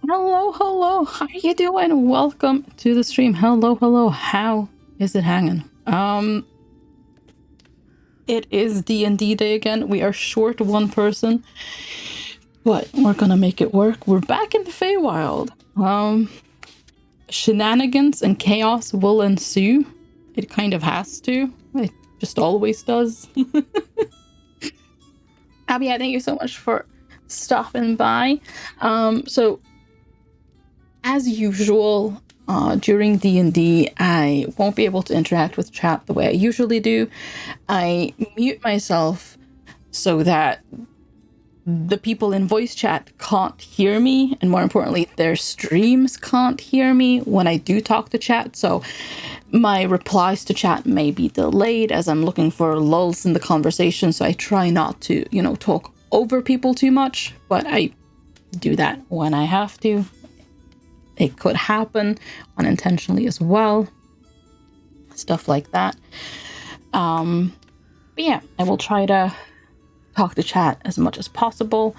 Hello, how you doing? Welcome to the stream. Hello, how is it hanging? It is D&D day again. We are short one person, but we're gonna make it work. We're back in the Feywild. Shenanigans and chaos will ensue. It kind of has to. It just always does. Abby, thank you so much for stopping by. So as usual, during D&D, I won't be able to interact with chat the way I usually do. I mute myself so that the people in voice chat can't hear me, and more importantly, their streams can't hear me when I do talk to chat. So my replies to chat may be delayed as I'm looking for lulls in the conversation. So I try not to, talk over people too much, but I do that when I have to. It could happen unintentionally as well. Stuff like that. But yeah, I will try to talk to chat as much as possible,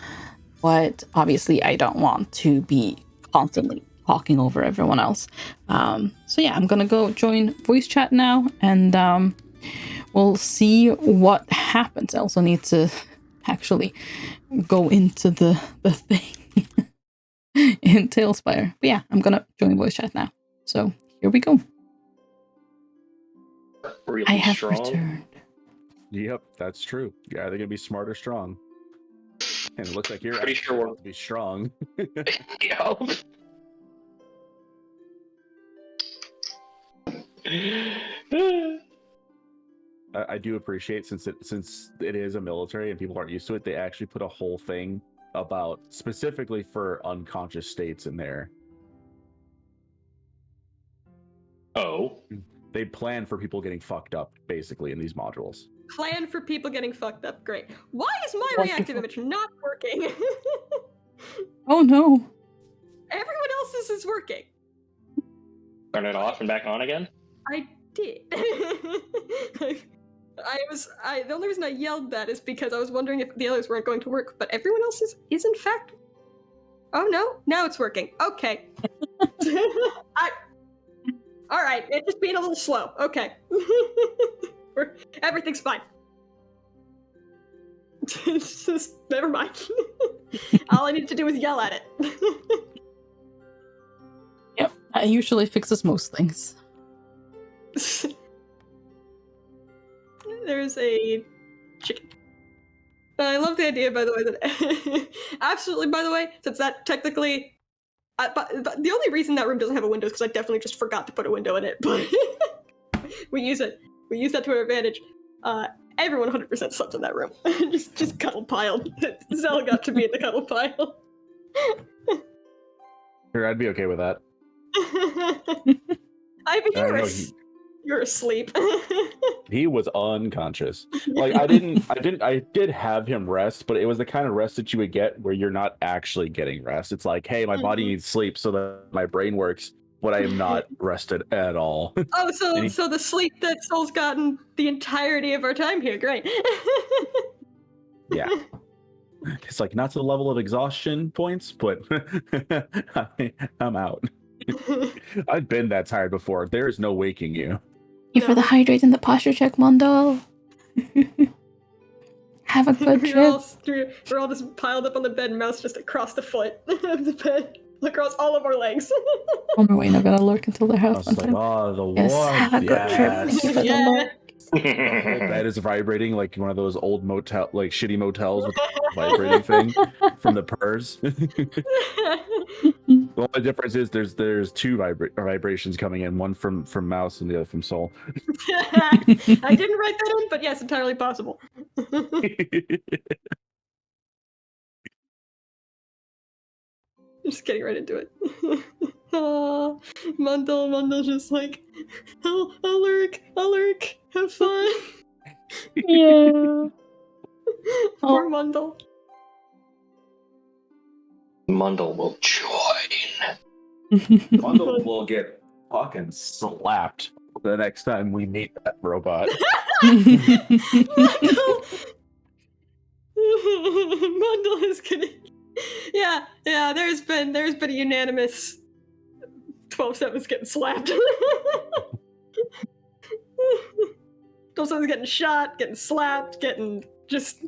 but obviously I don't want to be constantly talking over everyone else. So yeah, I'm gonna go join voice chat now, and we'll see what happens. I also need to actually go into the thing in Tailspire. But yeah, I'm gonna join voice chat now. So here we go. Really I have strong. returned. Yep, that's true. You're either gonna be smart or strong. And it looks like you're Pretty actually sure about to be strong. I do appreciate since it is a military and people aren't used to it, they actually put a whole thing about specifically for unconscious states in there. Oh. They plan for people getting fucked up, basically, in these modules. Plan for people getting fucked up. Great. Why is my Wonderful. reactive image not working? Oh no. Everyone else's is working. Turn it off and back on again? I did. The only reason I yelled that is because I was wondering if the others weren't going to work, but everyone else's is in fact. Oh no, now it's working. Okay. All right, it's just being a little slow. Okay. Everything's fine. Just never mind. All I need to do is yell at it. Yep, that usually fixes most things. There's a chicken. I love the idea, by the way, that absolutely, by the way, since that technically, but the only reason that room doesn't have a window is because I definitely just forgot to put a window in it. But we use it. We use that to our advantage. Everyone 100% slept in that room. just cuddle piled. Zell got to be in the cuddle pile. Sure, I'd be okay with that. You're asleep. He was unconscious. Like I did have him rest, but it was the kind of rest that you would get where you're not actually getting rest. It's like, hey, my body needs sleep so that my brain works, but I am not rested at all. Oh, so the sleep that Soul's gotten the entirety of our time here. Great. Yeah. It's like not to the level of exhaustion points, but I'm out. I've been that tired before. There is no waking you. You for the hydrate and the posture check, Mondo. Have a good trip. We're all just piled up on the bed, mouse just across the foot of the bed, across all of our legs. Oh my way, not gonna lurk until their I house. was like, oh, the Yes, warmth. have a good trip. Thank you for the lurk. The whole bed is vibrating like one of those old motel, like shitty motels with the vibrating thing from the purrs. The only difference is there's two vibrations coming in, one from Mouse and the other from Soul. I didn't write that in, but yes, entirely possible. Just getting right into it. Oh, Mundle just like, I'll lurk, have fun. Yeah. Poor Mundle. Mundle will join. Mundle will get fucking slapped the next time we meet that robot. Mundle is gonna. Yeah, there's been a unanimous 12/7's getting slapped. 12/7's getting shot, getting slapped, getting just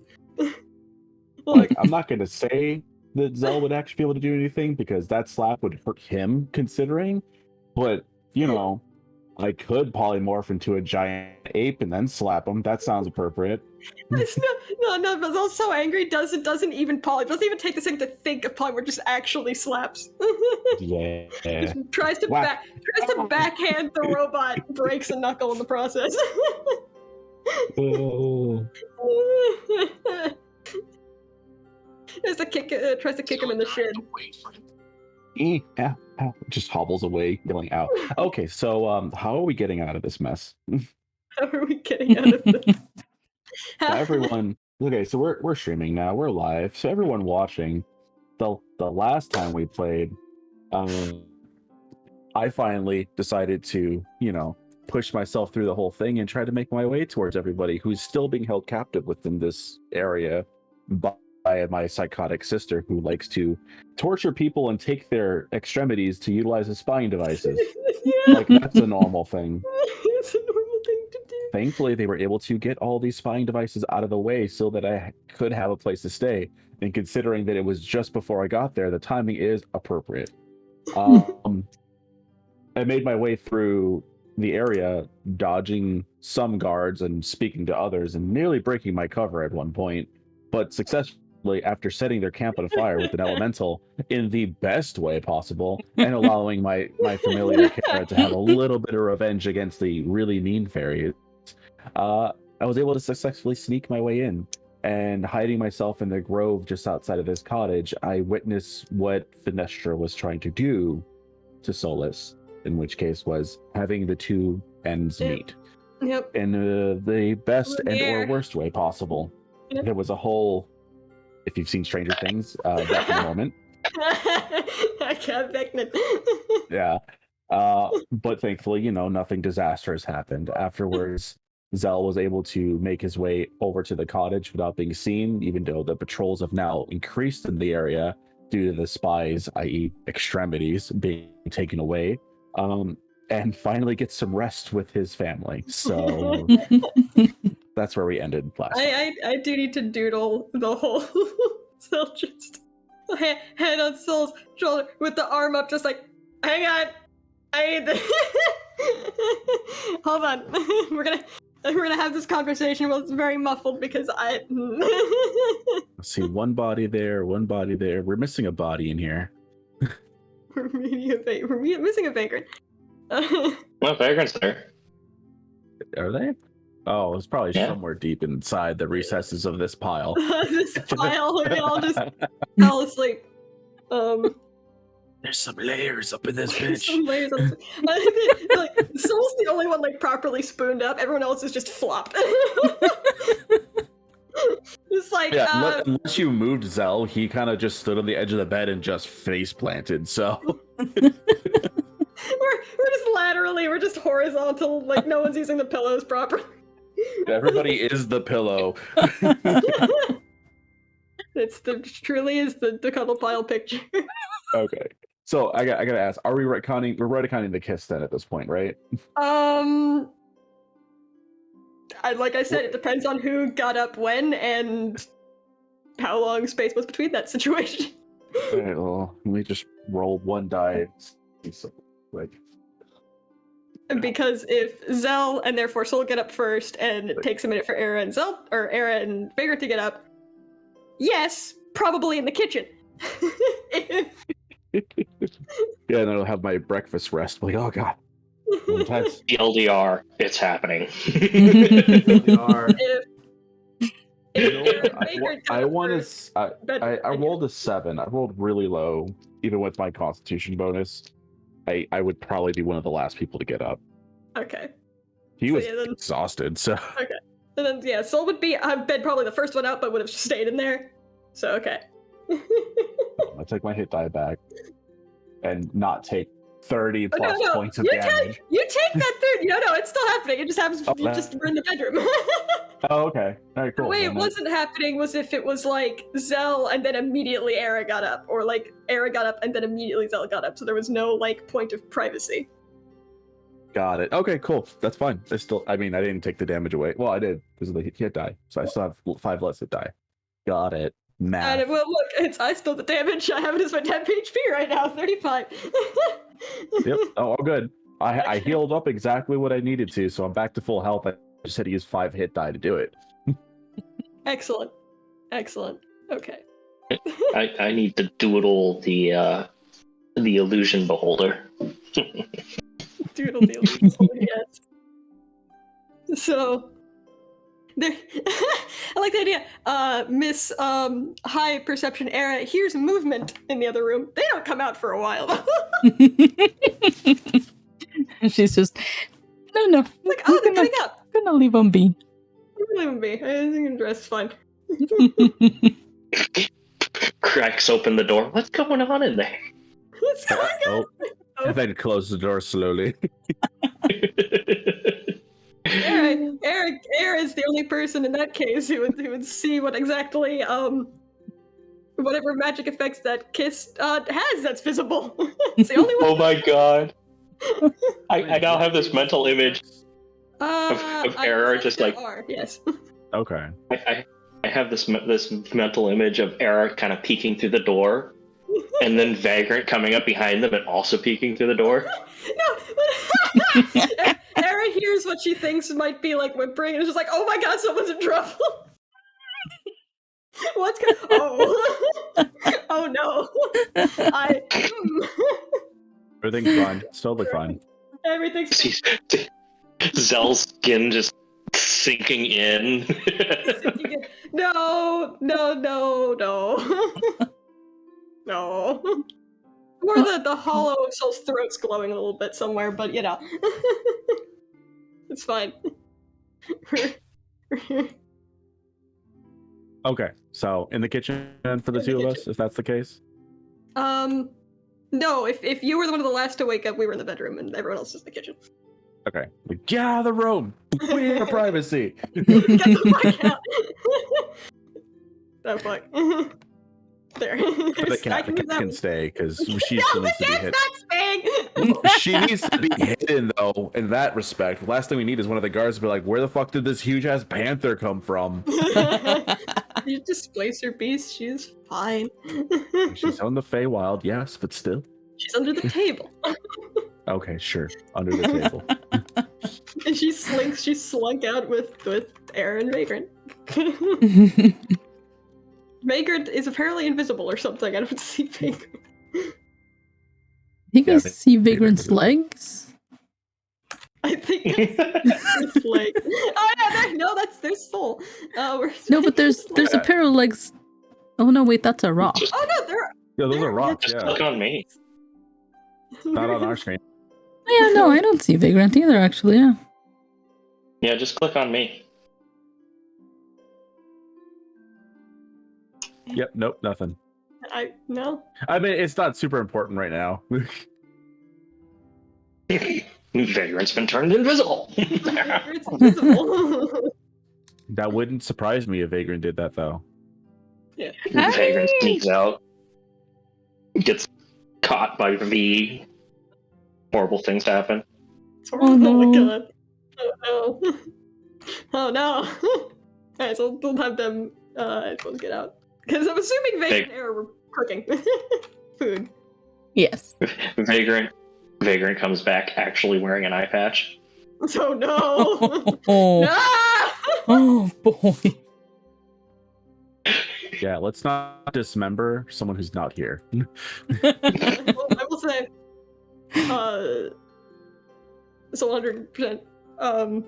Like, I'm not gonna say that Zell would actually be able to do anything because that slap would hurt him considering, but you know, I could polymorph into a giant ape and then slap him. That sounds appropriate. It's no, but Zell's so angry doesn't even doesn't even take the second to think of polymorph, just actually slaps. Yeah. Just tries to Whack. backhand the robot, breaks a knuckle in the process. Oh. Tries to kick him in the shin. Yeah, just hobbles away, yelling out. Okay, so how are we getting out of this mess? How are we getting out of this? So everyone, okay, so we're streaming now, we're live. So everyone watching, the last time we played, I finally decided to, push myself through the whole thing and try to make my way towards everybody who's still being held captive within this area by my psychotic sister, who likes to torture people and take their extremities to utilize as spying devices. Yeah. Like, that's a normal thing. It's a normal thing to do. Thankfully, they were able to get all these spying devices out of the way so that I could have a place to stay. And considering that it was just before I got there, the timing is appropriate. I made my way through the area, dodging some guards and speaking to others, and nearly breaking my cover at one point, but successfully after setting their camp on fire with an elemental in the best way possible, and allowing my familiar Kara to have a little bit of revenge against the really mean fairies. I was able to successfully sneak my way in, and hiding myself in the grove just outside of this cottage, I witnessed what Finestra was trying to do to Solus, in which case was having the two ends meet. Yep. In the best and Yeah. or worst way possible. Yep. There was a whole, if you've seen Stranger Things, that moment. I can't pregnant. Yeah. But thankfully, nothing disastrous happened. Afterwards, Zell was able to make his way over to the cottage without being seen, even though the patrols have now increased in the area due to the spies, i.e. extremities, being taken away. And finally get some rest with his family. So that's where we ended last time. I do need to doodle the whole Soul just hand on Soul's shoulder with the arm up, just like, hang on, I need this. Hold on, we're gonna have this conversation. Well, it's very muffled because I See, one body there, one body there. We're missing a body in here. we're missing a vagrant. Well, vagrant's there. Are they? Oh, it's probably somewhere deep inside the recesses of this pile. This pile, we all just fell asleep. There's some layers up in this bitch. Some layers of, like, Soul's the only one properly spooned up. Everyone else is just flopped. Just like unless you moved Zell, he kind of just stood on the edge of the bed and just face planted. So we're just laterally, we're just horizontal. Like, no one's using the pillows properly. Everybody is the pillow. Truly is the cuddle pile picture. Okay. So I gotta ask, are we retconning? We're retconning the kiss then at this point, right? Like I said, it depends on who got up when and how long space was between that situation. All right, well, let me just roll one die. So, like, because if Zell and therefore Soul get up first, and it takes a minute for Era and Vagrant to get up, yes, probably in the kitchen. Yeah, and I'll have my breakfast rest. Like, oh god, intense. TLDR, it's happening. I rolled a 7. I rolled really low, even with my Constitution bonus. I would probably be one of the last people to get up. Okay. He was exhausted, so. Okay. And then Soul would have been probably the first one out, but would have stayed in there. So okay. I take my hit die back, and not take 30 Oh, plus no. points of You damage. You take that 30. No, it's still happening. It just happens. Oh, You just were in the bedroom. Oh, okay. All right, The cool. way Then it wasn't happening was if it was like Zell and then immediately Era got up, or like Era got up and then immediately Zell got up. So there was no like point of privacy. Got it. Okay, cool. That's fine. I mean, I didn't take the damage away. Well, I did because of the hit die. So I still have 5 less hit die. Got it. Math. And well, look, I still the damage. I have it as my 10 HP right now, 35. Yep. Oh, all good. I healed up exactly what I needed to, so I'm back to full health. I just had to use 5 hit die to do it. Excellent. Okay. I need to doodle the illusion beholder. Doodle the illusion, yes. So, there. I like the idea. Miss High Perception Era hears movement in the other room. They don't come out for a while. And she's just, no. Like, oh, they're getting up. Gonna leave them be. Leave them be. I think I'm dressed fine. Cracks open the door. What's going on in there? What's going on? Oh. And then close the door slowly. Era is the only person in that case who would see what exactly whatever magic effects that kiss has that's visible. It's the only one. Oh my god. I now have this mental image of Era just like yes. Okay. I have this mental image of Era kind of peeking through the door, and then Vagrant coming up behind them and also peeking through the door. No. Era hears what she thinks might be like whimpering, and is just like, "Oh my god, someone's in trouble." What's going? Oh no. Everything's fine. It's totally fine. Everything's Zell's skin just sinking in. No. No. Or the hollow of Soul's throat's glowing a little bit somewhere, but you know. It's fine. Okay, so in the kitchen for the two of us, if that's the case? No, if you were one of the last to wake up, we were in the bedroom and everyone else is in the kitchen. Okay. Get out of the room! We need our privacy! Get the fuck out! Oh fuck. There. The cat can stay, because she still needs to be hidden. She needs to be hidden, though, in that respect. The last thing we need is one of the guards to be like, where the fuck did this huge-ass panther come from? You displace her beast, she's fine. She's on the Feywild, yes, but still. She's under the table. Okay, sure. Under the table. And she slunk out with Era and Vagrant. Vagrant is apparently invisible or something. I don't see Vagrant. You guys see Vagrant's legs? I think it's like, oh no, that's their soul. No, but there's a pair of legs. Oh no, wait, that's a rock. Oh no, they're Those are rocks, Just yeah. click on me. Not on our screen. Yeah, no, I don't see Vagrant either, actually, yeah. Yeah, just click on me. Yep, nope, nothing. No. I mean, it's not super important right now. Vagrant's been turned invisible. It's invisible. That wouldn't surprise me if Vagrant did that, though. Yeah. Vagrant sneaks out, gets caught by V. Horrible things happen. It's horrible. no. Oh my god. Oh no. Oh no. Alright, so we'll have them let's get out. Because I'm assuming Vagrant and Era were cooking food. Yes. Vagrant comes back actually wearing an eye patch. So no. Oh, No! oh boy. Yeah, let's not dismember someone who's not here. I will say, it's 100%.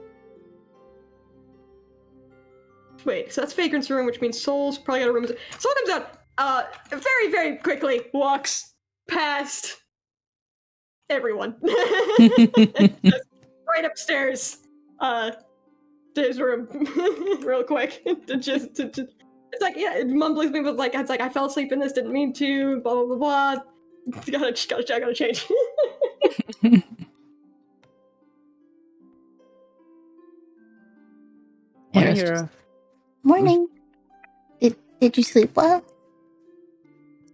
Wait, so that's Vagrant's room, which means Soul's probably got a room. Soul comes out, very, very quickly walks past everyone. Just right upstairs, to his room, real quick. It's like, yeah, it mumbles me, but like, it's like, I fell asleep in this, didn't mean to, blah, blah, blah, blah. Gotta change. Hera's Here. just, morning. Did you sleep well?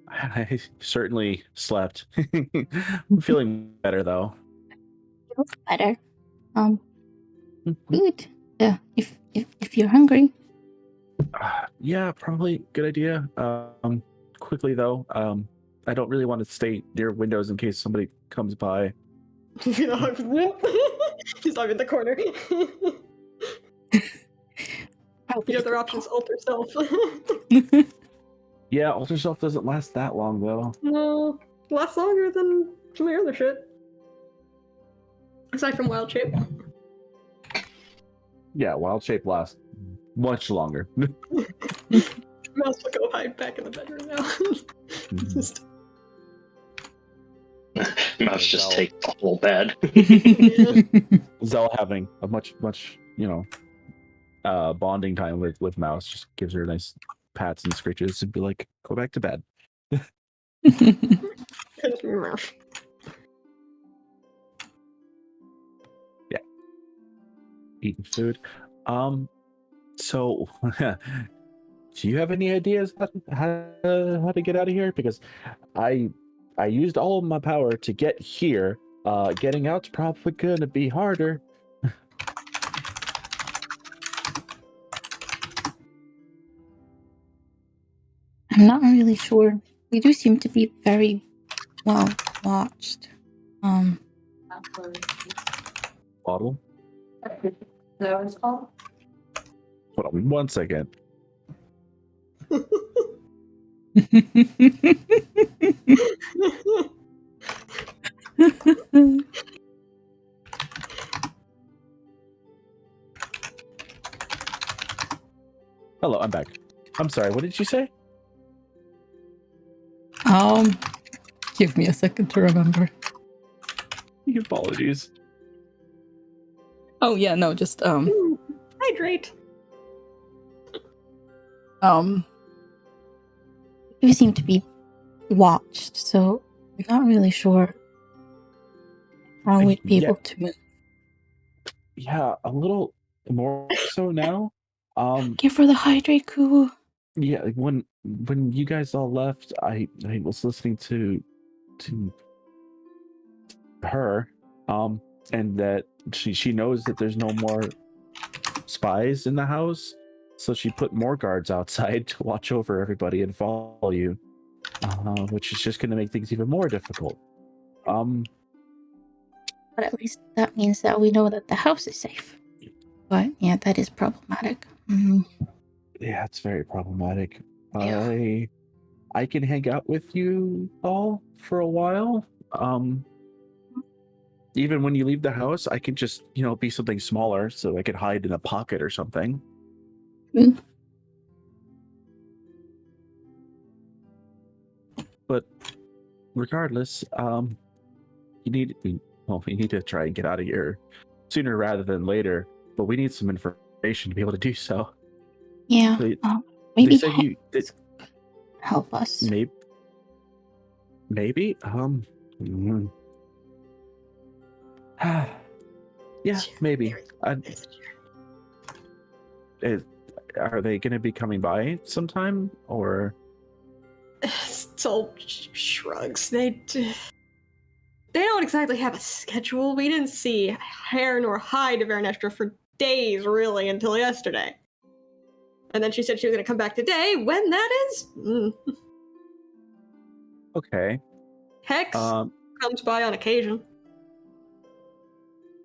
I certainly slept. I'm feeling better though. Feels better. Food. Yeah, if you're hungry. Yeah, probably good idea. Quickly though, I don't really want to stay near windows in case somebody comes by. He's not in the corner. Probably The a other good option's alter self. call. Yeah, alter self doesn't last that long though. No, lasts longer than some of your other shit. Aside from wild shape. Yeah, wild shape lasts much longer. Mouse will go hide back in the bedroom now. Just Mouse just takes the whole bed. Zell having a much, bonding time with Mouse just gives her nice pats and scritches and be like, go back to bed. Yeah. Eating food. So do you have any ideas how to get out of here? Because I used all of my power to get here. Getting out's probably gonna be harder. I'm not really sure. We do seem to be very well watched. Bottle? Is that what it's called? Hold on 1 second. Hello, I'm back. I'm sorry, what did you say? Give me a second to remember. Apologies. Oh yeah, no, just hydrate. we seem to be watched, so I'm not really sure how we'd be able to move. Yeah, a little more so now. Give her the hydrate, Kubu. Yeah, when you guys all left, I was listening to her, and that she knows that there's no more spies in the house, so she put more guards outside to watch over everybody and follow you, which is just going to make things even more difficult. But at least that means that we know that the house is safe. But yeah, that is problematic. Yeah, it's very problematic. Yeah. I can hang out with you all for a while. Even when you leave the house, I can just, be something smaller so I could hide in a pocket or something. But regardless, we need to try and get out of here sooner rather than later. But we need some information to be able to do so. Yeah. They Maybe said you did help us. Maybe. Yeah, maybe. Are they going to be coming by sometime, or? Soul shrugs. They don't exactly have a schedule. We didn't see hair nor hide of Ernestra for days, really, until yesterday. And then she said she was going to come back today. When that is? Okay. Hex comes by on occasion.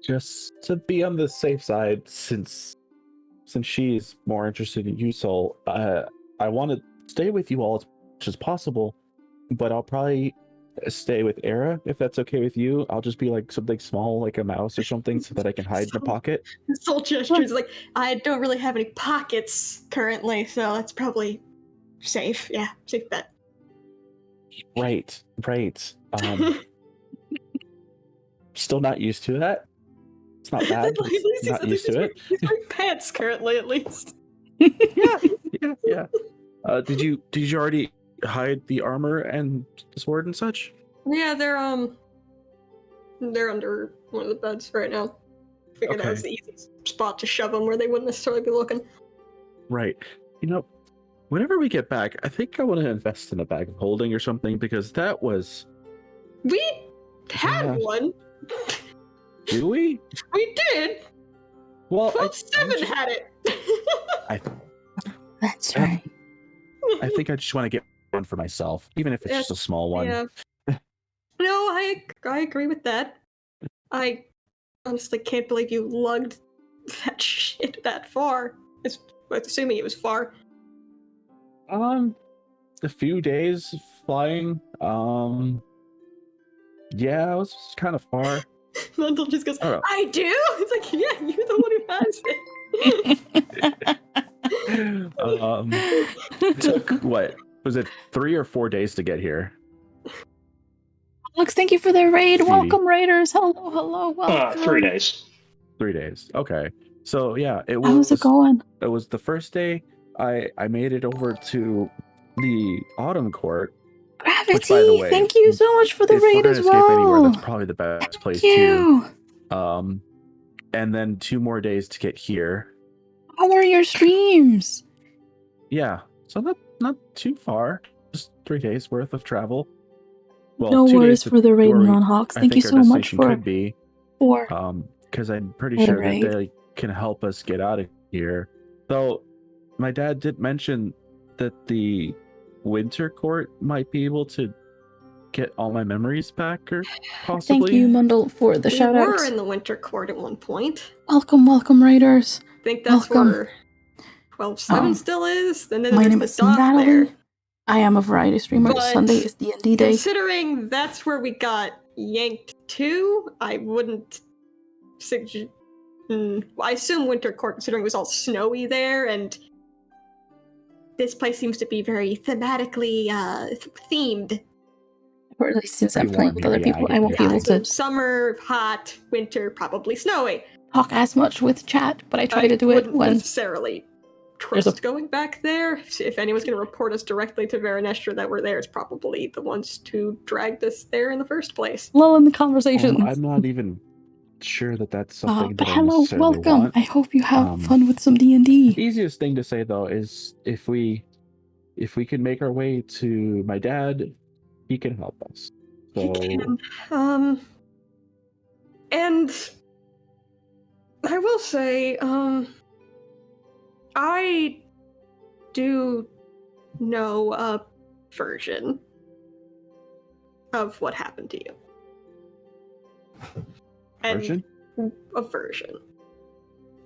Just to be on the safe side, since she's more interested in you, Soul, I want to stay with you all as much as possible, but I'll probably stay with Era if that's okay with you. I'll just be like something small, like a mouse or something, so that I can hide in a pocket. Soul gestures like, I don't really have any pockets currently, so that's probably safe. Yeah, safe bet. Right. Still not used to that. It's not bad. It's not used to it. He's wearing pants currently, at least. Yeah. Did you already hide the armor and the sword and such? Yeah, they're They're under one of the beds right now. Figured that Okay. was the easiest spot to shove them where they wouldn't necessarily be looking. Right. You know, whenever we get back, I think I want to invest in a bag of holding or something because that was. We had Yeah. one. Do we? We did. Well, 12-7 had it. That's I- right. I think I just want to get one for myself, even if it's just a small one. Yeah. No, I agree with that. I honestly can't believe you lugged that shit that far. Assuming it was far. A few days flying. Yeah, it was kind of far. Mundell just goes, I don't know. I do? It's like, yeah, you're the one who has it. It took what? Was it 3 or 4 days to get here? Alex, thank you for the raid. Phoebe. Welcome, raiders. Hello, welcome. 3 days. 3 days. Okay. So yeah, How's it going? It was the first day I made it over to the autumn court. Gravity, Which, by the way, thank you so much for the If we're raid gonna as escape anywhere, well. that's probably the best place Thank too. you. And then 2 more days to get here. How are your streams? Yeah. So not too far. Just 3 days worth of travel. Well, No 2 worries days for the raid, where non-hawks. I Thank you think our so much destination for could be. Because I'm pretty the sure that raid. they can help us get out of here. Though my dad did mention that the winter court might be able to get all my memories back, or possibly. Thank you, Mundell, for the We shout were outs. in the winter court at one point. Welcome, raiders. I think that's Welcome. where 12-7 still is. And then My there's name the is dock Natalie. there. I am a variety streamer. But Sunday is D&D day. Considering that's where we got yanked to, I wouldn't suggest. I assume winter court, considering it was all snowy there, and this place seems to be very thematically themed. Or at least since I'm Pretty playing warm with here, other yeah, people, I I won't get be that. able So to summer, hot, winter, probably snowy. talk as much with chat, but I try to do it wouldn't when necessarily there's a trust going back there. If anyone's going to report us directly to Veranestra that we're there, it's probably the ones who dragged us there in the first place. lull in the conversations. I'm not even sure that that's something But that I hello, necessarily welcome. want. I hope you have Um, fun with some D&D. Easiest thing to say though is if we can make our way to my dad, he can help us. He So can. And I will say, I do know a version of what happened to you. And version? a version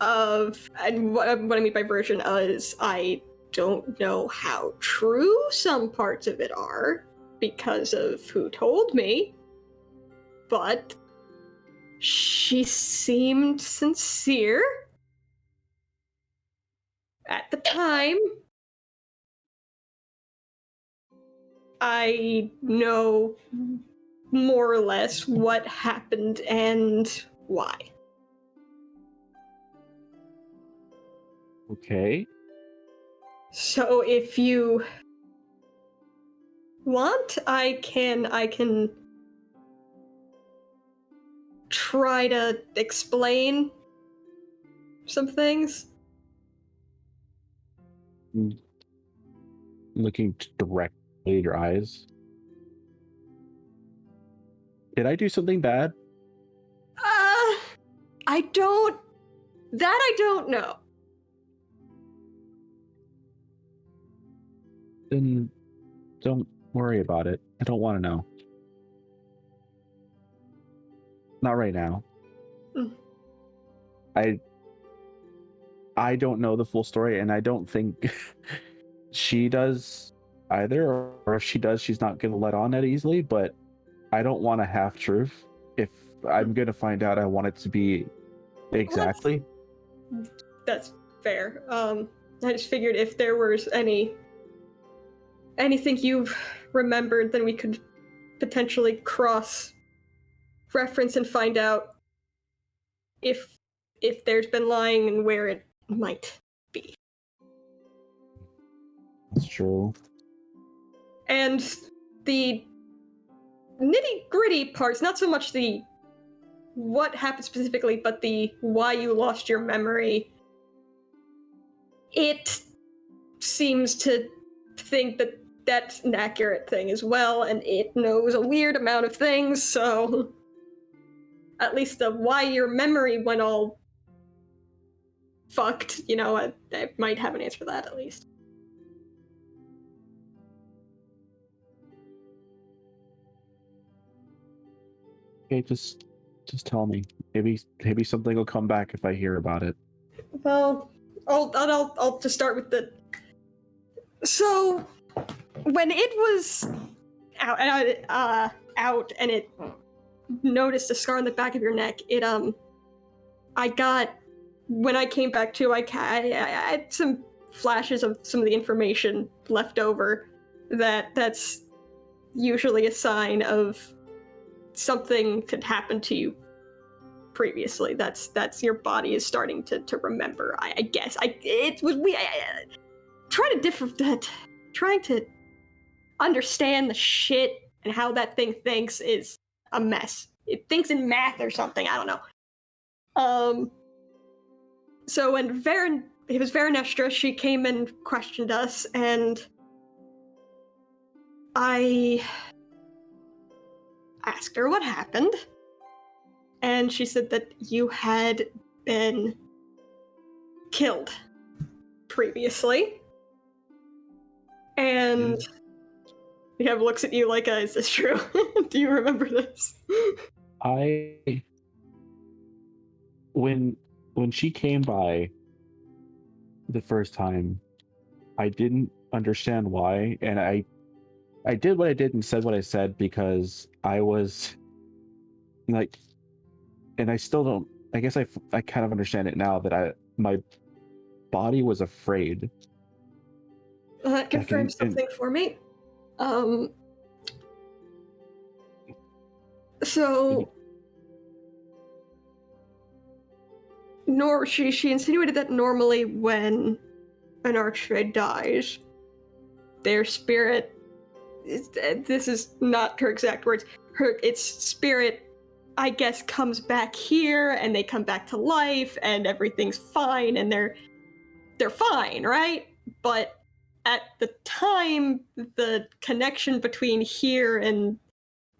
of, and what I mean by version is I don't know how true some parts of it are because of who told me, but she seemed sincere at the time. I know more or less what happened and why. Okay. So if you want, I can try to explain some things. Looking directly in your eyes. Did I do something bad? I don't know. Then don't worry about it. I don't want to know. Not right now. Mm. I don't know the full story, and I don't think she does either. Or if she does, she's not going to let on that easily. But I don't want a half truth. If I'm going to find out, I want it to be exactly. That's fair. I just figured if there was anything you've remembered, then we could potentially cross reference and find out if there's been lying and where it might be. That's true. And the nitty-gritty parts, not so much the what happened specifically, but the why you lost your memory, it seems to think that that's an accurate thing as well, and it knows a weird amount of things, so at least the why your memory went all fucked, I might have an answer for that at least. Okay, just tell me. Maybe something will come back if I hear about it. Well, I'll just start with the. So, when it was out and it noticed a scar on the back of your neck, when I came back to, I had some flashes of some of the information left over. That's usually a sign of something had happened to you previously. That's your body is starting to remember. I guess it was trying to understand the shit and how that thing thinks is a mess. It thinks in math or something. I don't know. So when it was Veranestra, she came and questioned us, and I asked her what happened, and she said that you had been killed previously. And he kind of looks at you like, is this true? Do you remember this? When she came by the first time, I didn't understand why, and I did what I did and said what I said because I was like, and I still don't. I guess I kind of understand it now that my body was afraid. Well, that confirms something for me. So, she insinuated that normally when an archfey dies, their spirit, this is not her exact words, its spirit, I guess, comes back here and they come back to life and everything's fine and they're fine, right? But at the time, the connection between here and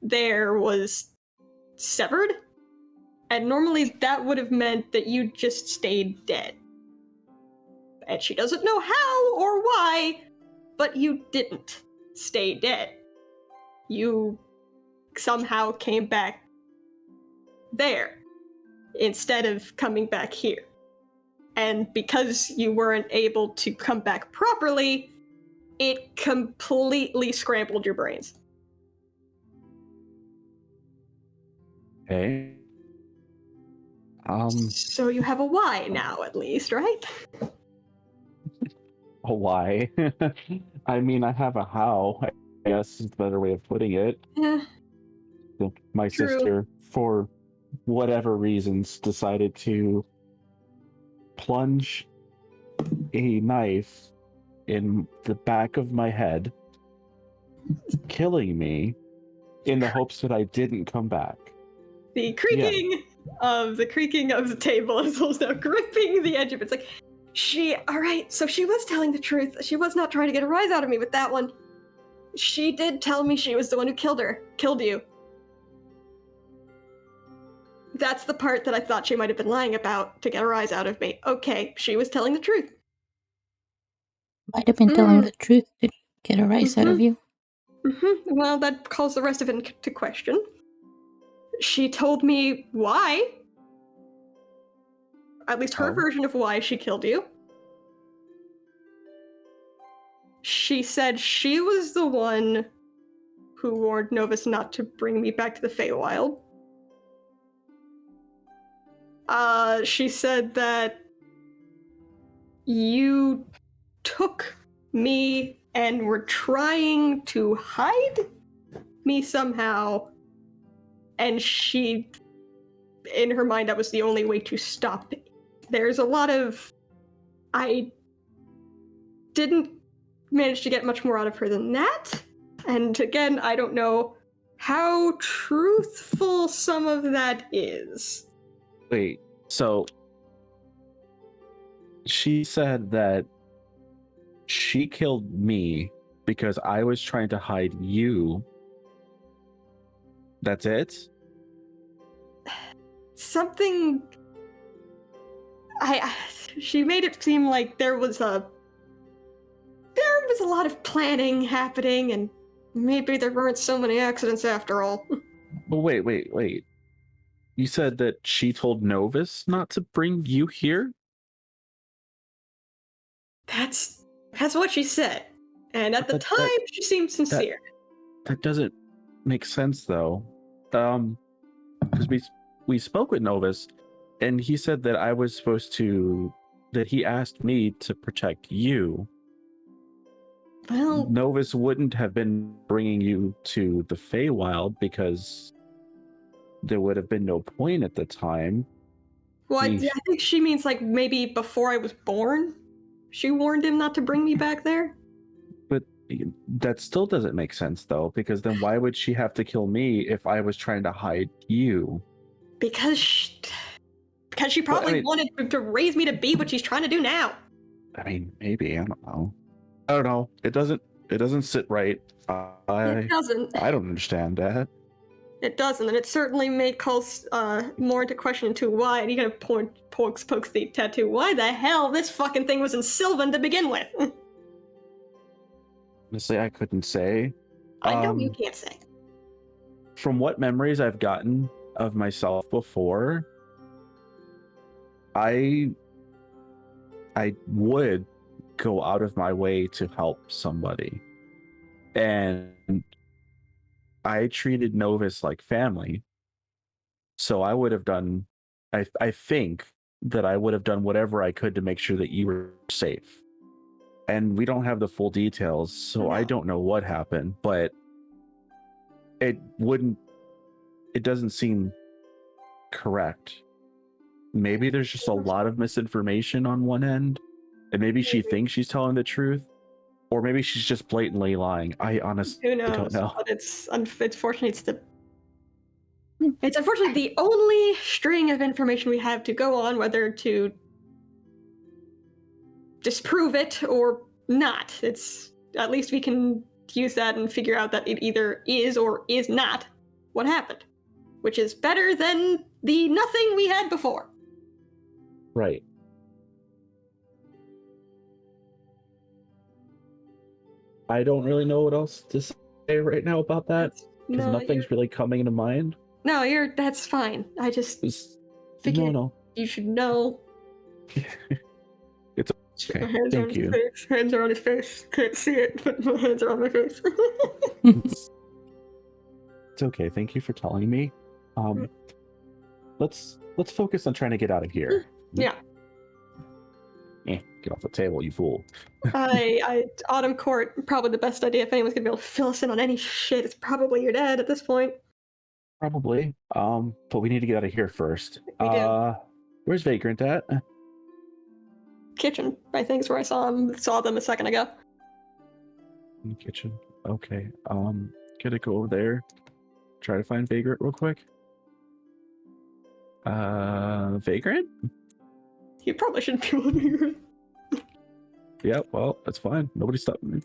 there was severed, and normally that would have meant that you just stayed dead. And she doesn't know how or why, but you didn't stay dead. You somehow came back there instead of coming back here. And because you weren't able to come back properly, it completely scrambled your brains. Okay. So you have a why now, at least, right? A why? I mean, I have a how. I guess is the better way of putting it. Yeah. My True. sister, for whatever reasons, decided to plunge a knife in the back of my head, killing me in the hopes that I didn't come back. The creaking of the table is also gripping the edge of it. It's like, alright, so she was telling the truth. She was not trying to get a rise out of me with that one. She did tell me she was the one who killed you. That's the part that I thought she might have been lying about to get a rise out of me. Okay, she was telling the truth. Might have been telling the truth to get a rise out of you. Well, that calls the rest of it into question. She told me why. At least her version of why she killed you. She said she was the one who warned Novus not to bring me back to the Feywild. She said that you took me and were trying to hide me somehow, and she, in her mind, that was the only way to stop it. There's a lot of... I didn't manage to get much more out of her than that, and again, I don't know how truthful some of that is. Wait, so she said that she killed me because I was trying to hide you. That's it? Something. She made it seem like there was a lot of planning happening, and maybe there weren't so many accidents after all. But wait. You said that she told Novus not to bring you here? That's what she said, and at the But time she seemed sincere. That doesn't make sense though. Because we spoke with Novus, and he said that I was supposed to, that he asked me to protect you. Well, Novus wouldn't have been bringing you to the Feywild because there would have been no point at the time. I think she means like maybe before I was born, she warned him not to bring me back there. But that still doesn't make sense though, because then why would she have to kill me if I was trying to hide you? Because she probably wanted to raise me to be what she's trying to do now. I mean, maybe, I don't know. It doesn't sit right. It doesn't. I don't understand that. It doesn't, and it certainly may call more into question to why. And he kind of pokes the tattoo. Why the hell this fucking thing was in Sylvan to begin with? Honestly, I couldn't say. I know you can't say. From what memories I've gotten of myself before, I would go out of my way to help somebody. And I treated Novus like family. So I would have done, I think that I would have done whatever I could to make sure that you were safe. And we don't have the full details, so I don't know what happened, but it doesn't seem correct. Maybe there's just a lot of misinformation on one end, and maybe she thinks she's telling the truth, or maybe she's just blatantly lying. I honestly don't know. But it's unfortunately it's unfortunately the only string of information we have to go on, whether to disprove it or not. It's at least we can use that and figure out that it either is or is not what happened, which is better than the nothing we had before. Right. I don't really know what else to say right now about that, because nothing's really coming to mind. No, that's fine. I just figured you should know. It's okay. My hands Thank you. Hands are on his face. Can't see it, but my hands are on my face. It's okay. Thank you for telling me. Let's focus on trying to get out of here. Yeah. Get off the table, you fool. Autumn Court, probably the best idea. If anyone's gonna be able to fill us in on any shit, it's probably your dad at this point. Probably. But we need to get out of here first. We do. Where's Vagrant at? Kitchen, I think, is where I saw them a second ago. In the kitchen. Okay. Gonna go over there. Try to find Vagrant real quick. Vagrant? You probably shouldn't be able to figure it. Yeah, well, that's fine. Nobody stopped me.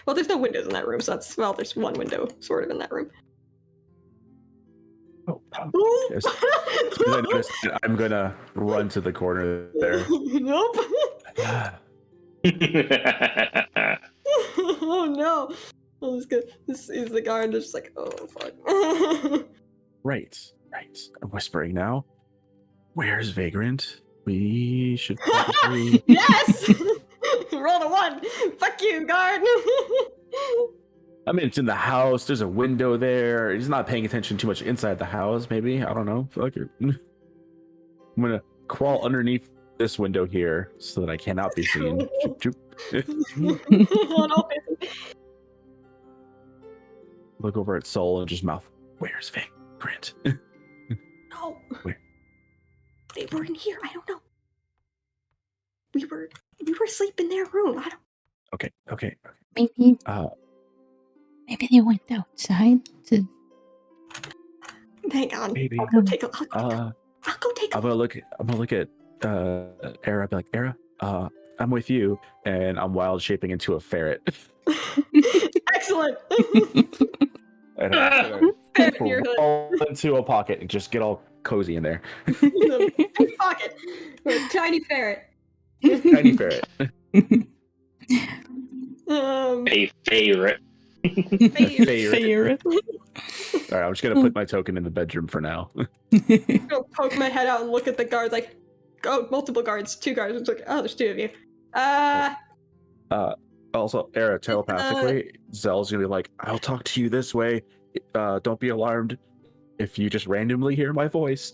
Well, there's no windows in that room, so there's one window sort of in that room. Oh, yes. I noticed that I'm gonna run to the corner there. Nope. Oh no. This is the guard just like, oh fuck. Right. I'm whispering now. Where's Vagrant? We should probably... Yes! Roll the 1. Fuck you, guard. I mean, it's in the house. There's a window there. He's not paying attention too much inside the house, maybe. I don't know. Fuck it. I'm gonna crawl underneath this window here so that I cannot be seen. Look over at Soul and just mouth, where's Vagrant? No. Where? They were in here. I don't know. We were asleep in their room. I don't. Okay. Maybe Maybe they went outside to. Hang on. Maybe. I'll go take a. I'll go take a. I'm gonna look at Era. Be like, Era, I'm with you, and I'm wild shaping into a ferret. Excellent. And I'm Ferret in your gonna hood. roll into a pocket and just get all cozy in there. Big pocket. With a tiny ferret. Tiny ferret. A favorite. Favorite. All right, I'm just gonna put my token in the bedroom for now. Go poke my head out and look at the guards like, oh, multiple guards, 2 guards. It's like, oh, there's 2 of you. Also, Era, telepathically, Zell's gonna be like, I'll talk to you this way. Don't be alarmed if you just randomly hear my voice.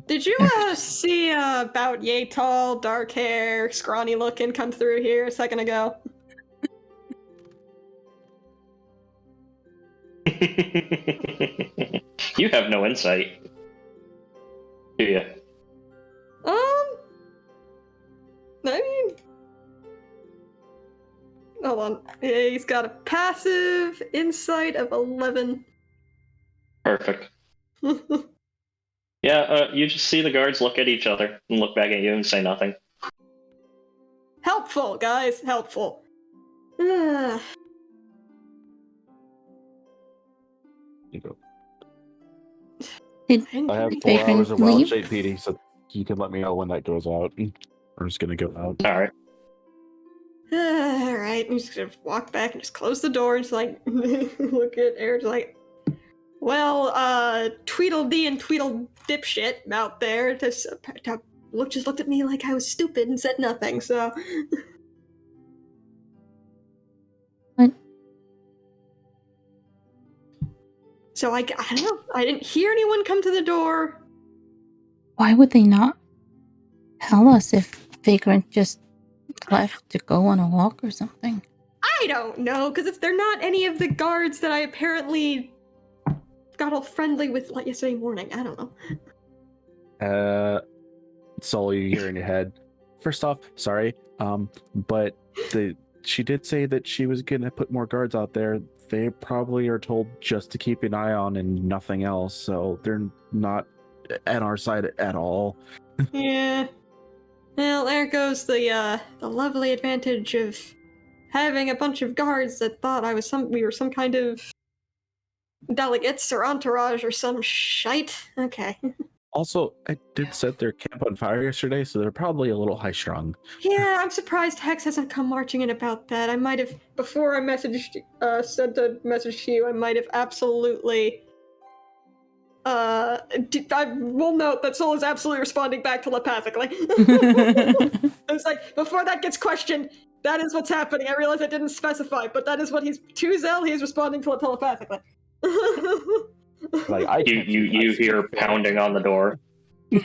Did you see about yay tall, dark hair, scrawny looking come through here a second ago? You have no insight, do you? I mean, hold on. Yeah, he's got a passive insight of 11. Perfect. Yeah, you just see the guards look at each other and look back at you and say nothing. Helpful, guys. Helpful. I have 4 Vagrant hours of wild leave? shape PD, so you can let me know when that goes out. I'm just gonna go out. All right. Alright, I'm just gonna walk back and just close the door and just like look at Eric like, well, Tweedledee and Tweedle dipshit out there just looked at me like I was stupid and said nothing, so. What? So I don't know, I didn't hear anyone come to the door. Why would they not tell us if Vagrant just left to go on a walk or something? I don't know, because they're not any of the guards that I apparently got all friendly with like yesterday morning. I don't know. It's all you hear in your head. First off, sorry, but she did say that she was gonna put more guards out there. They probably are told just to keep an eye on and nothing else, so they're not at our side at all. Yeah. Well, there goes the lovely advantage of having a bunch of guards that thought we were some kind of delegates or entourage or some shite. Okay. Also, I did set their camp on fire yesterday, so they're probably a little high strung. Yeah, I'm surprised Hex hasn't come marching in about that. I might have, before I sent a message to you, I might have absolutely. I will note that Soul is absolutely responding back telepathically. I was like, before that gets questioned, that is what's happening. I realize I didn't specify, but that is what to Zell, he's responding telepathically. Like You hear pounding on the door. Yeah.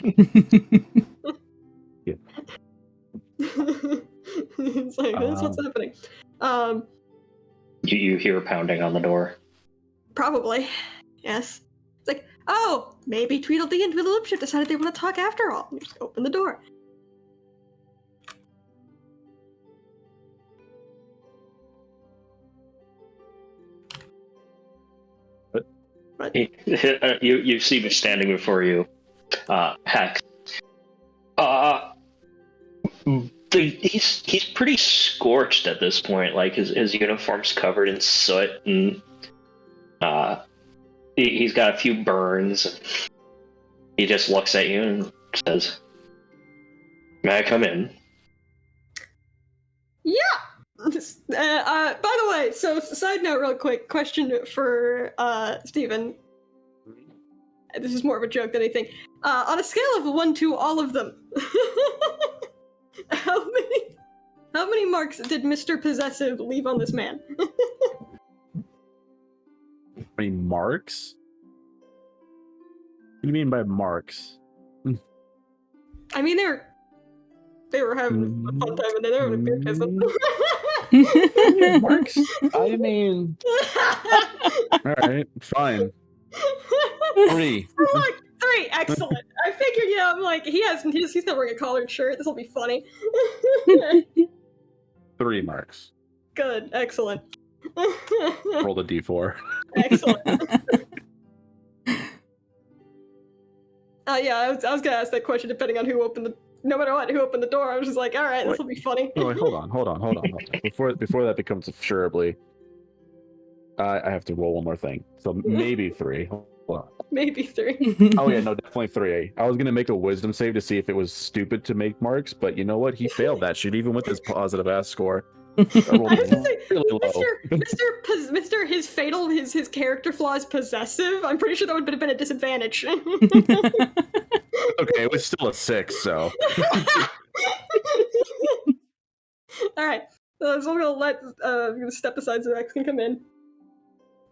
It's like, that's what's happening. You hear pounding on the door. Probably. Yes. It's like, oh, maybe Tweedledee and Tweedledipshit decided they want to talk after all. You just open the door. What? You see me standing before you, Hex. He's pretty scorched at this point. Like his uniform's covered in soot, and he's got a few burns. He just looks at you and says, "May I come in?" Yeah. By the way, so side note, real quick, question for Steven. This is more of a joke than anything. On a scale of 1 to all of them, how many marks did Mr. Possessive leave on this man? How many marks? What do you mean by marks? I mean, they were having a fun time and they were having a beer kism. Marks? I mean, all right, fine. 3. Look, 3, excellent. I figured, I'm like, he's not wearing a collared shirt. This will be funny. 3 marks. Good, excellent. Roll the d4. Excellent. Yeah, I was gonna ask that question depending on who opened the. No matter what, who opened the door, I was just like, all right, this will be funny. Wait, hold on. Before that becomes assurably, I have to roll one more thing. So maybe 3. Hold on. Maybe 3. Oh yeah, no, definitely 3. I was gonna make a wisdom save to see if it was stupid to make marks, but you know what? He failed that shit even with his positive ass score. I rolled I was gonna say, really low. Mr. His fatal, his character flaw is possessive. I'm pretty sure that would have been a disadvantage. Okay, it was still a 6, so. All right, so I'm gonna step aside so Rex can come in.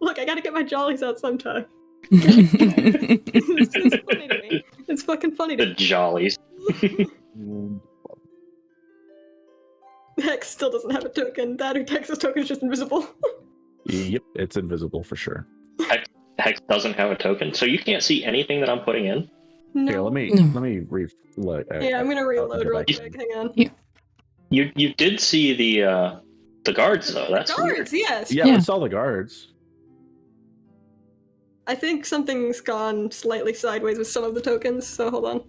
Look, I gotta get my jollies out sometime. It's funny to me. It's fucking funny to The jollies. Hex still doesn't have a token. That or Texas token is just invisible. Yep, it's invisible for sure. Hex doesn't have a token, so you can't see anything that I'm putting in. No. Here, let me reload. Yeah, I'm gonna reload go real back. quick. Hang on. You did see the guards though. That's Guards, yes. Yeah, Yeah. I saw the guards. I think something's gone slightly sideways with some of the tokens. So hold on.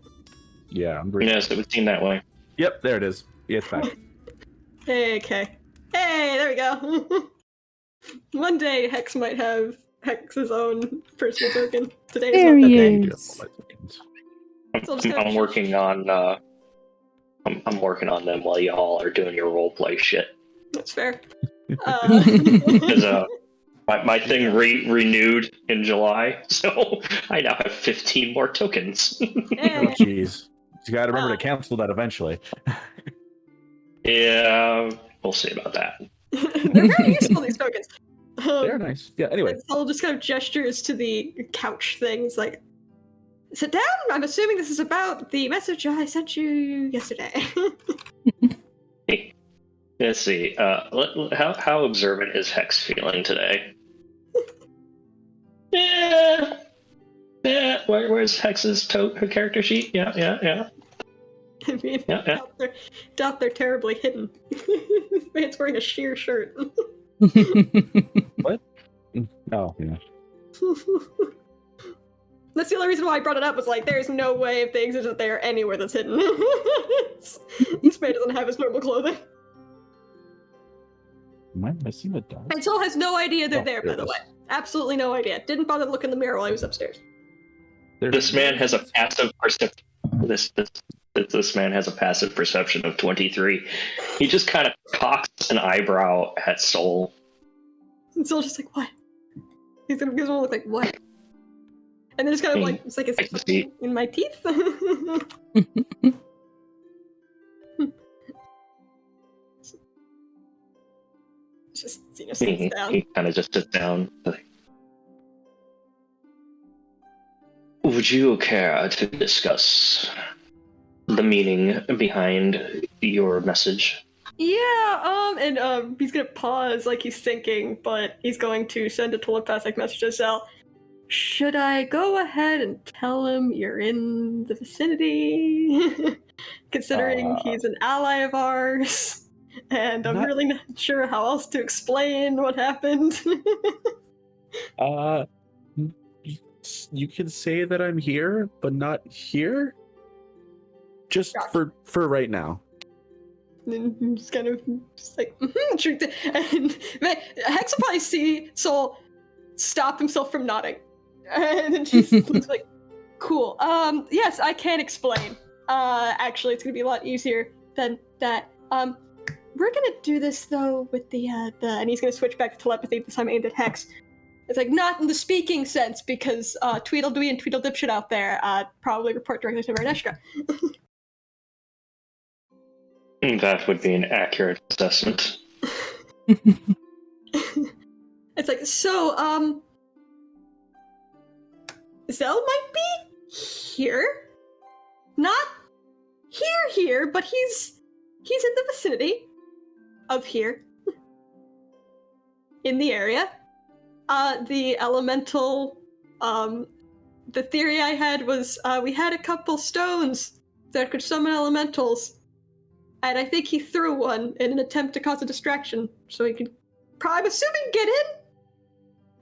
Yeah, I'm weird. Yes, it would seem that way. Yep, there it is. Yeah, it's back. Hey, okay. Hey, there we go. One day Hex might have Hex's own personal token. Today is There not that he day. is. So just I'm working on I'm working on them while y'all are doing your roleplay shit. That's fair. Because my thing renewed in July, so I now have 15 more tokens. Oh, Hey. jeez. You gotta remember to cancel that eventually. Yeah, we'll see about that. They're very useful, these tokens. They're nice. Yeah, anyway. I'll just kind of gestures to the couch things like, sit down. I'm assuming this is about the message I sent you yesterday. Let's see. How observant is Hex feeling today? Yeah. Where's Hex's her character sheet? Yeah. I mean, Yeah. doubt they're terribly hidden. This man's wearing a sheer shirt. What? Oh, yeah. That's the only reason why I brought it up, was like, there's no way if they existed they are anywhere that's hidden. This man doesn't have his normal clothing. Am I missing a dog? And Sol has no idea they're Oh, there, there by it the is. way. Absolutely no idea. Didn't bother to look in the mirror while he was upstairs. This man has a passive perception. This man has a passive perception of 23. He just kind of cocks an eyebrow at Soul. And Sol's just like, what? He's gonna look like, what? And then just kind of like, it's like, is I it can see. in my teeth? Just, sits down. He kind of just sits down. Would you care to discuss the meaning behind your message? Yeah, and he's gonna pause like he's thinking, but he's going to send a telepathic message to Sal. Should I go ahead and tell him you're in the vicinity? Considering he's an ally of ours, and I'm really not sure how else to explain what happened. You can say that I'm here, but not here. Just Gotcha. for right now. And just kind of just like, and Hex will probably see Soul stop himself from nodding. And then she's like, cool. Yes, I can explain. Actually, it's gonna be a lot easier than that. We're gonna do this though with the and he's gonna switch back to telepathy, this time aimed at Hex. It's like, not in the speaking sense, because Tweedledee and Tweedledipshit out there probably report directly to Verneshka. That would be an accurate assessment. It's like, so, Zell might be here? Not here, but he's in the vicinity of here. In the area. The elemental, the theory I had was, we had a couple stones that could summon elementals, and I think he threw one in an attempt to cause a distraction, so he could I'm assuming get in?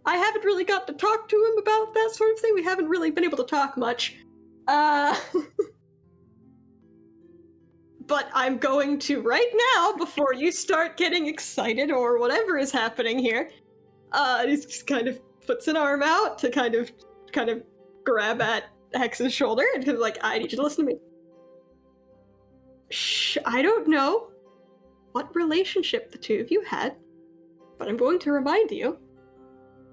I haven't really got to talk to him about that sort of thing. We haven't really been able to talk much. But I'm going to right now, before you start getting excited or whatever is happening here. He just kind of puts an arm out to kind of grab at Hex's shoulder and kind of like, I need you to listen to me. Shh, I don't know what relationship the two of you had, but I'm going to remind you,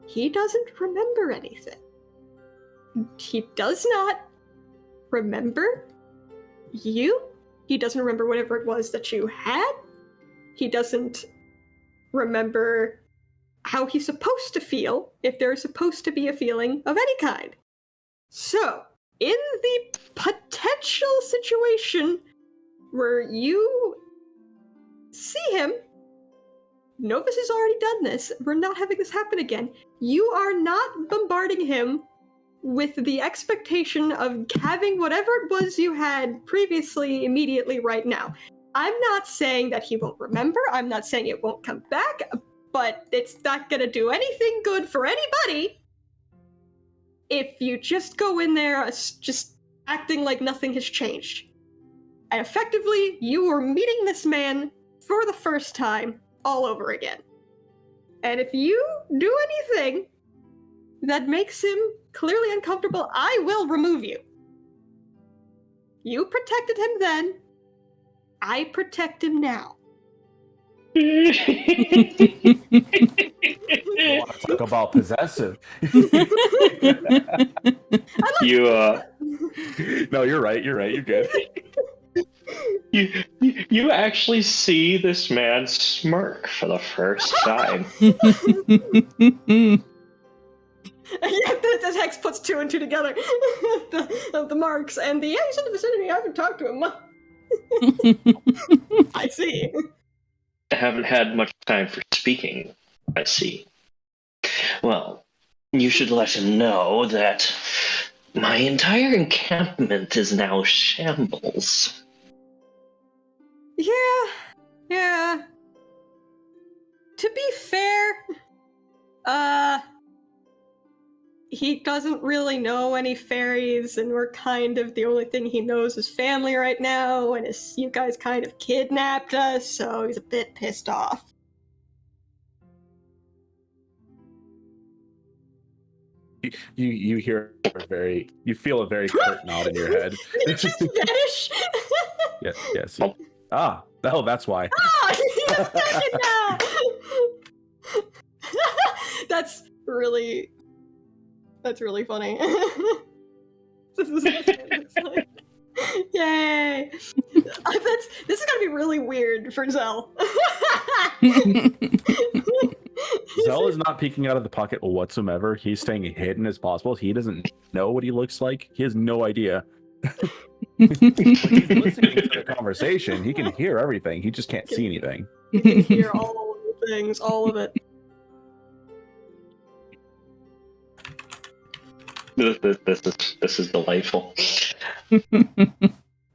he doesn't remember anything. He does not remember you. He doesn't remember whatever it was that you had. He doesn't remember how he's supposed to feel, if there's supposed to be a feeling of any kind. So, in the potential situation where you see him, Novus has already done this, we're not having this happen again, you are not bombarding him with the expectation of having whatever it was you had previously immediately right now. I'm not saying that he won't remember, I'm not saying it won't come back, but it's not gonna do anything good for anybody if you just go in there just acting like nothing has changed. And effectively, you are meeting this man for the first time all over again. And if you do anything that makes him clearly uncomfortable, I will remove you. You protected him then. I protect him now. You want to talk about possessive? You No, you're right. You're right. You're good. you actually see this man smirk for the first time. As Hex puts two and two together, the marks, and he's in the vicinity, I haven't talked to him. I see. I haven't had much time for speaking, I see. Well, you should let him know that my entire encampment is now shambles. Yeah. To be fair, he doesn't really know any fairies, and we're kind of, the only thing he knows is family right now, and you guys kind of kidnapped us, so he's a bit pissed off. You hear you feel a very curt nod in your head. Did he just vanish? Yes. Oh, that's why. He's attacking now! That's really funny. This is like, yay! This is gonna be really weird for Zell. Zell is not peeking out of the pocket whatsoever. He's staying hidden as possible. He doesn't know what he looks like. He has no idea. But he's listening to the conversation. He can hear everything. He just can't see anything. You can hear all of the things, all of it. This is delightful.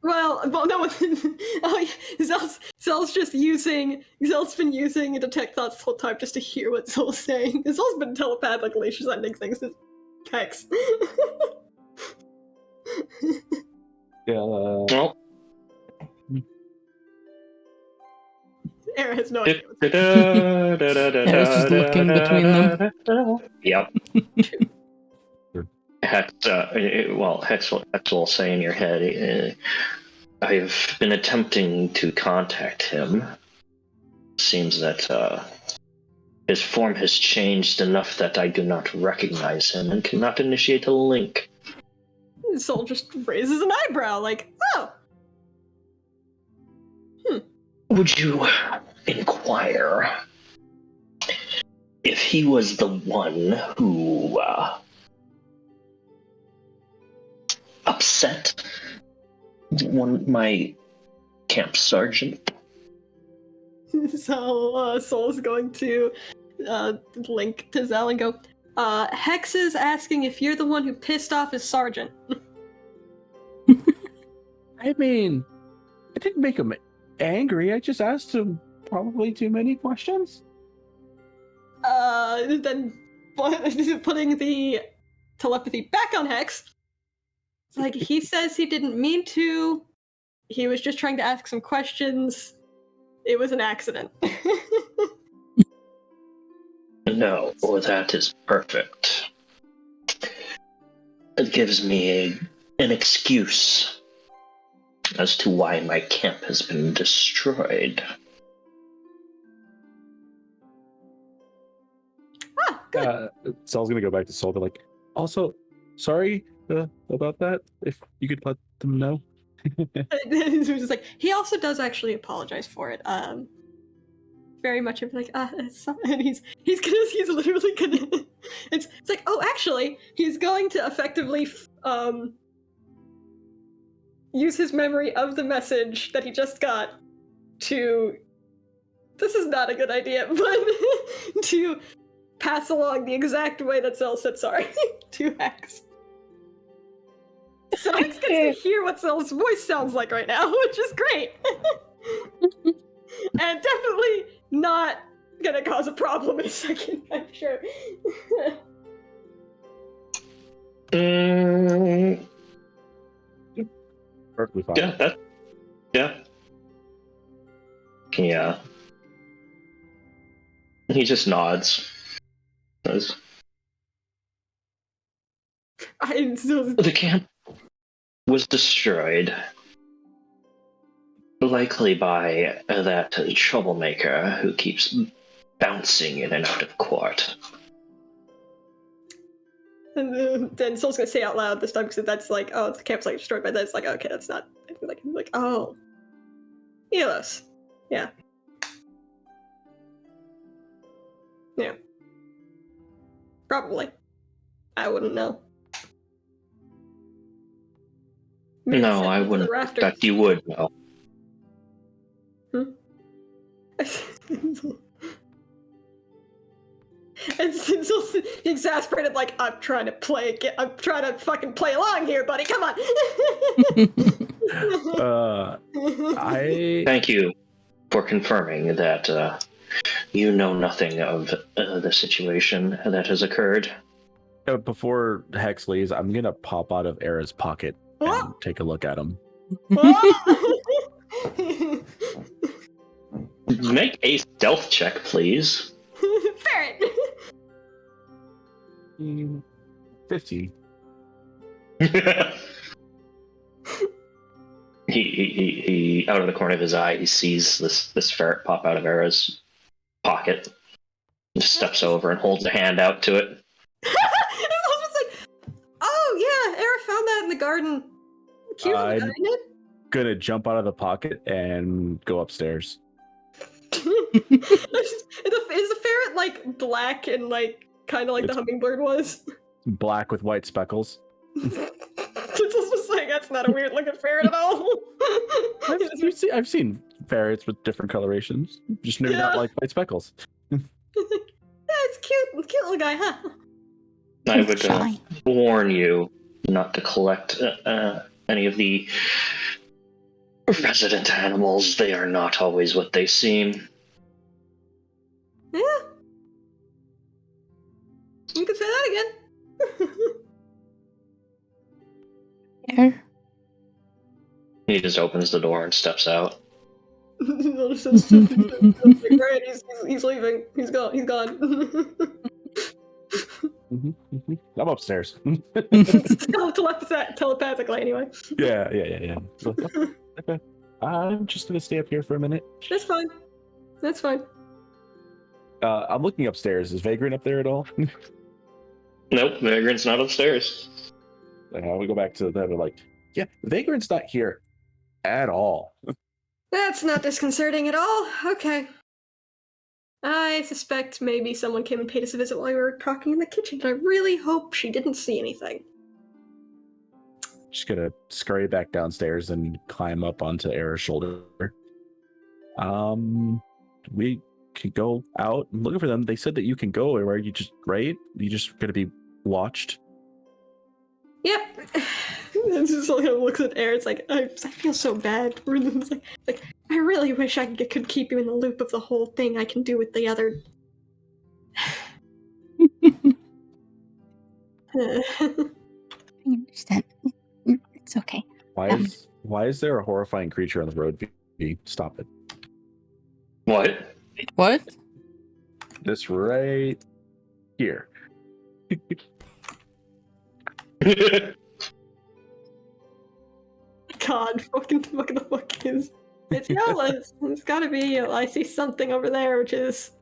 Well, no. Zell's been using detect thoughts the whole time just to hear what Zell's saying. Zell's been telepathically sending things to Hex. Yeah. Well, Era has no idea. Era's just looking between them. Yep. Hex will say in your head, I've been attempting to contact him. Seems that his form has changed enough that I do not recognize him and cannot initiate a link. Soul just raises an eyebrow, like, oh! Would you inquire if he was the one who upset my camp sergeant? So Soul's going to link to Zell and go, Hex is asking if you're the one who pissed off his sergeant. I mean, I didn't make him angry. I just asked him probably too many questions. then putting the telepathy back on Hex. It's like, he says he didn't mean to. He was just trying to ask some questions. It was an accident. No, that is perfect. It gives me an excuse as to why my camp has been destroyed. Good. Sal's gonna go back to Sol, but like, also, sorry about that. If you could let them know. He was just like, he also does actually apologize for it. Very much of like, it's not, and he's literally gonna. It's like, oh, actually, he's going to effectively use his memory of the message that he just got to. This is not a good idea, but to pass along the exact way that Zell said sorry to Hex. So Hex gets to hear what Zell's voice sounds like right now, which is great. And definitely not gonna cause a problem in a second, I'm sure. Perfectly fine. Yeah. He just nods. Says, the camp was destroyed, likely by that troublemaker who keeps bouncing in and out of court. And then Soul's gonna say out loud this time because that's like, oh, the camp's like destroyed by that. It's like, okay, that's not like oh, Elos, yeah, probably. I wouldn't know. Maybe No, I wouldn't expect you would know. And so exasperated, like, I'm trying to fucking play along here, buddy. Come on. Thank you for confirming that you know nothing of the situation that has occurred. Before Hex leaves, I'm gonna pop out of Era's pocket and take a look at him. Make a stealth check, please. Ferret. 15. He out of the corner of his eye, he sees this ferret pop out of Era's pocket. He steps over and holds a hand out to it. It's like, oh yeah, Era found that in the garden. Cute, I'm isn't it? gonna jump out of the pocket and go upstairs. Is the ferret like black and like kind of like the hummingbird was? Black with white speckles. It's just like, that's not a weird looking ferret at all. I've seen ferrets with different colorations, just maybe not like white speckles. Yeah, it's cute little guy, huh? I would warn you not to collect any of the resident animals. They are not always what they seem. Yeah. You could say that again. Here. He just opens the door and steps out. Right, he's leaving. He's gone. He's gone. I'm upstairs. Telepathically, anyway. Yeah. Okay. I'm just gonna stay up here for a minute. That's fine. That's fine. I'm looking upstairs. Is Vagrant up there at all? Nope, Vagrant's not upstairs. We go back to them. We're like, yeah, Vagrant's not here at all. That's not disconcerting at all. Okay. I suspect maybe someone came and paid us a visit while we were talking in the kitchen, and I really hope she didn't see anything. Just gonna scurry back downstairs and climb up onto Era's shoulder. We can go out and looking for them. They said that you can go where you just gonna be watched. Yep. It's just like looks at Air. It's like I feel so bad. It's like I really wish I could keep you in the loop of the whole thing I can do with the other I understand. It's okay. Why is there a horrifying creature on the road? V? Stop it. What? What? This right here. God, fucking what the fuck is? It's Yola's. It's gotta be Yola. I see something over there, which is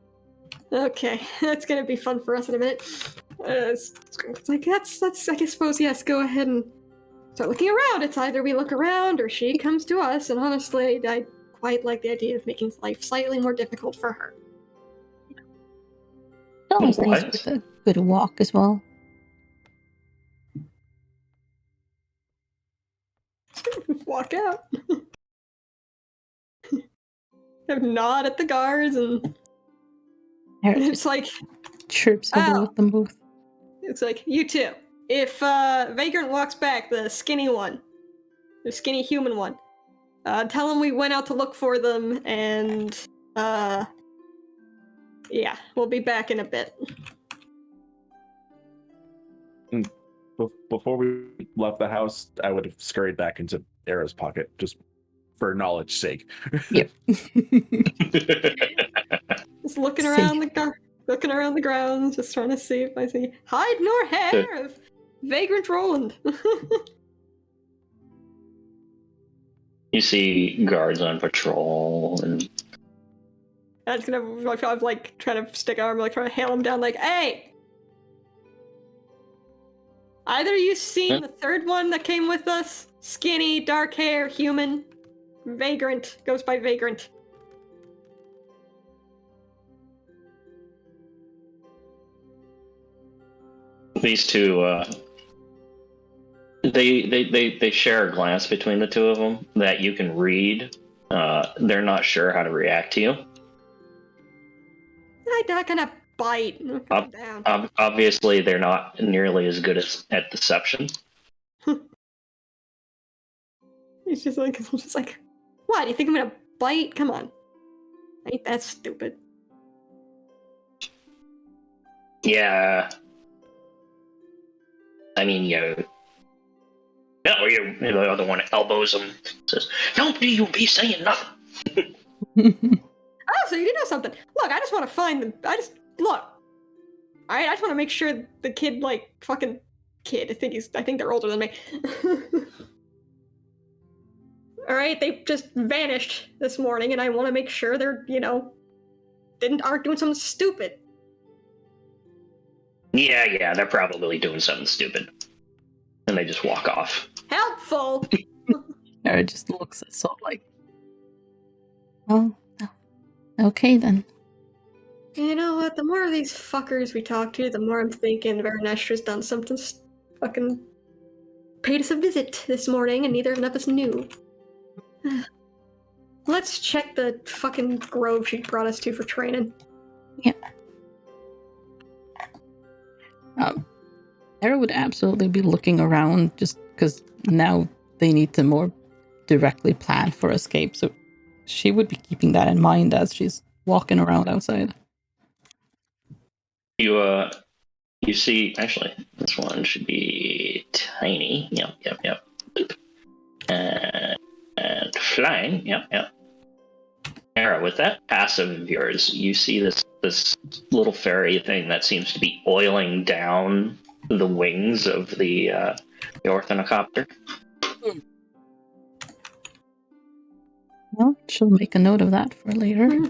okay. That's gonna be fun for us in a minute. It's like that's. I suppose yes. Go ahead and start looking around. It's either we look around or she comes to us. And honestly, I quite like the idea of making life slightly more difficult for her. It's always nice What? with a good walk as well. Walk out. Have nod at the guards, and Eric it's just like, chirps over oh. with them both. It's like, you too. If Vagrant walks back, the skinny one, the skinny human one, tell him we went out to look for them, and yeah, we'll be back in a bit. Before we left the house, I would have scurried back into Era's pocket just for knowledge's sake. Yep. Just looking around looking around the grounds, just trying to see if I see hide nor hair of Vagrant Roland. You see guards on patrol, and I'm just gonna like trying to stick arm, like trying to hail him down, like, hey! Either you seen the third one that came with us? Skinny, dark hair, human. Vagrant. Goes by Vagrant. these two, they share a glance between the two of them that you can read. They're not sure how to react to you. I'm not gonna bite. Calm down. Obviously, they're not nearly as good at deception. He's just like, what? Do you think I'm gonna bite? Come on. Ain't that stupid? Yeah. I mean, you. No, you. The other one elbows him. Says, "Don't you be saying nothing." Oh, so you know something? Look, I just want to find them. Look. I just want to make sure the kid, like, fucking kid. I think they're older than me. All right, they just vanished this morning, and I want to make sure they're, aren't doing something stupid. Yeah, they're probably doing something stupid. And they just walk off. Helpful! Eric just looks at Salt like, oh, okay then. You know what? The more of these fuckers we talk to, the more I'm thinking Veranestra's done something fucking paid us a visit this morning, and neither of us knew. Let's check the fucking grove she brought us to for training. Yeah. Era would absolutely be looking around just because now they need to more directly plan for escape. So she would be keeping that in mind as she's walking around outside. You see, actually, this one should be tiny. Yep. And flying. Yep. Era, with that passive of yours, you see this little fairy thing that seems to be oiling down the wings of the orthonicopter. Well, she'll make a note of that for later. Mm-hmm.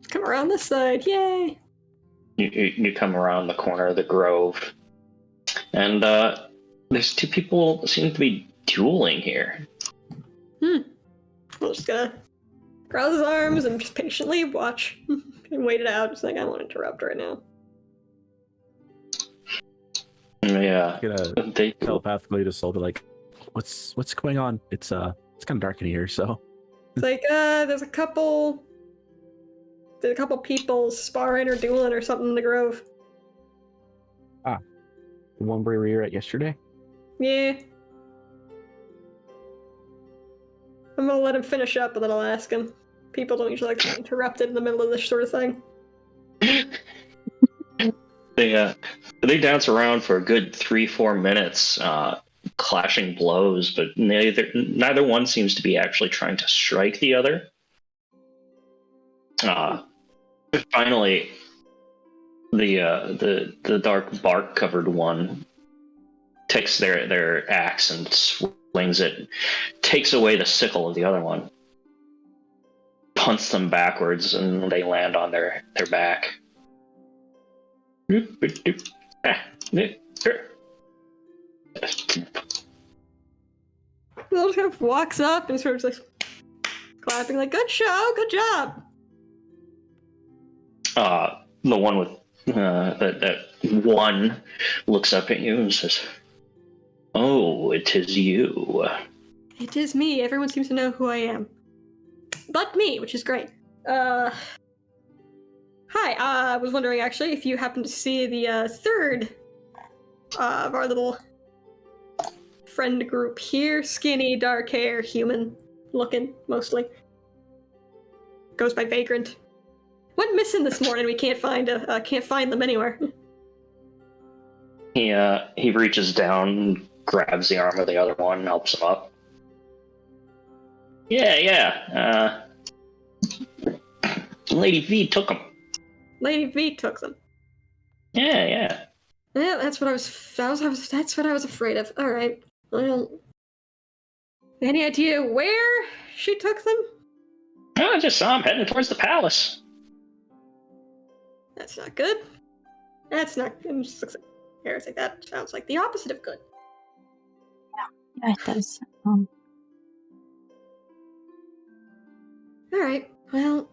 Come around this side, yay! You come around the corner of the grove, and there's two people that seem to be dueling here. I'm just gonna cross his arms and just patiently watch and wait it out. Just like, I won't interrupt right now. Yeah, Gonna telepathically to Sol, like, what's going on? It's kind of dark in here, so It's like, there's a couple people sparring or dueling or something in the grove. the one where we were at yesterday. Yeah. I'm gonna let him finish up and then I'll ask him. People don't usually like to be interrupted in the middle of this sort of thing. They dance around for a good 3-4 minutes, clashing blows, but neither one seems to be actually trying to strike the other. Finally, the dark bark covered one takes their axe and swings it, takes away the sickle of the other one, punts them backwards, and they land on their back. Little kind of walks up and sort of like clapping, like, "Good show, good job." The one with that one looks up at you and says, "Oh, it is you." It is me. Everyone seems to know who I am, but me, which is great. Hi. I was wondering actually if you happen to see the third of our little friend group here. Skinny, dark hair, human looking mostly. Goes by Vagrant. Went missing this morning. We can't find them anywhere. He reaches down, grabs the arm of the other one, helps him up. Yeah. Lady V took him. Lady V took them. Yeah. Yeah, that's what I was afraid of. All right. Well, any idea where she took them? I just saw him heading towards the palace. That's not good. That's not. I'm just looks like Harris like that sounds like the opposite of good. Yeah, it does. All right. Well,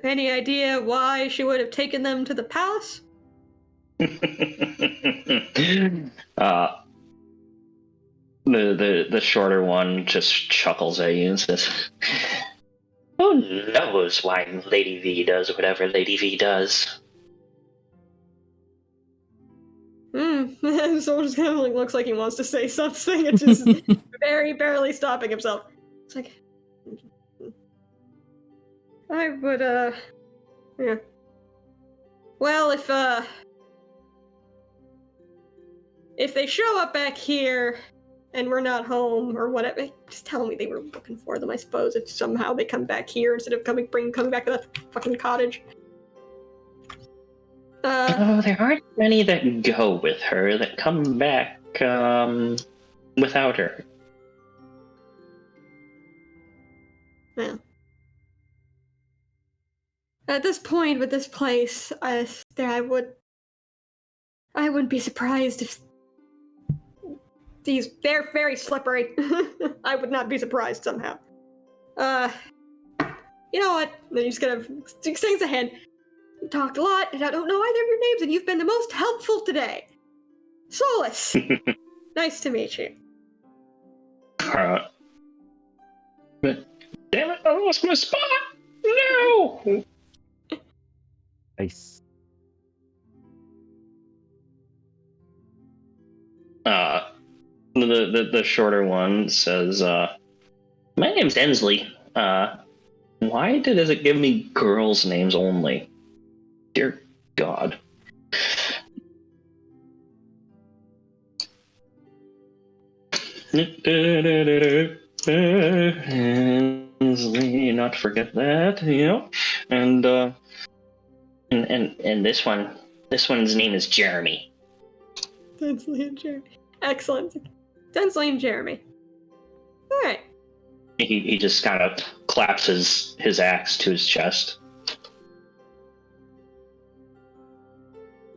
any idea why she would have taken them to the palace? The shorter one just chuckles at you and says, "Who knows why Lady V does whatever Lady V does?" So just kind of like looks like he wants to say something and just very barely stopping himself. It's like, I would, yeah. Well, if they show up back here and we're not home or whatever, just tell me they were looking for them, I suppose, if somehow they come back here instead of coming back to that fucking cottage. There aren't many that go with her that come back, without her. Yeah. At this point with this place, I wouldn't be surprised if they're very slippery. I would not be surprised somehow. You know what? Then he just kind of extends a hand. We talked a lot, and I don't know either of your names, and you've been the most helpful today. Solus. Nice to meet you. But damn it, I lost my spot! No! Nice. The shorter one says, "My name's Ensley. Why does it give me girls' names only? Dear God." Ensley, not forget that, you know. And this one's name is Jeremy. Densley and Jeremy. Excellent. Densley and Jeremy. Alright. He just kind of claps his axe to his chest.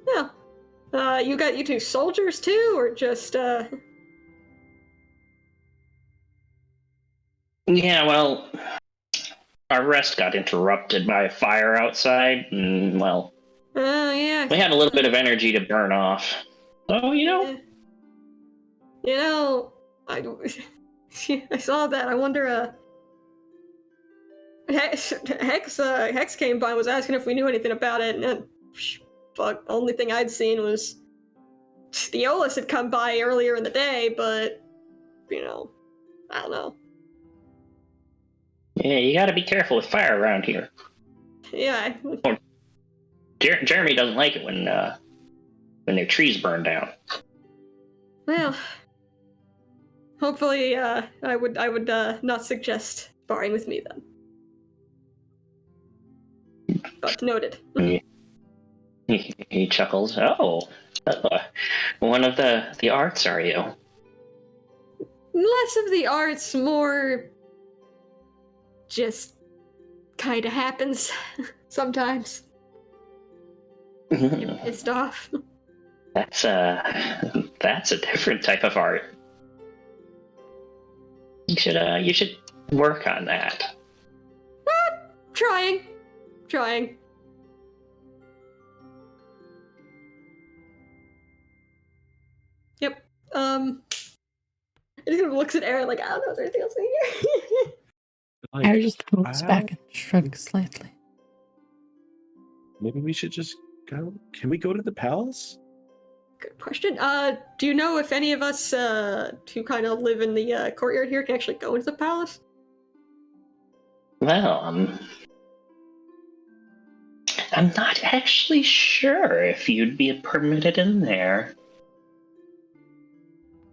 Yeah. You got you two soldiers too, or just Yeah, well, our rest got interrupted by a fire outside, and, well, yeah. we had a little bit of energy to burn off. So, you know. You know, I saw that. I wonder, Hex came by and was asking if we knew anything about it, and then, fuck, the only thing I'd seen was Theolus had come by earlier in the day, but, you know, I don't know. Yeah, you gotta be careful with fire around here. Yeah. Jeremy doesn't like it when their trees burn down. Well, hopefully, I would not suggest sparring with me then. But noted. He chuckles. Oh, one of the arts, are you? Less of the arts, more just kind of happens sometimes. Get pissed off. That's a different type of art. You should work on that. Trying. Yep. He kind of looks at Aaron like, I don't know, is there anything else in here? Harry just looks back and shrugs slightly. Maybe we should just go. Can we go to the palace? Good question. Do you know if any of us who kind of live in the courtyard here can actually go into the palace? Well, I'm not actually sure if you'd be permitted in there.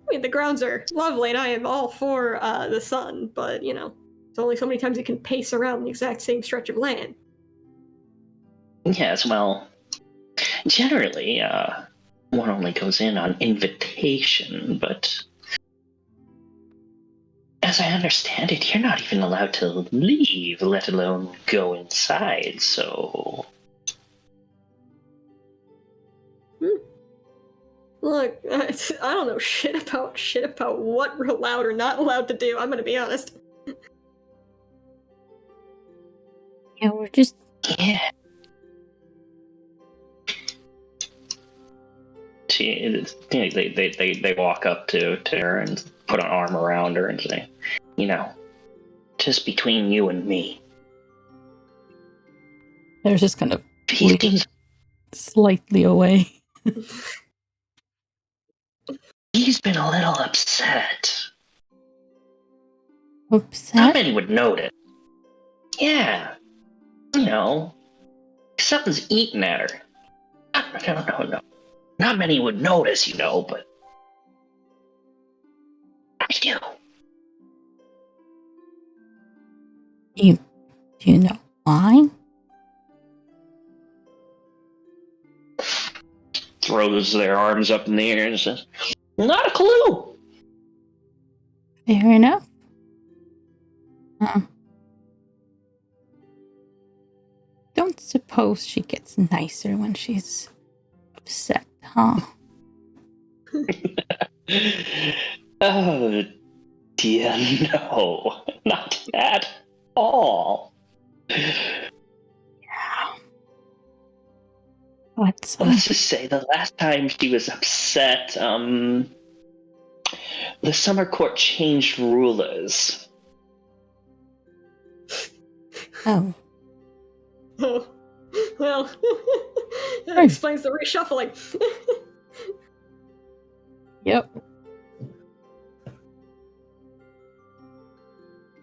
I mean, the grounds are lovely, and I am all for the sun, but, you know, there's only so many times you can pace around the exact same stretch of land. Yes, well, generally, one only goes in on invitation, but as I understand it, you're not even allowed to leave, let alone go inside, so... Look, I don't know shit about what we're allowed or not allowed to do, I'm gonna be honest. Yeah, we're just... Yeah. They walk up to her and put an arm around her and say, you know, just between you and me. There's just kind of He's been, slightly away. he's been a little upset. Not Upset? many would notice. Yeah. You know, something's eating at her. No. Not many would notice, you know, but I do. Do you know why? Throws their arms up in the air and says, not a clue. Fair enough. Don't suppose she gets nicer when she's upset, huh? Oh, dear, no. Not at all. Let's just say the last time she was upset, the summer court changed rulers. Oh. Oh, well, that explains the reshuffling. Yep.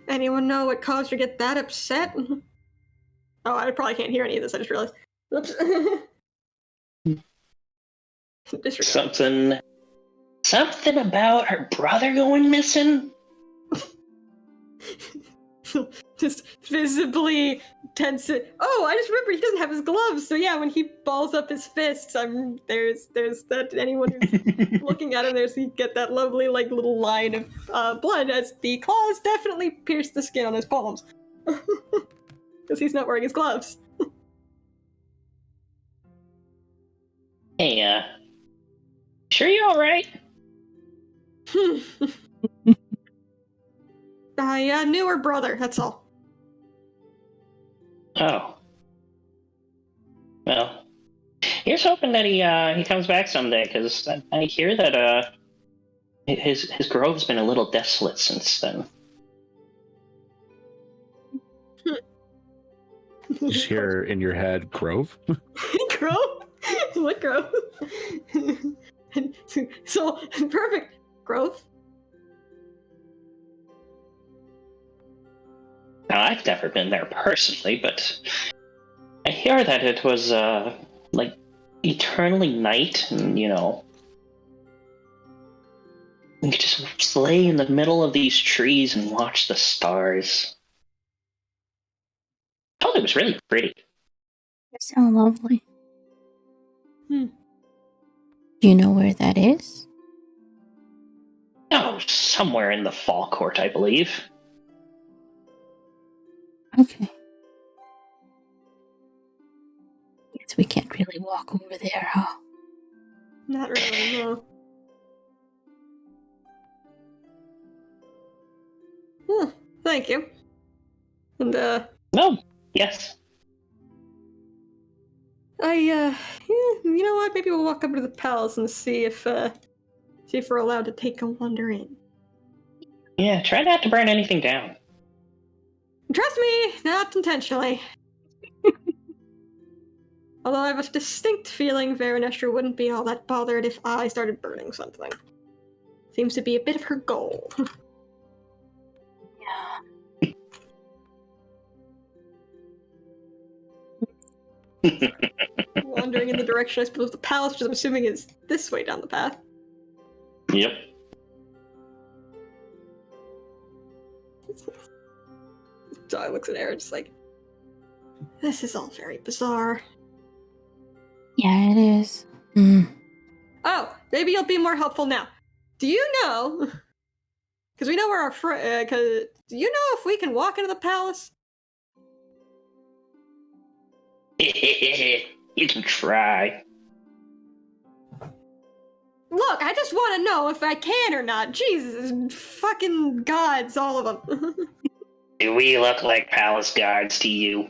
Anyone know what caused her to get that upset? Oh, I probably can't hear any of this, I just realized. Oops. Something about her brother going missing? Just visibly tense it. Oh, I just remember he doesn't have his gloves, so yeah, when he balls up his fists, there's that anyone who's looking at him, you get that lovely like little line of blood as the claws definitely pierce the skin on his palms. Because he's not wearing his gloves. Hey, sure you're alright? I knew her brother, that's all. Oh. Well, here's hoping that he comes back someday, because I hear that his grove's been a little desolate since then. Just hear in your head, Grove? Grove? What Grove? So, perfect. Grove? Now, I've never been there personally, but I hear that it was, like, eternally night, and, you could just lay in the middle of these trees and watch the stars. I thought it was really pretty. So lovely. Hmm. Do you know where that is? Oh, somewhere in the fall court, I believe. Okay. Guess we can't really walk over there, huh? Not really, no. Thank you. And, No, yes. you know what? Maybe we'll walk over to the palace and see if we're allowed to take a wander in. Yeah, try not to burn anything down. Trust me, not intentionally. Although I have a distinct feeling Veranestra wouldn't be all that bothered if I started burning something. Seems to be a bit of her goal. Yeah. Wandering in the direction, I suppose, of the palace, which I'm assuming is this way down the path. Yep. So I looks at Aaron, just like, this is all very bizarre. Yeah, it is. Mm. Oh, maybe you'll be more helpful now. Do you know? Because we know where our do you know if we can walk into the palace? You can try. Look, I just want to know if I can or not. Jesus, fucking gods, all of them. Do we look like palace guards to you?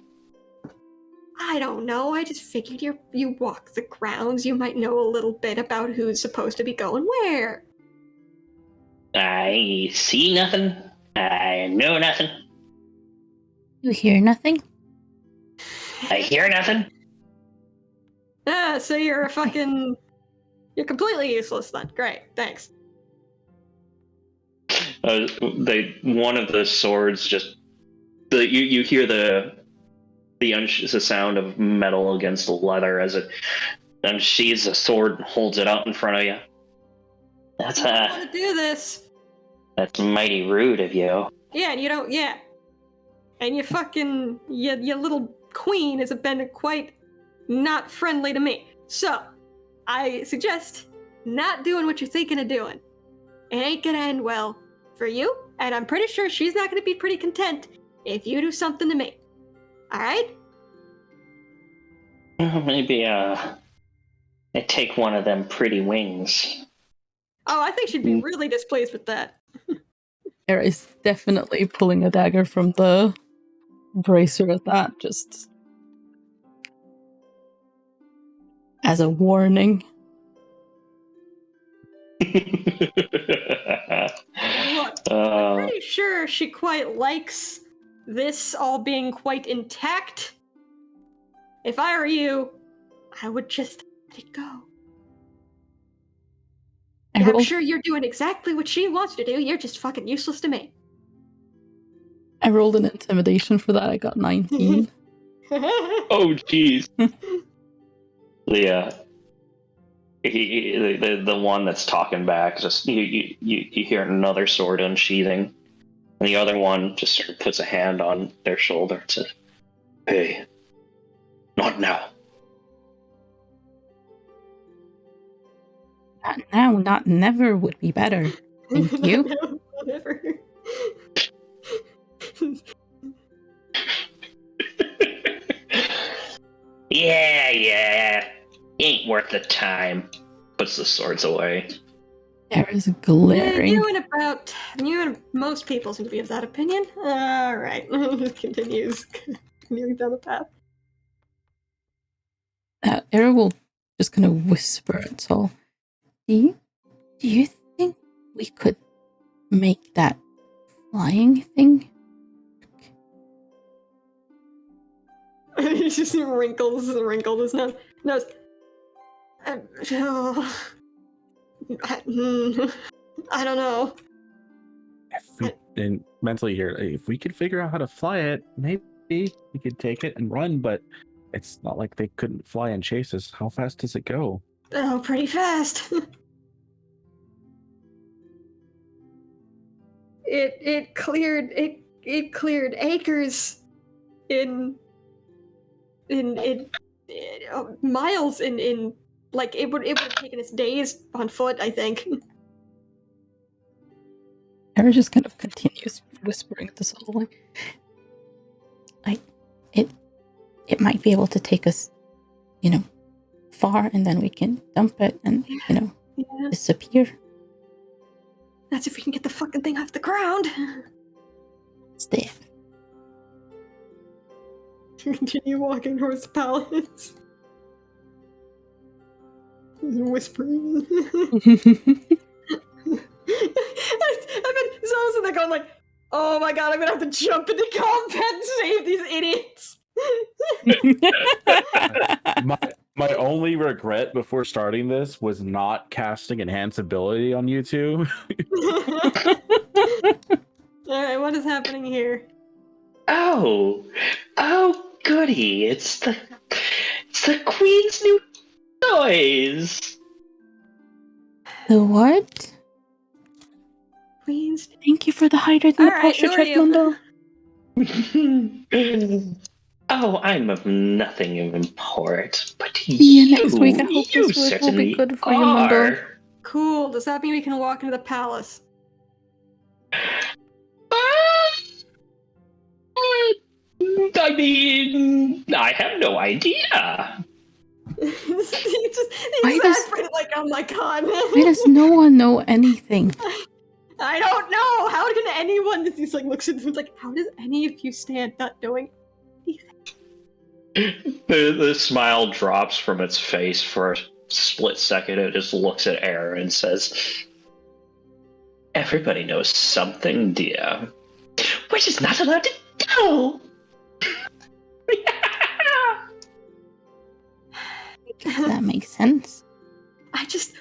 I don't know. I just figured you walk the grounds. You might know a little bit about who's supposed to be going where. I see nothing. I know nothing. You hear nothing? I hear nothing. Ah, so you're a fucking... You're completely useless then. Great, thanks. One of the swords just... You hear the sound of metal against leather as it unsheathes a sword and holds it out in front of you. That's I don't want to do this. That's mighty rude of you. Yeah, and you don't... Yeah. And you fucking... Your little queen has been quite not friendly to me. So, I suggest not doing what you're thinking of doing. It ain't gonna end well for you, and I'm pretty sure she's not gonna be pretty content if you do something to me. Alright? Maybe, I take one of them pretty wings. Oh, I think she'd be really displeased with that. Era is definitely pulling a dagger from the bracer at that, just as a warning. Look, I'm pretty sure she quite likes this all being quite intact. If I were you, I would just let it go. Yeah, I'm sure you're doing exactly what she wants you to do. You're just fucking useless to me. I rolled an intimidation for that. I got 19. Oh, jeez. The one that's talking back, just you hear another sword unsheathing, and the other one just sort of puts a hand on their shoulder and says, "Hey, not now." Not now, not never would be better. Thank you. Whatever. Yeah. Ain't worth the time. Puts the swords away. There is glaring. You and most people seem to be of that opinion. Alright. Continues. Continuing down the path. Era will just kind of whisper at Sol. Do you think we could make that flying thing? He just wrinkled his nose. I don't know. And mentally here, if we could figure out how to fly it, maybe we could take it and run. But It's not like they couldn't fly and chase us. How fast does it go? Oh, pretty fast. It cleared acres in miles in like it would have taken us days on foot, I think. Harry just kind of continues whispering this all like it might be able to take us, far, and then we can dump it and Yeah. disappear. That's if we can get the fucking thing off the ground. It's there. Continue walking towards the palace. Whispering. I've been so sitting there going like, oh my god, I'm gonna have to jump into combat and save these idiots. My only regret before starting this was not casting enhance ability on you two. Alright, what is happening here? Oh, goody! It's the Queen's new toys. The what? Queens. Thank you for the higher than the Alright, posture who are check, you? Mundo. Oh, I'm of nothing of import, but See you next week. I hope you this week will certainly be good for you, Mundo. are. Cool. Does that mean we can walk into the palace? I mean, I have no idea. Why does- like, oh my god. Why does no one know anything? I don't know. How can anyone? He's like looks at him like, how does any of you stand not knowing? The smile drops from its face for a split second. It just looks at Aaron and says, "Everybody knows something, dear. We're just not allowed to tell." That makes sense.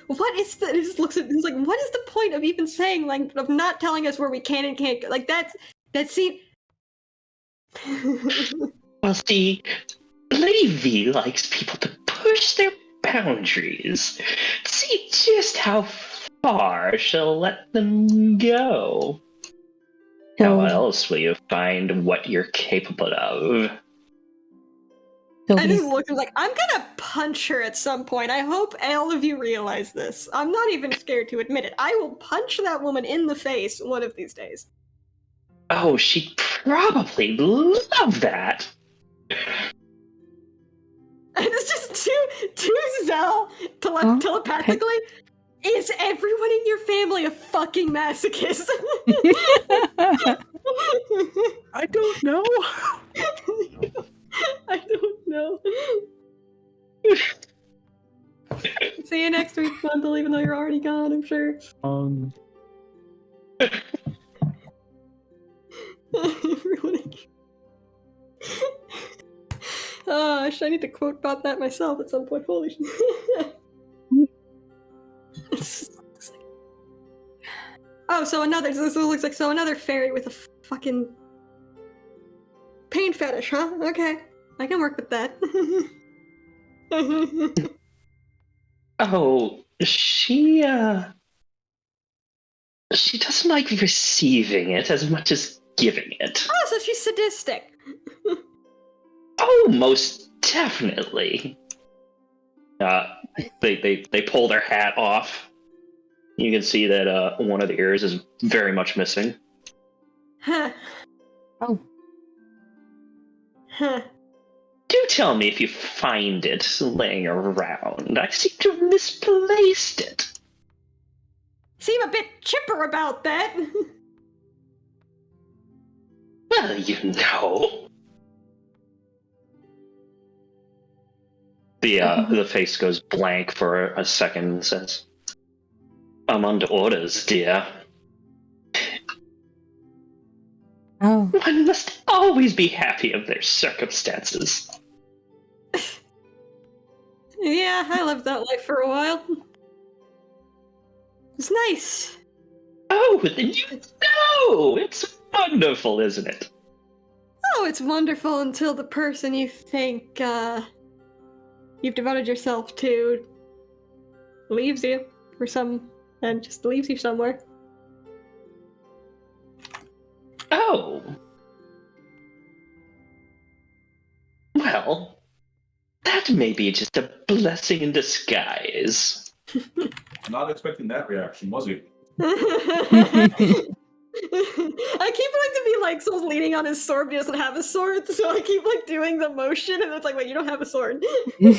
What is the? It just looks at. He's like, what is the point of even saying like of not telling us where we can and can't go? Like that scene. Well, see, Lady V likes people to push their boundaries. See just how far she'll let them go. How else will you find what you're capable of? I just looked and was like, I'm gonna punch her at some point. I hope all of you realize this. I'm not even scared to admit it. I will punch that woman in the face one of these days. Oh, she'd probably love that. And it's just to Zell telepathically. Okay. Is everyone in your family a fucking masochist? I don't know. I don't know. See you next week, Bundle, even though you're already gone, I'm sure. Everyone. I need to quote about that myself at some point. Holy shit. Oh, so this looks like another fairy with a fucking pain fetish, huh? Okay. I can work with that. Oh, she doesn't like receiving it as much as giving it. Oh, so she's sadistic. Oh, most definitely. They pull their hat off. You can see that one of the ears is very much missing. Huh. Oh. Huh. Do tell me if you find it laying around. I seem to have misplaced it. Seem a bit chipper about that. Well, you know. The face goes blank for a second and says, "I'm under orders, dear." Oh. One must always be happy of their circumstances. Yeah, I lived that life for a while. It's nice. Oh, then you know! It's wonderful, isn't it? Oh, it's wonderful until the person you think you've devoted yourself to leaves you and just leaves you somewhere. Oh. Well, that may be just a blessing in disguise. Not expecting that reaction, was he? I keep wanting to be like someone's leaning on his sword, but he doesn't have a sword, so I keep like doing the motion, and it's like, wait, you don't have a sword. You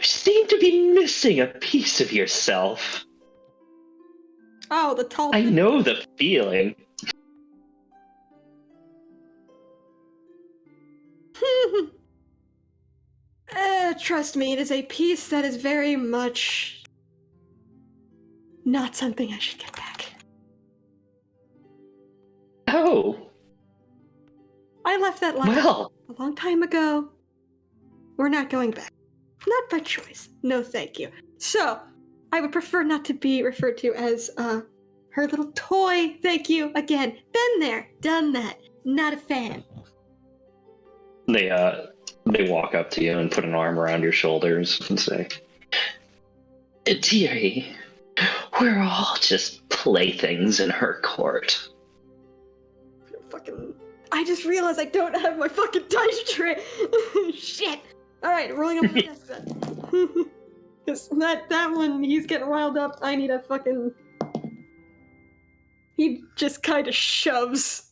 seem to be missing a piece of yourself. Oh, the tall I thing. know the feeling. Trust me, it is a piece that is very much not something I should get back. Oh, I left that life well, a long time ago. We're not going back. Not by choice. No, thank you. So, I would prefer not to be referred to as her little toy. Thank you again. Been there, done that. Not a fan. they walk up to you and put an arm around your shoulders and say, "Dearie, we're all just playthings in her court." Fucking. I just realized I don't have my fucking dice tray. Shit. All right, rolling up my desk then. Because that one, he's getting riled up. I need a fucking. He just kind of shoves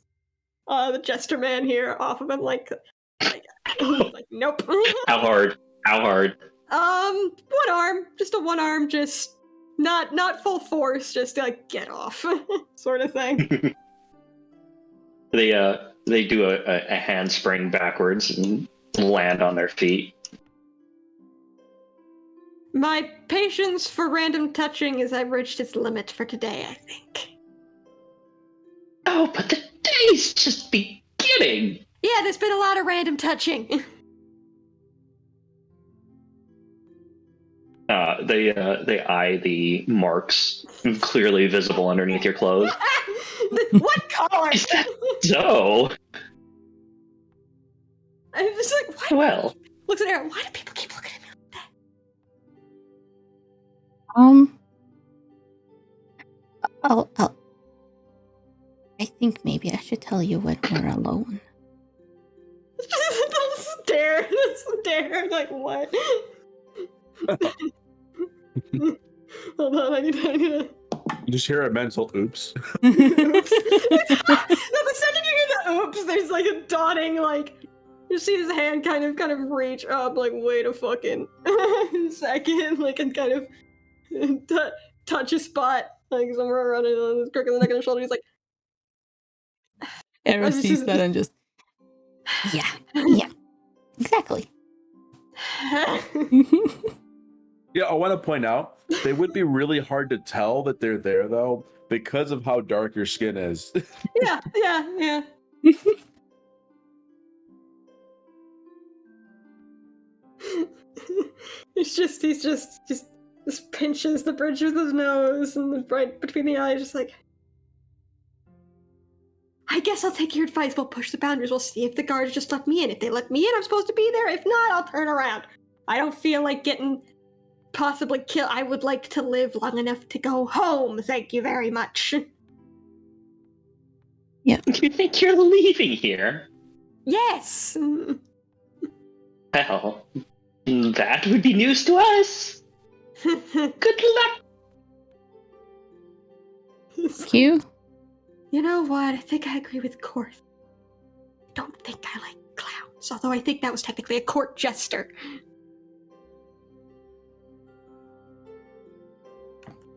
the jester man here off of him, like nope. How hard? How hard? One arm, just a one arm, just not full force, just like get off, sort of thing. They do a handspring backwards and land on their feet. My patience for random touching has reached its limit for today, I think. Oh, but the day's just beginning. Yeah, there's been a lot of random touching. They eye the marks clearly visible underneath your clothes. What color? Is that so? I'm just like, why? Well, Looks at Aaron. Why do people keep looking at me like that? I think maybe I should tell you when we're alone. Just stare, like what? Hold on, I need to. You just hear a mental oops. Oops. No, the second you hear the oops, there's like a dawning, like you see his hand kind of reach up, like wait a fucking second, like and kind of touch a spot, like somewhere around his crook of the neck and his shoulder. He's like, Eris sees that and just Yeah, exactly. Yeah, I want to point out, they would be really hard to tell that they're there, though, because of how dark your skin is. yeah. He just pinches the bridge of his nose and right between the eyes, just like, I guess I'll take your advice. We'll push the boundaries. We'll see if the guards just let me in. If they let me in, I'm supposed to be there. If not, I'll turn around. I don't feel like getting possibly killed. I would like to live long enough to go home. Thank you very much. you think you're leaving here? Yes. Well, that would be news to us. Good luck. Q. You know what? I think I agree with Korth. I don't think I like clowns, although I think that was technically a court jester.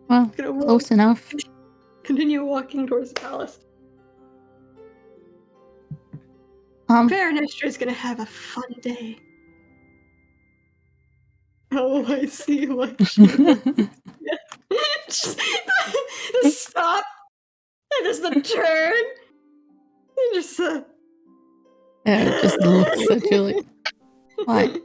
Well, close enough. Continue walking towards the palace. Baronestra is gonna have a fun day. Oh, I see what she just the stop and just the turn and just Yeah, just looks at you like, what?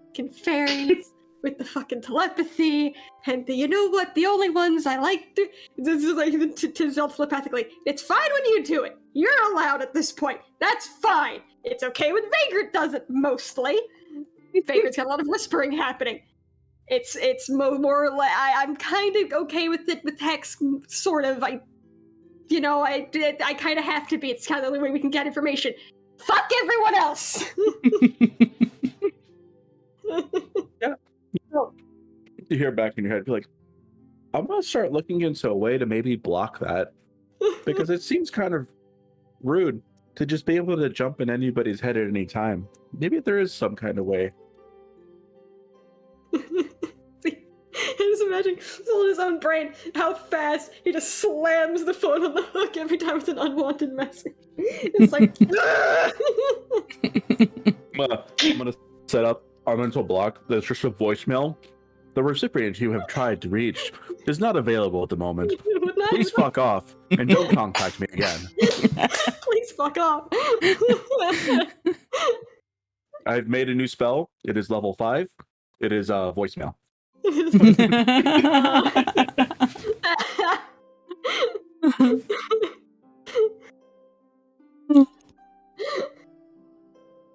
Fucking fairies. with the fucking telepathy, and you know what? The only ones I like to this is like to Zell telepathically. It's fine when you do it. You're allowed at this point. That's fine. It's okay when Vagrant does it mostly. Vagrant's got a lot of whispering happening. It's more like I'm kind of okay with it with Hex, sort of. I kind of have to be. It's kind of the only way we can get information. Fuck everyone else. Yeah. You hear back in your head, be like, I'm gonna start looking into a way to maybe block that, because it seems kind of rude to just be able to jump in anybody's head at any time. Maybe there is some kind of way. I just imagine still in his own brain how fast he just slams the phone on the hook every time it's an unwanted message. It's like I'm gonna set up our mental block that's just a voicemail. The recipient you have tried to reach is not available at the moment. Please fuck off and don't contact me again. Please fuck off. I've made a new spell. It is level 5. It is voicemail.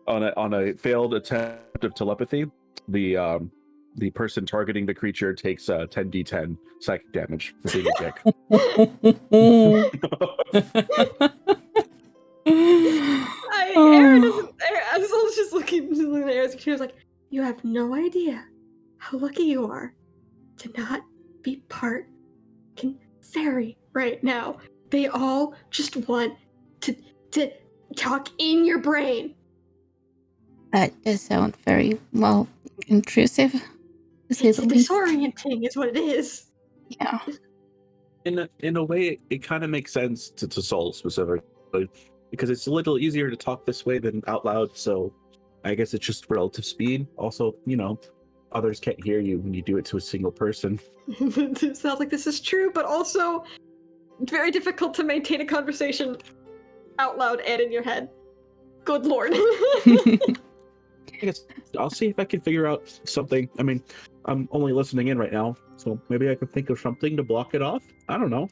On a failed attempt of telepathy, the person targeting the creature takes 10d10 psychic damage for being a dick. Aaron I was just looking at Aaron. She was like, "You have no idea how lucky you are to not be part fairy right now. They all just want to talk in your brain." That does sound very, well, intrusive. It's disorienting is what it is. Yeah. In a way, it kind of makes sense to Soul specifically, because it's a little easier to talk this way than out loud, so I guess it's just relative speed. Also, others can't hear you when you do it to a single person. It sounds like this is true, but also very difficult to maintain a conversation out loud and in your head. Good lord. I guess I'll see if I can figure out something. I mean, I'm only listening in right now, so maybe I can think of something to block it off. I don't know.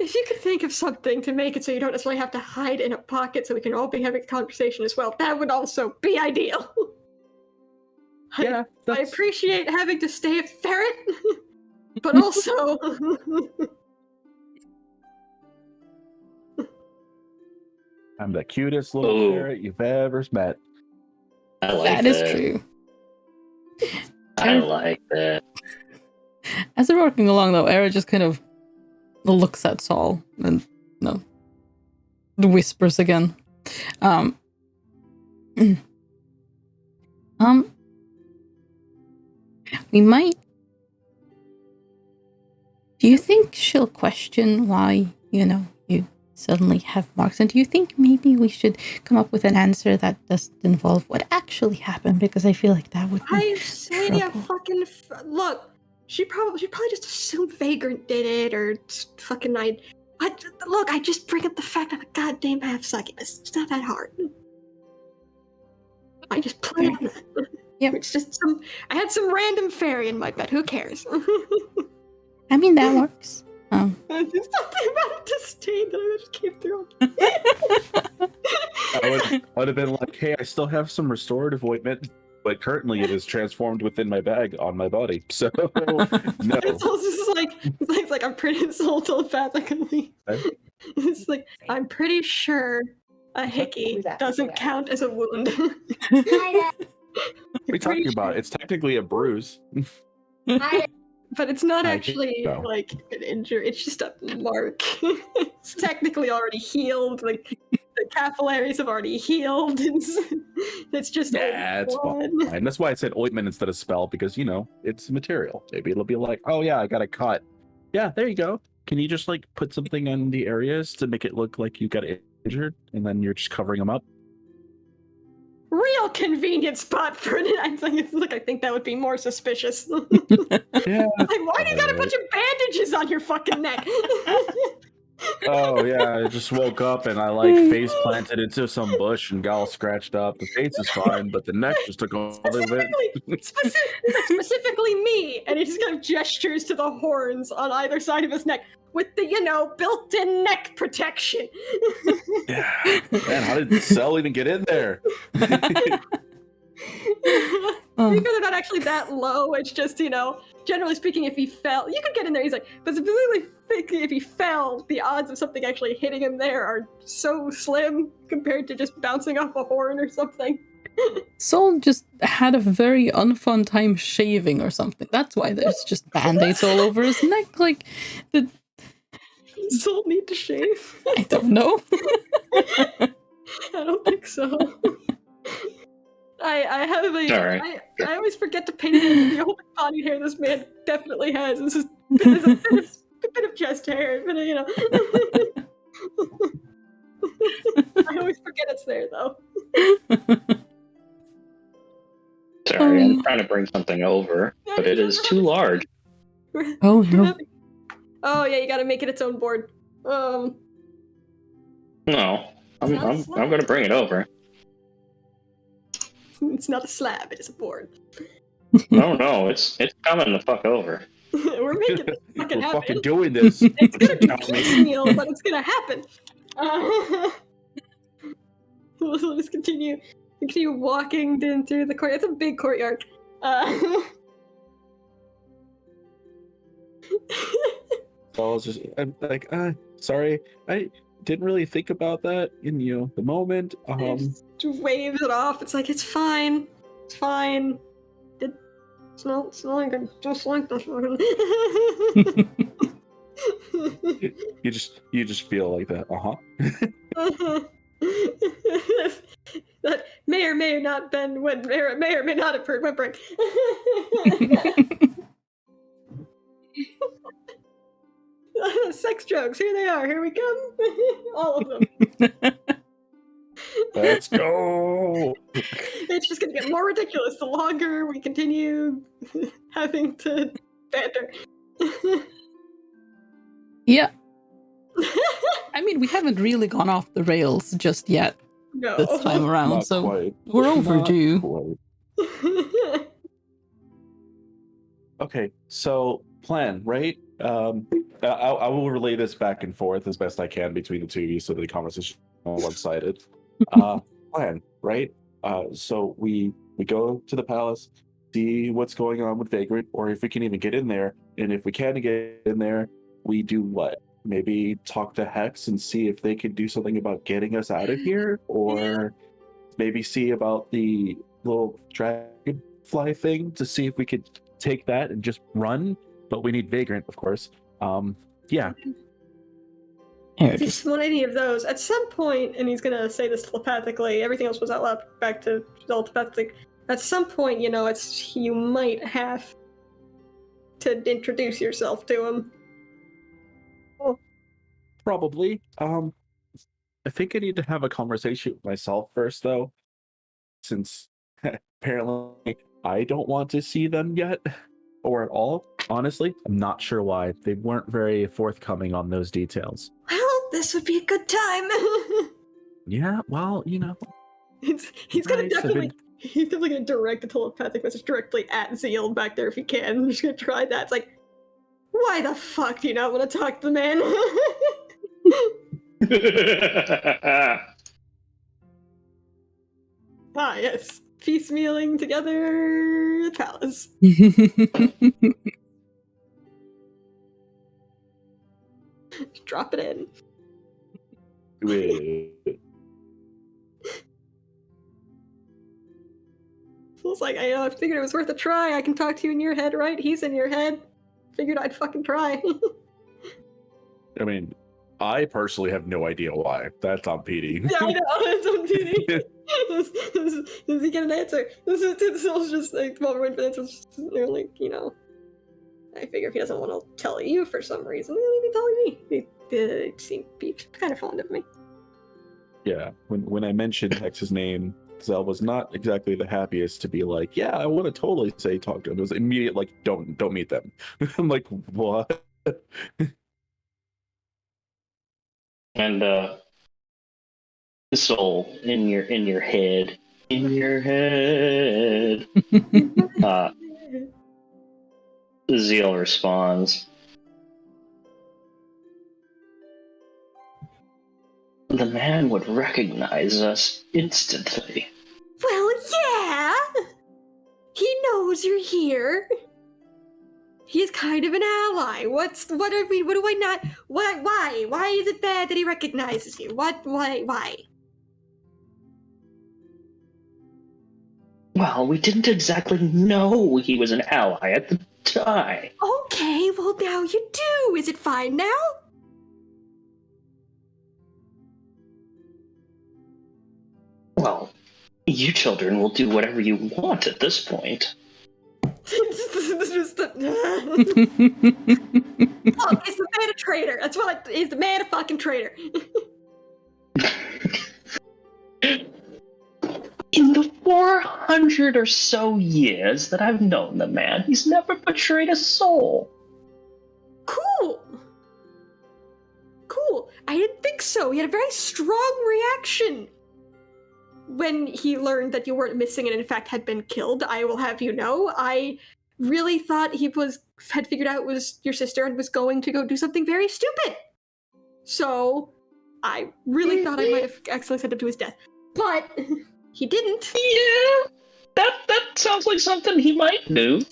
If you could think of something to make it so you don't necessarily have to hide in a pocket so we can all be having a conversation as well, that would also be ideal. Yeah, I appreciate having to stay a ferret, but also... I'm the cutest little ferret you've ever met. I like That is true. I like that. As they're walking along, though, Era just kind of looks at Saul and whispers again. We might. Do you think she'll question why, you suddenly have marks? And do you think maybe we should come up with an answer that doesn't involve what actually happened? Because I feel like that would be I say, yeah, fucking look. She probably just assumed Vagrant did it, or fucking I just bring up the fact I'm a goddamn half succubus. It's not that hard. I just play on that. Yeah, it's just I had some random fairy in my bed. Who cares? I mean, that works. There's something about disdain that I just came through. I would have been like, hey, I still have some restorative ointment, but currently it is transformed within my bag on my body. So no. It's also just like I'm pretty soul telepathically. It's like I'm pretty sure a hickey doesn't count as a wound. What are you talking about? It's technically a bruise. But it's not actually like an injury. It's just a mark. It's technically already healed. Like the capillaries have already healed. It's just it's fine. That's why I said ointment instead of spell, because it's material. Maybe it'll be like, oh yeah, I got a cut. Yeah, there you go. Can you just like put something on the areas to make it look like you got injured, and then you're just covering them up? Real convenient spot for it. I think that would be more suspicious. Yeah. Like, why do you got a bunch of bandages on your fucking neck? Oh yeah, I just woke up and I like face planted into some bush and got all scratched up. The face is fine, but the neck just took all of it. He's like, specifically me, and he just kind of gestures to the horns on either side of his neck with the, built-in neck protection. Yeah, man, how did Cell even get in there? Because they're not actually that low. It's just, generally speaking, if he fell, you could get in there. He's like, but specifically if he fell, the odds of something actually hitting him there are so slim compared to just bouncing off a horn or something. Sol just had a very unfun time shaving or something. That's why there's just band-aids all over his neck. Like, Sol need to shave? I don't know. I don't think so. I have a. Alright. I always forget to paint in the whole body hair this man definitely has. This is a bit of chest hair, but I always forget it's there though. Sorry, I'm trying to bring something over, but it is too large. Oh no. Oh yeah, you gotta make it its own board. No, I'm gonna bring it over. It's not a slab, it is a board. No, it's coming the fuck over. We're making it fucking We're happen. fucking doing this. It's gonna be Tell me. piecemeal, but it's gonna happen. We'll just continue walking then through the court. It's a big courtyard. So I was just, I'm like, sorry, I didn't really think about that in the moment. Just waves it off. It's like, it's fine. It's fine. It's not like I'm just like this. you just feel like that. That may or may not been when may or may not have hurt my brain. Sex jokes, here they are, here we come. All of them. Let's go. It's just gonna get more ridiculous the longer we continue having to banter. Yeah. I mean, we haven't really gone off the rails just yet No. this time around, Not so quite. we're overdue. Not quite. Okay, so plan, right? I will relay this back and forth as best I can between the two of you so the conversation is not one-sided. Plan, right? So we go to the palace, see what's going on with Vagrant, or if we can even get in there. And if we can get in there, we do what? Maybe talk to Hex and see if they can do something about getting us out of here, or maybe see about the little dragonfly thing to see if we could take that and just run. But we need Vagrant, of course. Yeah. If you just want any of those, at some point, and he's gonna say this telepathically, everything else was out loud back to telepathically. At some point, you might have to introduce yourself to him. Probably. I think I need to have a conversation with myself first, though, since apparently I don't want to see them yet, or at all. Honestly, I'm not sure why. They weren't very forthcoming on those details. Well, this would be a good time. Yeah, well, He's definitely gonna direct a telepathic message directly at Zeal back there if he can. I'm just gonna try that. It's like, why the fuck do you not want to talk to the man? Yes. Piecemealing together at palace. Drop it in. Feels like I figured it was worth a try. I can talk to you in your head, right? He's in your head. Figured I'd fucking try. I mean, I personally have no idea why. That's on PD. Yeah, I know. It's on PD. Does he get an answer? This is just like, while we're waiting for the answer, they're like, I figure if he doesn't want to tell you for some reason, he'll be telling me. They seem to be kind of fond of me. Yeah, when I mentioned Hex's name, Zell was not exactly the happiest to be like, yeah, I want to totally say talk to him. It was immediate like, don't meet them. I'm like, what? And soul in your head, Zeal responds. The man would recognize us instantly. Well, yeah! He knows you're here. He's kind of an ally. Why? Why is it bad that he recognizes you? Why? Well, we didn't exactly know he was an ally at the time. Okay, well now you do. Is it fine now? Well, you children will do whatever you want at this point. Look, it's the man a traitor. That's what is the man a fucking traitor. In the 400 or so years that I've known the man, he's never betrayed a soul. Cool. I didn't think so. He had a very strong reaction when he learned that you weren't missing and in fact had been killed. I will have you know, I really thought he had figured out it was your sister and was going to go do something very stupid. So I really thought I might have accidentally sent him to his death, but he didn't. Yeah, that sounds like something he might do.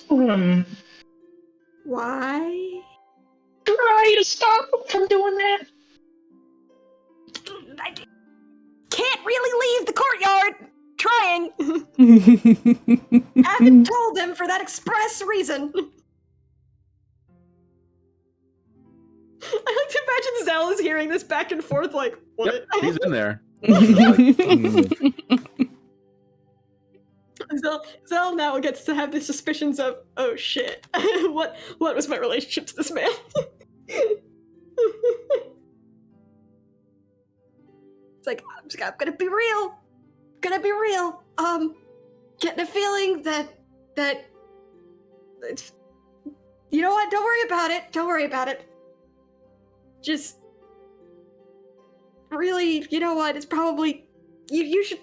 Why? Try to stop him from doing that. I can't really leave the courtyard. Trying. Haven't told him for that express reason. I like to imagine Zell is hearing this back and forth like, what? Yep, he's in there. Zell now gets to have the suspicions of, oh shit, what was my relationship to this man? It's like, I'm gonna be real. Getting a feeling that you know what? Don't worry about it. Just really, you know what? It's probably you should.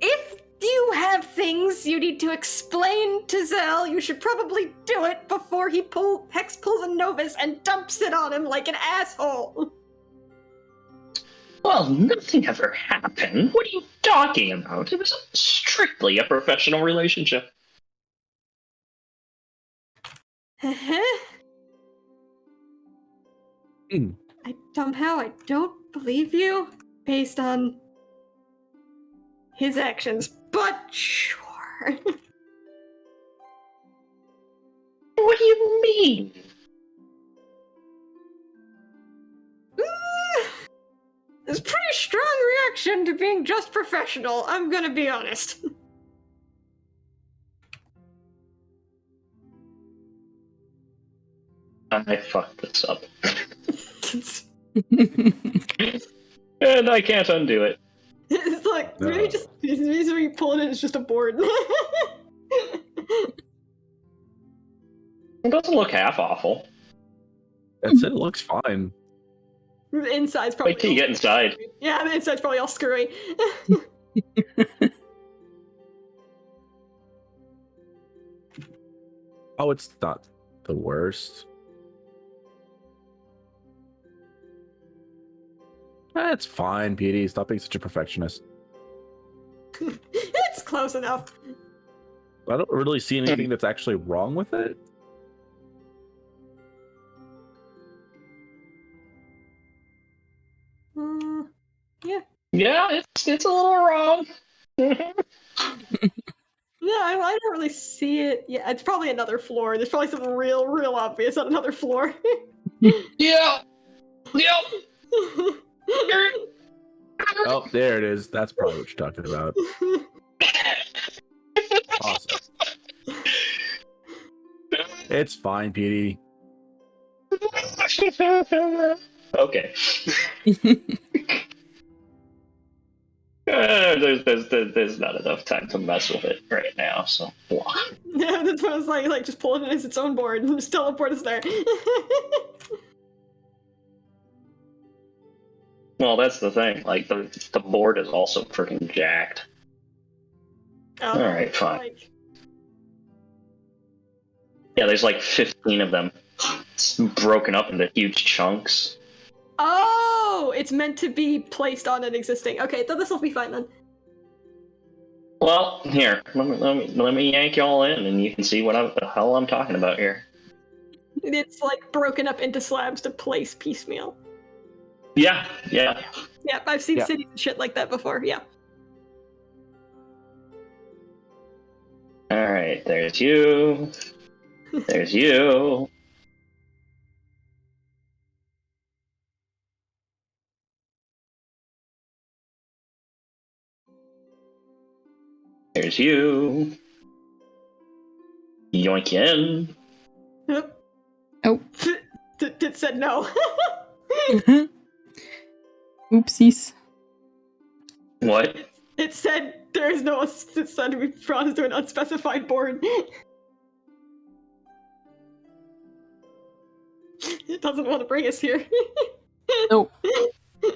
If you have things you need to explain to Zell, you should probably do it before Hex pulls a Novus and dumps it on him like an asshole. Well, nothing ever happened. What are you talking about? It was strictly a professional relationship. I don't believe you based on his actions, but sure. What do you mean? It's a pretty strong reaction to being just professional, I'm gonna be honest. I fucked this up. And I can't undo it. It's like, maybe just when you pull it in, it's just a board. It doesn't look half awful. That's it. It looks fine. The inside's probably. Wait till you get inside. Yeah, the inside's probably all screwy. Oh, it's not the worst. That's fine, PD. Stop being such a perfectionist. It's close enough. I don't really see anything that's actually wrong with it. Yeah. Yeah, it's a little wrong. No, I don't really see it. Yeah, it's probably another floor. There's probably something real obvious on another floor. Yeah. Yep. Oh, there it is. That's probably what you're talking about. Awesome. It's fine, PD. Okay. There's not enough time to mess with it right now, so blah. Yeah, that's what I was like just pull it as its own board and just teleport us there. Well, that's the thing. Like the board is also freaking jacked. Oh, All right, fine. like, Yeah, there's like 15 of them, broken up into huge chunks. oh, it's meant to be placed on an existing. Okay, then this will be fine then. Well, here, let me yank y'all in, and you can see what the hell I'm talking about here. It's like broken up into slabs to place piecemeal. Yeah. Yeah, I've seen Yeah. cities and shit like that before. Yeah. All right, there's you. There's you. There's you. Yoink in. Yep. Oh. It said no. Oopsies. What? It said there is no. It said to be brought to an unspecified board. It doesn't want to bring us here. Nope.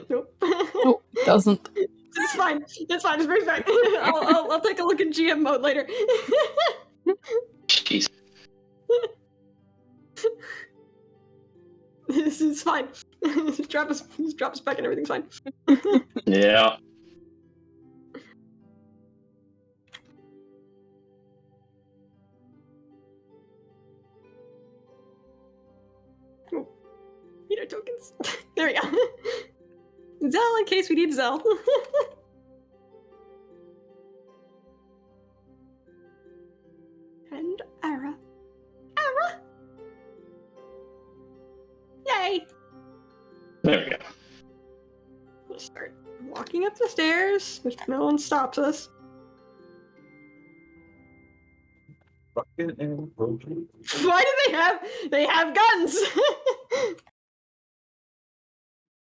Nope. Nope, it doesn't. It's fine. It's fine. It's bring back. I'll take a look in GM mode later. Jeez. This is fine. Just drop us back and everything's fine. Yeah. Need our tokens. There we go. Zell in case we need Zell. And Ara. Ara! Yay! There we go. We'll start walking up the stairs, which no one stops us. Rocket and rotate. Why do they have guns?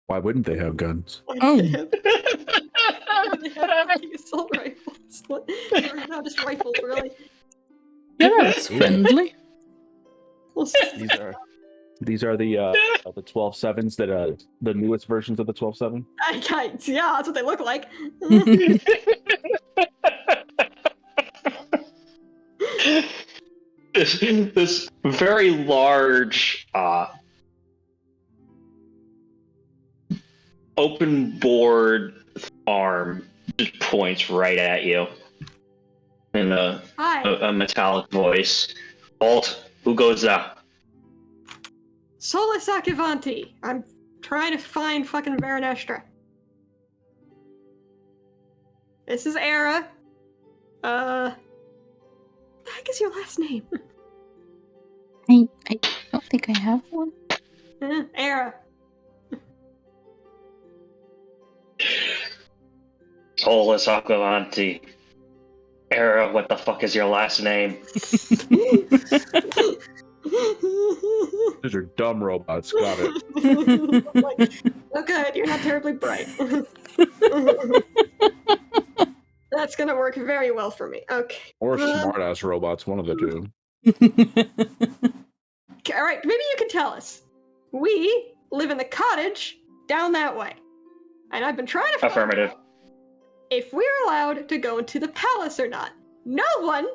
Why wouldn't they have guns? Oh. They have fucking assault rifles. What? They're not just rifles, really. Yeah, that's friendly. We'll see. These are the 12-7s that the newest versions of the 12-7. Yeah, that's what they look like. this very large open board arm just points right at you in Hi. a metallic voice. Alt, who goes there? Solus Akivanti. I'm trying to find fucking Veranestra. This is Era. What the heck is your last name? I don't think I have one. Era. Solus Aquavanti. Era, what the fuck is your last name? Those are dumb robots. Got it. Like, oh good, you're not terribly bright. That's gonna work very well for me. Okay. Or smart-ass robots, one of the two. Okay, all right, maybe you can tell us. We live in the cottage down that way. And I've been trying to find Affirmative. out if we're allowed to go into the palace or not. No one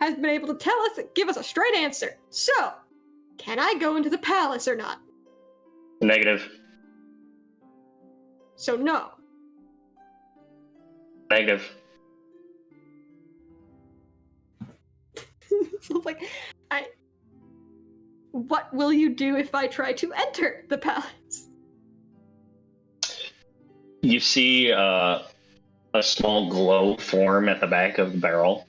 has been able to give us a straight answer. So, can I go into the palace or not? Negative. So no. Negative. So like, what will you do if I try to enter the palace? You see a small glow form at the back of the barrel.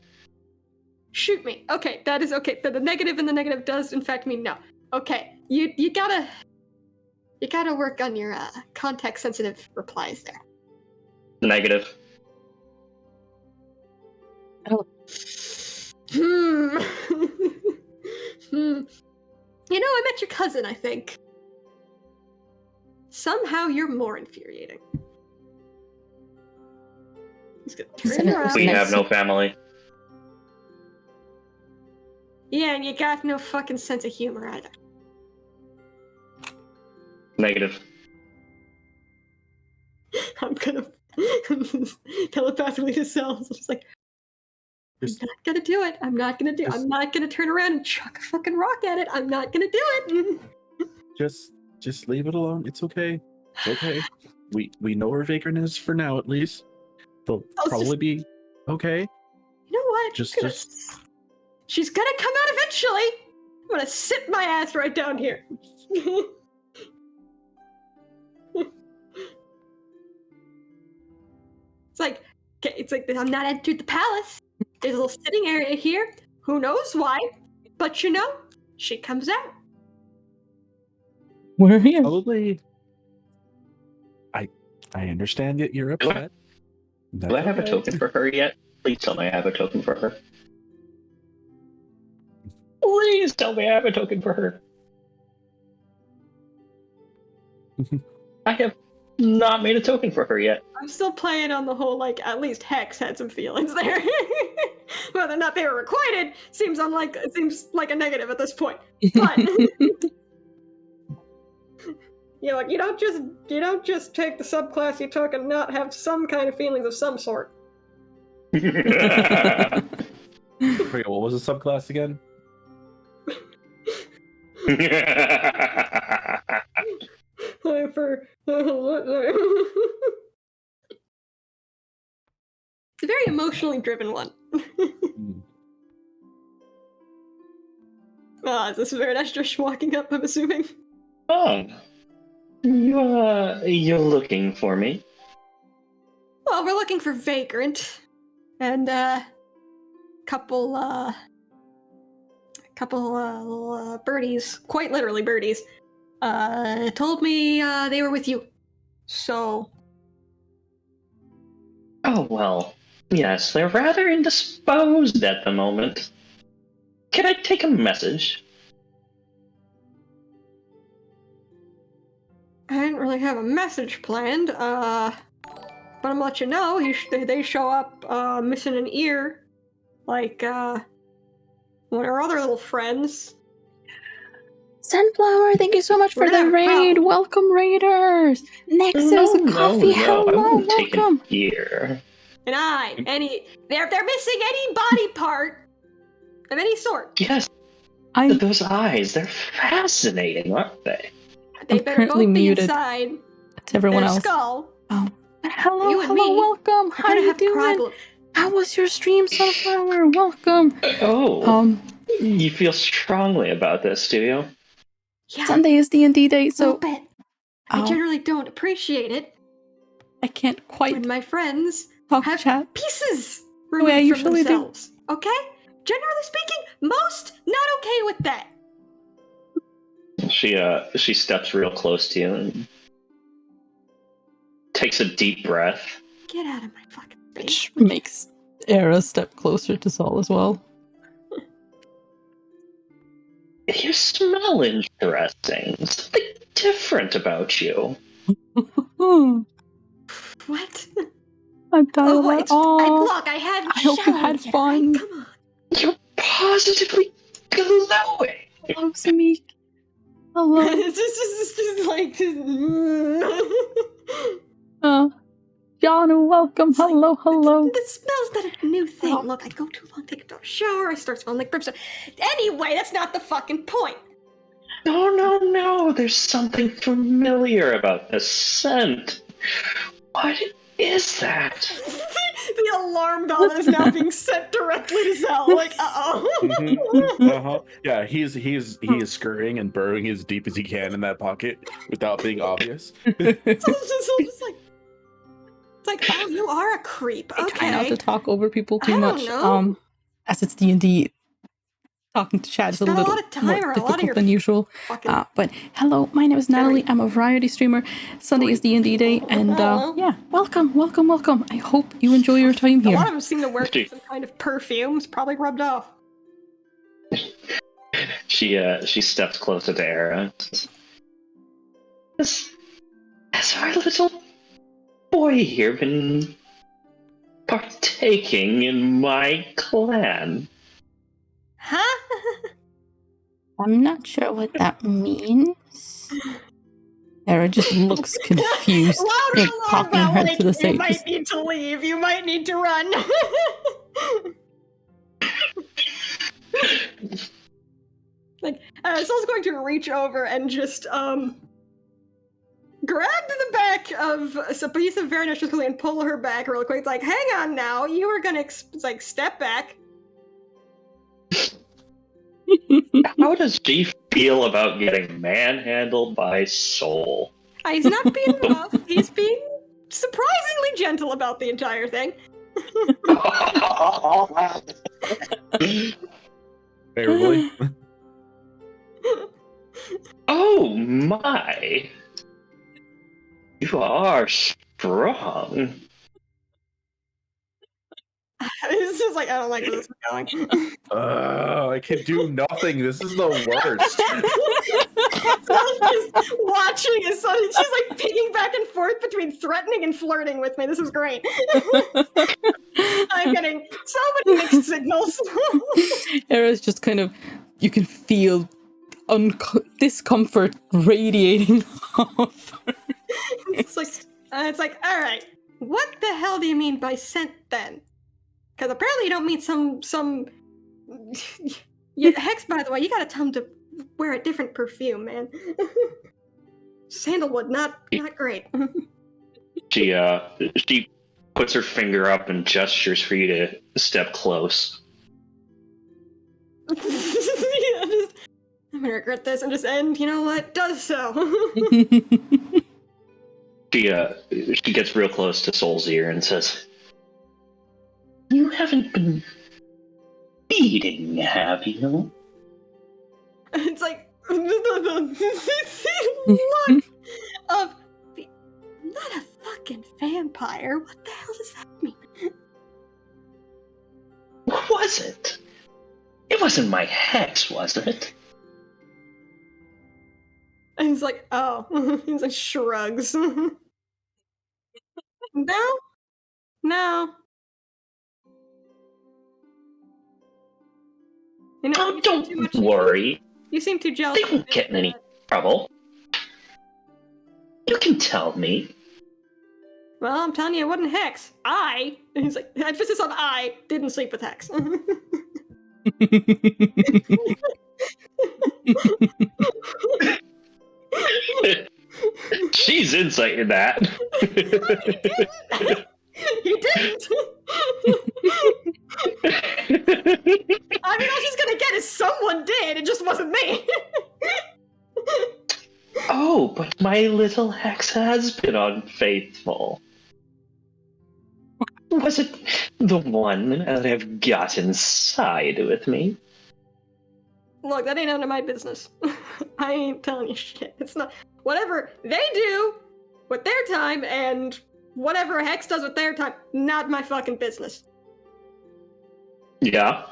Shoot me. Okay, that is okay. The negative and the negative does in fact mean no. Okay, you gotta work on your context sensitive replies there. Negative. Hmm. You know, I met your cousin, I think. Somehow you're more infuriating. He's gonna turn around. We Nice. have no family. Yeah, and you got no fucking sense of humor either. Negative. I'm gonna telepathically to cells. I'm just like, I'm not gonna do it. I'm not gonna turn around and chuck a fucking rock at it. I'm not gonna do it. Just leave it alone. It's okay. It's okay. We know where Vagrant is for now, at least. They'll probably be okay. You know what? Just She's gonna come out eventually. I'm gonna sit my ass right down here. It's like I'm not entered the palace. There's a little sitting area here. Who knows why? But she comes out. We're here. probably. I understand that you're upset. Do I have a token for her yet? Please tell me I have a token for her. Please tell me I have a token for her. I have not made a token for her yet. I'm still playing on the whole, like, at least Hex had some feelings there. Whether or not they were requited seems like a negative at this point. But like you don't just take the subclass you took and not have some kind of feelings of some sort. Wait, what was the subclass again? It's a very emotionally driven one. Is this Vernestrish walking up, I'm assuming? Oh. You're looking for me? Well, we're looking for Vagrant. And, couple little birdies, quite literally birdies, told me, they were with you. So... Oh, well, yes, they're rather indisposed at the moment. Can I take a message? I didn't really have a message planned, but I'm gonna let you know, they show up, missing an ear, like, one of our other little friends. Sunflower, thank you so much for the raid. Welcome, raiders. Next is a coffee. Hello, welcome. Here. And they're missing any body part of any sort. Yes. Those eyes, they're fascinating, aren't they? They better both be inside. That's everyone else. Skull. Oh, hello, welcome. How are you doing? How was your stream, Sunflower? Welcome. You feel strongly about this, do you? Yeah. Sunday is D&D day, so... I generally don't appreciate it. I can't quite... When my friends have chat. Pieces the way I usually themselves. Do. Okay? Generally speaking, most not okay with that. She steps real close to you and takes a deep breath. Get out of my fucking face. Which makes Era step closer to Saul as well. You smell interesting. Something different about you. What? I'm tired of it all. Look, I haven't I hope you had fun. Right? Come on. You're positively glowing. Hello, Samik. Hello. It's just like... Janu, welcome. Hello. The smell's not a new thing. Oh. Look, I go too long, take a shower, I start smelling like brimstone. Anyway, that's not the fucking point. No. There's something familiar about the scent. What is that? The alarm bell is now being sent directly to Zell. Like, Yeah, he is scurrying and burrowing as deep as he can in that pocket without being obvious. It's like, oh, you are a creep. Okay. I try not to talk over people too much. Know. As it's D&D, talking to chat is a little more difficult than usual. But hello, my name is Natalie. I'm a variety streamer. Sunday is D&D day, and welcome. I hope you enjoy your time here. A lot of them seem to wear some kind of perfumes, probably rubbed off. She steps closer to Era. Has our little boy here been partaking in my clan? I'm not sure what that means. Era just looks confused, Loud like and popping her about, head like, to the you side. might Just, need to leave, you might need to run. Like, Soul's going to reach over and just, grab the back of a piece of Varnish and pull her back real quick. It's like, hang on now, you were gonna, like, step back. How does she feel about getting manhandled by Soul? He's not being rough, he's being surprisingly gentle about the entire thing. Favorably. Oh my! You are strong. It's just like, I don't like where this is going. I can do nothing. This is the worst. Just watching his son, she's like picking back and forth between threatening and flirting with me. This is great. I'm getting so many mixed signals. Era's just kind of, you can feel discomfort radiating off her. It's like, all right, what the hell do you mean by scent then? Because apparently you don't mean some. Yeah, Hex, by the way, you gotta tell him to wear a different perfume, man. Sandalwood, not great. She puts her finger up and gestures for you to step close. Yeah, I'm gonna regret this and just end. You know what? Does so. She gets real close to Soul's ear and says, "You haven't been eating, have you?" It's like look of not a fucking vampire. What the hell does that mean? What was it? It wasn't my Hex, was it? And he's like, oh. He's like shrugs. No. You know, Oh, don't worry. You seem too jealous. They won't get in any trouble. You can tell me. Well, I'm telling you, it wasn't Hex. He's like, emphasis on I, didn't sleep with Hex. She's insight in that. You didn't. I mean, all she's gonna get is someone did. It just wasn't me. Oh, but my little Hex has been unfaithful. Was it the one that have got inside with me? Look, that ain't none of my business. I ain't telling you shit. It's not. Whatever they do with their time and whatever Hex does with their time, not my fucking business. Yeah.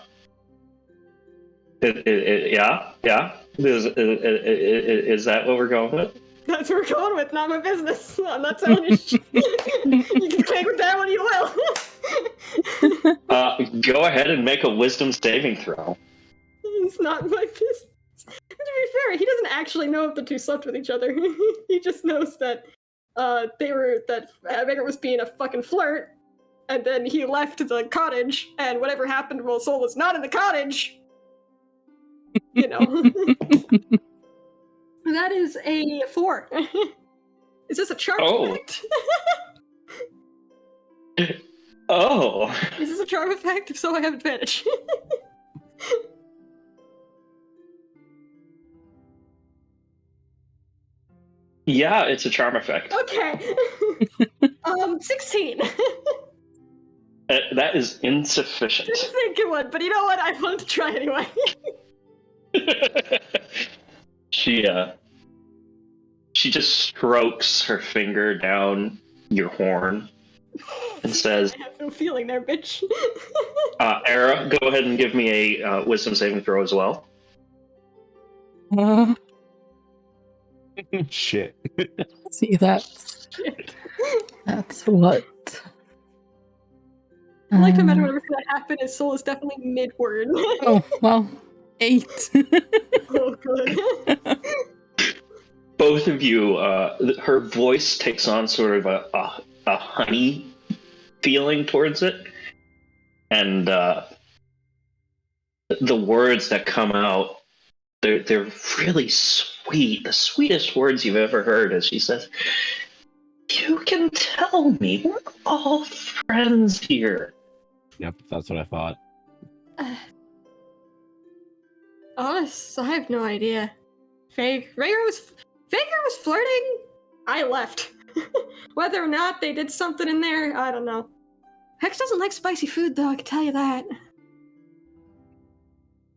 Yeah. Is that what we're going with? That's what we're going with, not my business. I'm not telling you shit. You can take with that when you will. Go ahead and make a wisdom saving throw. It's not my business. To be fair, he doesn't actually know if the two slept with each other. He just knows that Vega was being a fucking flirt, and then he left the cottage, and whatever happened while Soul was not in the cottage, you know. That is a 4. Is this a charm effect? Oh. Is this a charm effect? If so, I have advantage. Yeah, it's a charm effect. Okay. 16. That is insufficient. Didn't think it would, but you know what? I wanted to try anyway. She just strokes her finger down your horn and says, I have no feeling there, bitch. Era, go ahead and give me a wisdom saving throw as well. Shit. See, that's what. I like to imagine whatever's gonna happen is Soul is definitely mid-word. Oh, well, 8. Oh, good. both of you, her voice takes on sort of a honey feeling towards it, and the words that come out, they're really sweet, the sweetest words you've ever heard. As she says, "You can tell me, we're all friends here." Yep, that's what I thought. Honest, I have no idea. Faker was flirting. I left. Whether or not they did something in there, I don't know. Hex doesn't like spicy food, though. I can tell you that.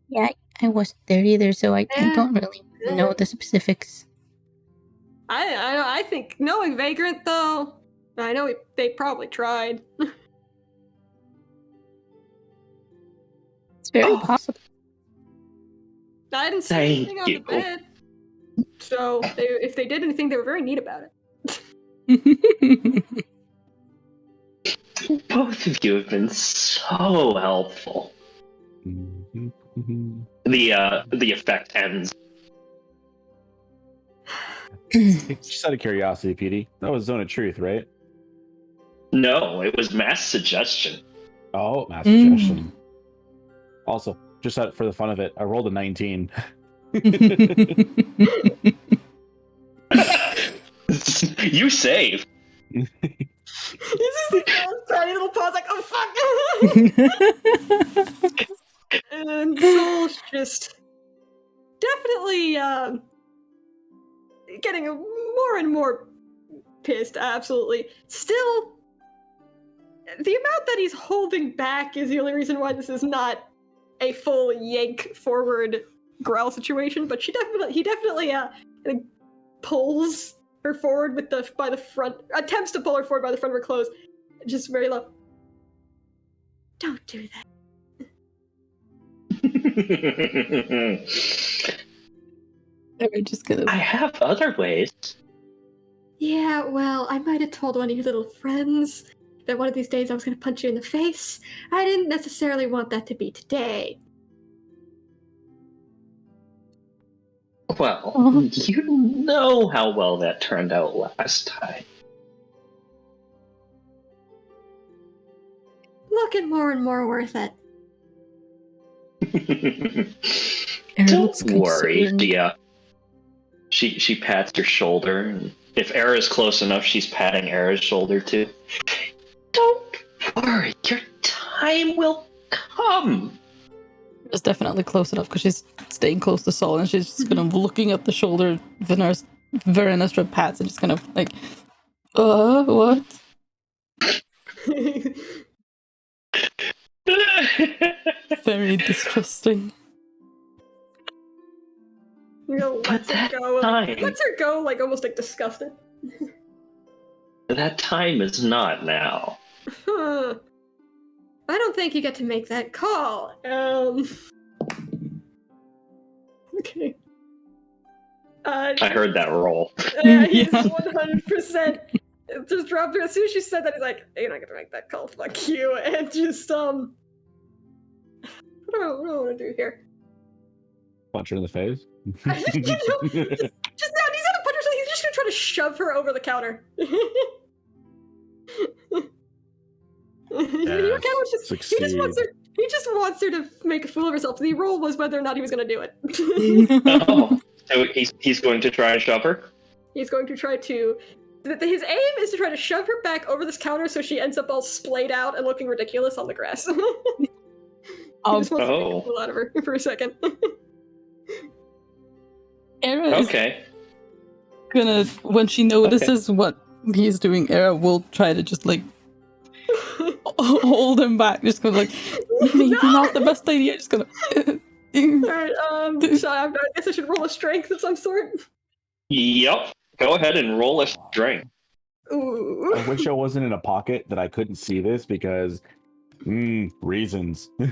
Yeah, I wasn't there either, so I don't really know the specifics. I think knowing Vagrant, though, I know they probably tried. It's very possible. I didn't see Thank anything on the you. bed. So if they did anything, they were very neat about it. Both of you have been so helpful. Mhm, mhm. The effect ends. Just out of curiosity, Petey, that was Zone of Truth, right? No, it was mass suggestion. Oh, mass suggestion. Also, just for the fun of it, I rolled a 19. You save. This is the tiny little pause, like, oh fuck! And Soul's just definitely getting more and more pissed. Absolutely. Still, the amount that he's holding back is the only reason why this is not a full yank forward growl situation. But he definitely pulls her forward by the front, attempts to pull her forward by the front of her clothes, just very low. Don't do that. They're just gonna. I have other ways. Yeah, well, I might have told one of your little friends that one of these days I was going to punch you in the face. I didn't necessarily want that to be today. Well, you know how well that turned out last time. Looking more and more worth it. Don't worry, Dia. She pats your shoulder, and if Era's close enough, she's patting Era's shoulder too. Don't worry, your time will come. It's definitely close enough because she's staying close to Saul, and she's just kind of looking at the shoulder Verenestra pats and just kind of like, what? Very distrusting. You know, lets her go. Time. Lets her go, like almost like disgusted. That time is not now. I don't think you get to make that call. Okay. I heard that roll. He's 100% just dropped her. As soon as she said that, he's like, "You're not gonna make that call. Fuck you!" And just what do I want to do here? Punch her in the face. Just now, he's not a puncher. He's just gonna try to shove her over the counter. He just wants her to make a fool of herself. The role was whether or not he was going to do it. Oh, so he's going to try and shove her? He's going to try to... His aim is to try to shove her back over this counter so she ends up all splayed out and looking ridiculous on the grass. He just wants to make a fool out of her for a second. Era Okay. Gonna, when she notices what he's doing, Era will try to just like hold him back, just gonna like, maybe not the best idea, just gonna Alright, so I guess I should roll a strength of some sort. Yep. Go ahead and roll a strength. Ooh. I wish I wasn't in a pocket that I couldn't see this because reasons. I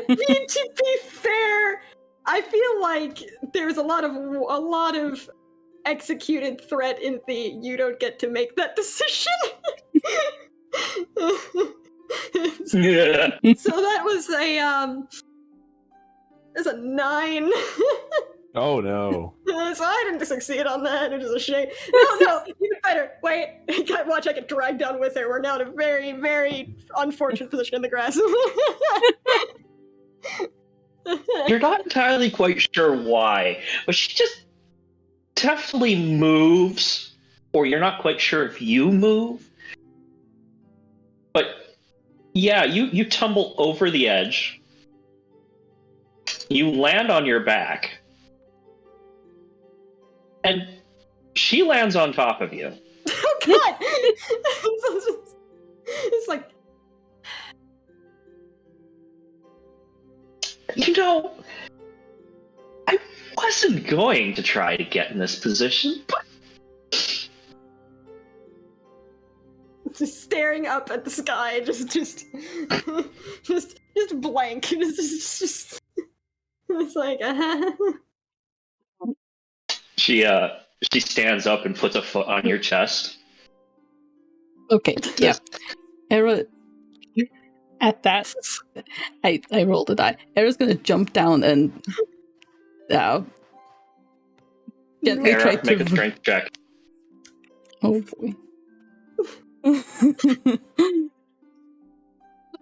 mean, to be fair, I feel like there's a lot of executed threat in the you don't get to make that decision. Yeah. So that was a 9. Oh no. So I didn't succeed on that, which is a shame. No, even better. Wait, watch, I get dragged down with her. We're now in a very, very unfortunate position in the grass. You're not entirely quite sure why, but she just definitely moves, or you're not quite sure if you move. But yeah, you tumble over the edge. You land on your back. And she lands on top of you. Oh god! It's like, You know, I wasn't going to try to get in this position, but just staring up at the sky, just blank. Just it's like, she stands up and puts a foot on your chest. Okay, yeah. Era, at that, I rolled a die. Era's gonna jump down and gently try Era, to make a strength check. Oh boy.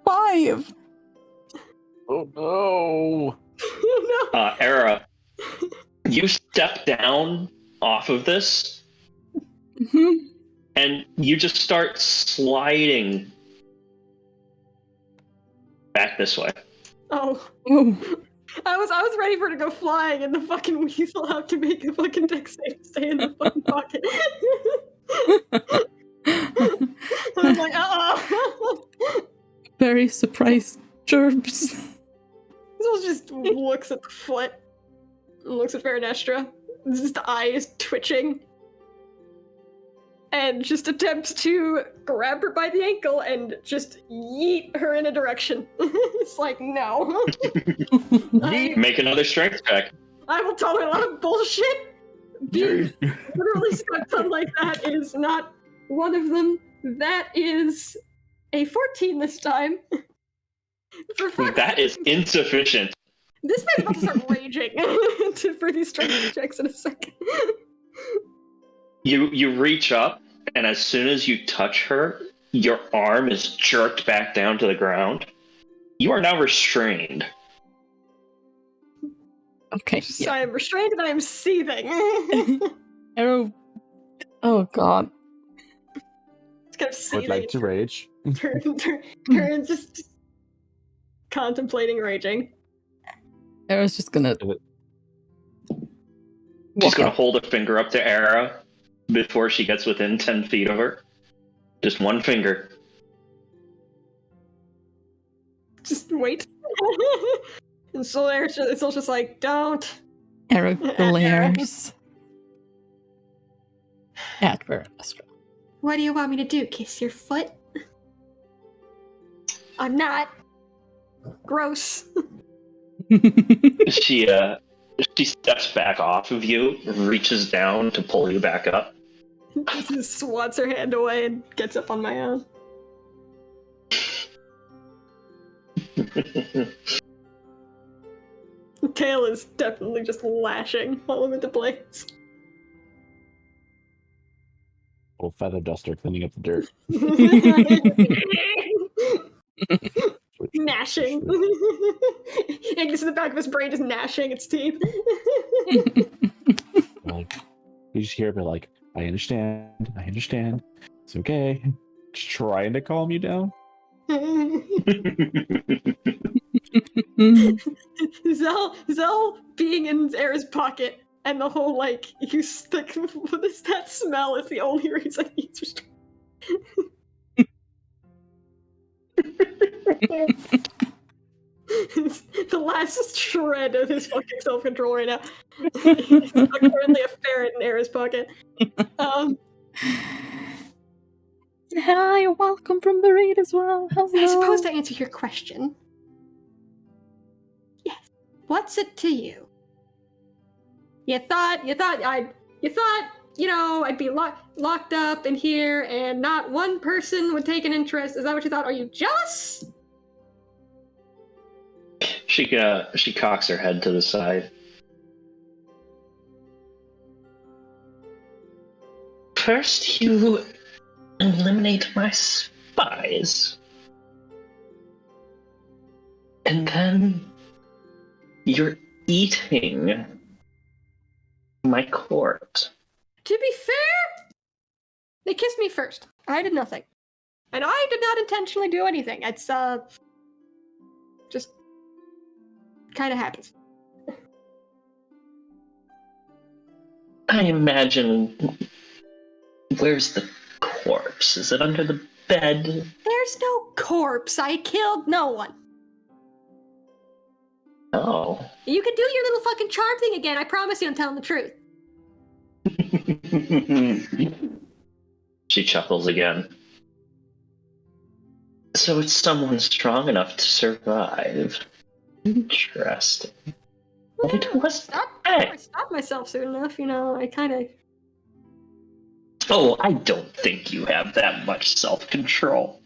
5. Oh no. no. Era, you step down off of this, and you just start sliding back this way. Oh. Oh. I was ready for it to go flying, and the fucking weasel have to make a fucking deck save to stay in the fucking pocket. I was like, Very surprised Gerbs. Weasel just looks at the foot, and looks at Veranestra, just eyes twitching, and just attempts to grab her by the ankle and just yeet her in a direction. It's like, no. Make another strength check. I will tolerate a lot of bullshit. Being literally stuck done like that is not one of them. That is a 14 this time. That is insufficient. This man's about to start raging for these strength checks in a second. You reach up, and as soon as you touch her, your arm is jerked back down to the ground. You are now restrained. Okay. So Yeah. I am restrained and I am seething. Arrow. Oh god. It's kind of seething. Would like to rage. Turn just contemplating raging. Arrow's just gonna. She's going to hold a finger up to Era before she gets within 10 feet of her. Just one finger. Just wait. And so it's all just like, don't. Arrow glares at Veranestra. What do you want me to do? Kiss your foot? I'm not. Gross. She steps back off of you, reaches down to pull you back up. Just swats her hand away and gets up on my own. The tail is definitely just lashing all over the place. Old feather duster cleaning up the dirt. Gnashing. Agnes in the back of his brain just gnashing its teeth. Like, you just hear me like, I understand. It's okay. Just trying to calm you down. Zell being in Era's pocket and the whole like you stick what is that smell is the only reason he's just the last shred of his fucking self-control right now. He's currently a ferret in Era's pocket. Hi, welcome from the raid as well. Hello. I suppose to answer your question. Yes. What's it to you? You thought I'd be locked up in here and not one person would take an interest. Is that what you thought? Are you jealous? She cocks her head to the side. First, you eliminate my spies. And then you're eating my corpse. To be fair, they kissed me first. I did nothing. And I did not intentionally do anything. It's, just kind of happens. I imagine... Where's the corpse? Is it under the bed? There's no corpse. I killed no one. Oh. You can do your little fucking charm thing again. I promise you I'm telling the truth. She chuckles again. So it's someone strong enough to survive. Interesting. It was I stopped myself soon enough, you know, I kind of... Oh, I don't think you have that much self-control.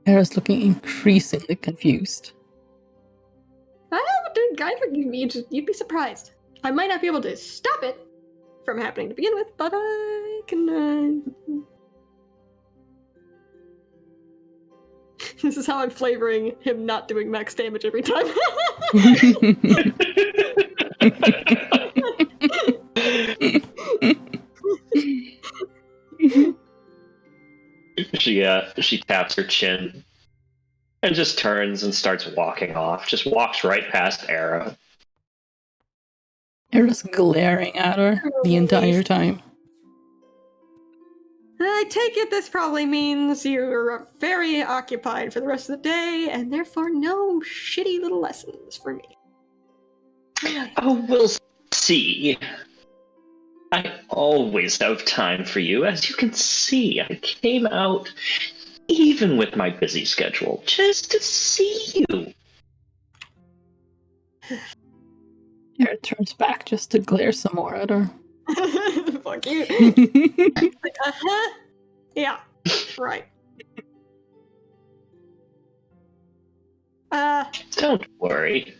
Era's looking increasingly confused. Dude, guy, you'd be surprised. I might not be able to stop it from happening to begin with, but I can, This is how I'm flavoring him not doing max damage every time. She taps her chin and just turns and starts walking off. Just walks right past Era. Era's glaring at her the entire time. I take it this probably means you're very occupied for the rest of the day, and therefore no shitty little lessons for me. Oh, we'll see. I always have time for you. As you can see, I came out, even with my busy schedule, just to see you. Era turns back just to glare some more at her. Fuck you. Like, yeah, right. Don't worry.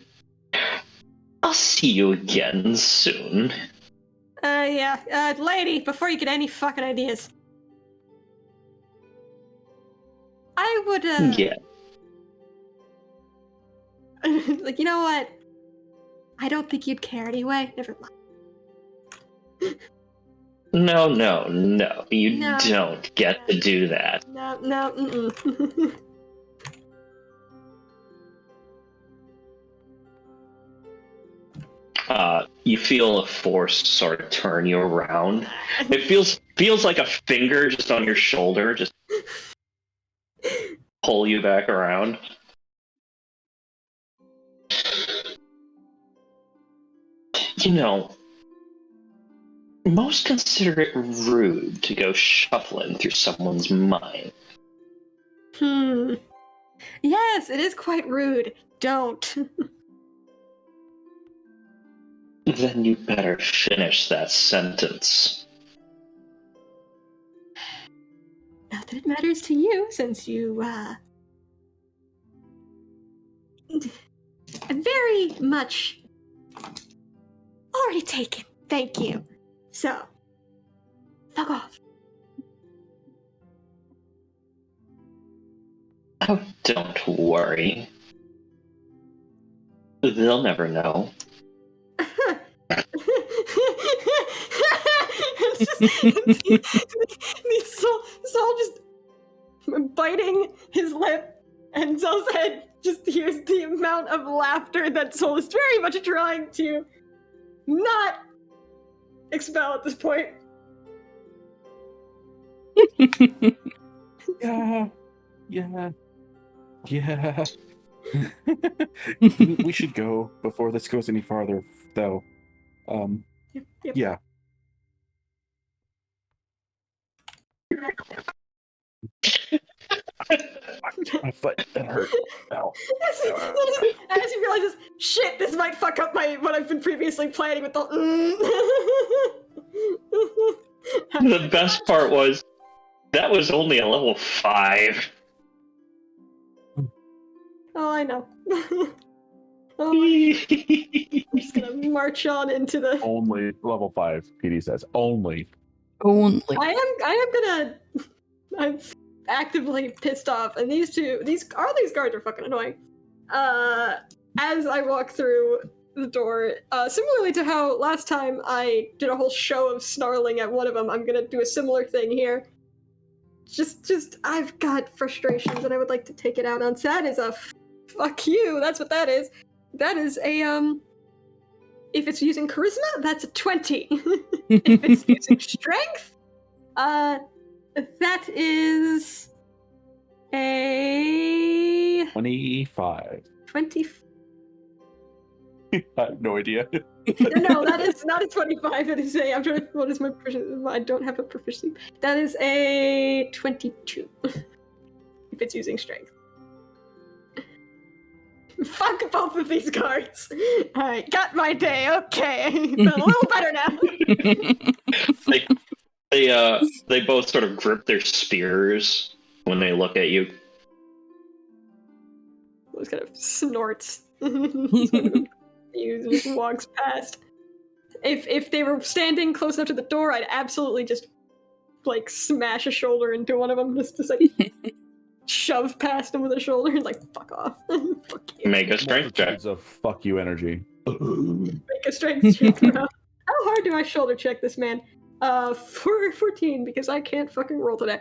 I'll see you again soon. Yeah, lady, before you get any fucking ideas. I would, Yeah. like, you know what? I don't think you'd care anyway. Never mind. No. You No. don't get to do that. No, mm-mm. You feel a force sort of turn you around. It feels like a finger just on your shoulder, just pull you back around. You know, most consider it rude to go shuffling through someone's mind. Yes, it is quite rude. Don't. Then you better finish that sentence. Not that it matters to you, since you, very much already taken. Thank you. So, fuck off. Oh, don't worry. They'll never know. Saul just biting his lip, and Saul's head just hears the amount of laughter that Saul is very much trying to not expel at this point. Yeah. We should go before this goes any farther, though. Yep. Yeah. My foot, that hurt. Ow. As he realizes, shit, this might fuck up what I've been previously planning with the. The best part was that was only a level 5. Oh, I know. Oh my I'm just gonna march on into the. Only level 5, PD says. Only. Only. I'm actively pissed off, and these guards are fucking annoying. As I walk through the door, similarly to how last time I did a whole show of snarling at one of them, I'm gonna do a similar thing here. Just, I've got frustrations and I would like to take it out on. So that is a fuck you. That's what that is. That is a, if it's using charisma, that's a 20. If it's using strength, that is a 25. 20. I have no idea. No, that is not a 25. It is a. I'm trying to. What is my proficiency? I don't have a proficiency. That is a 22. If it's using strength. Fuck both of these guards. Alright, got my day. Okay. Feel a little better now. They both sort of grip their spears when they look at you. Just kind of snorts. He just walks past. If they were standing close enough to the door, I'd absolutely just like smash a shoulder into one of them, just like shove past him with a shoulder and like fuck off. Fuck you. Make a strength check. It's a fuck you energy. Make a strength check. How hard do I shoulder check this man? 14 because I can't fucking roll today.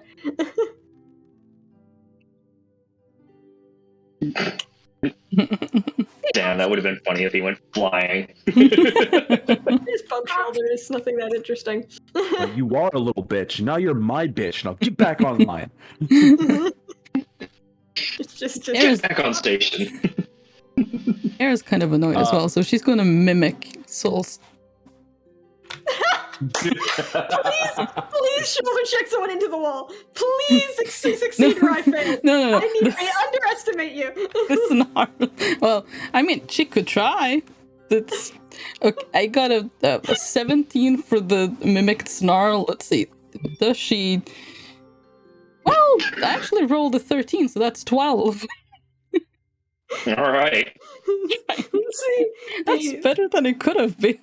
Damn, that would have been funny if he went flying. Just bump shoulders, nothing that interesting. Well, you are a little bitch. Now you're my bitch. Now get back online. just Era's, Back on station. Era's kind of annoyed as well, so she's going to mimic Soul's. please shoulder check someone into the wall. Please succeed or I fail. No. I underestimate you. It's not. Well, I mean, she could try. That's okay. I got a 17 for the mimicked snarl. Let's see. Does she? Well, I actually rolled a 13, so that's 12. All right. See, That's better than it could have been.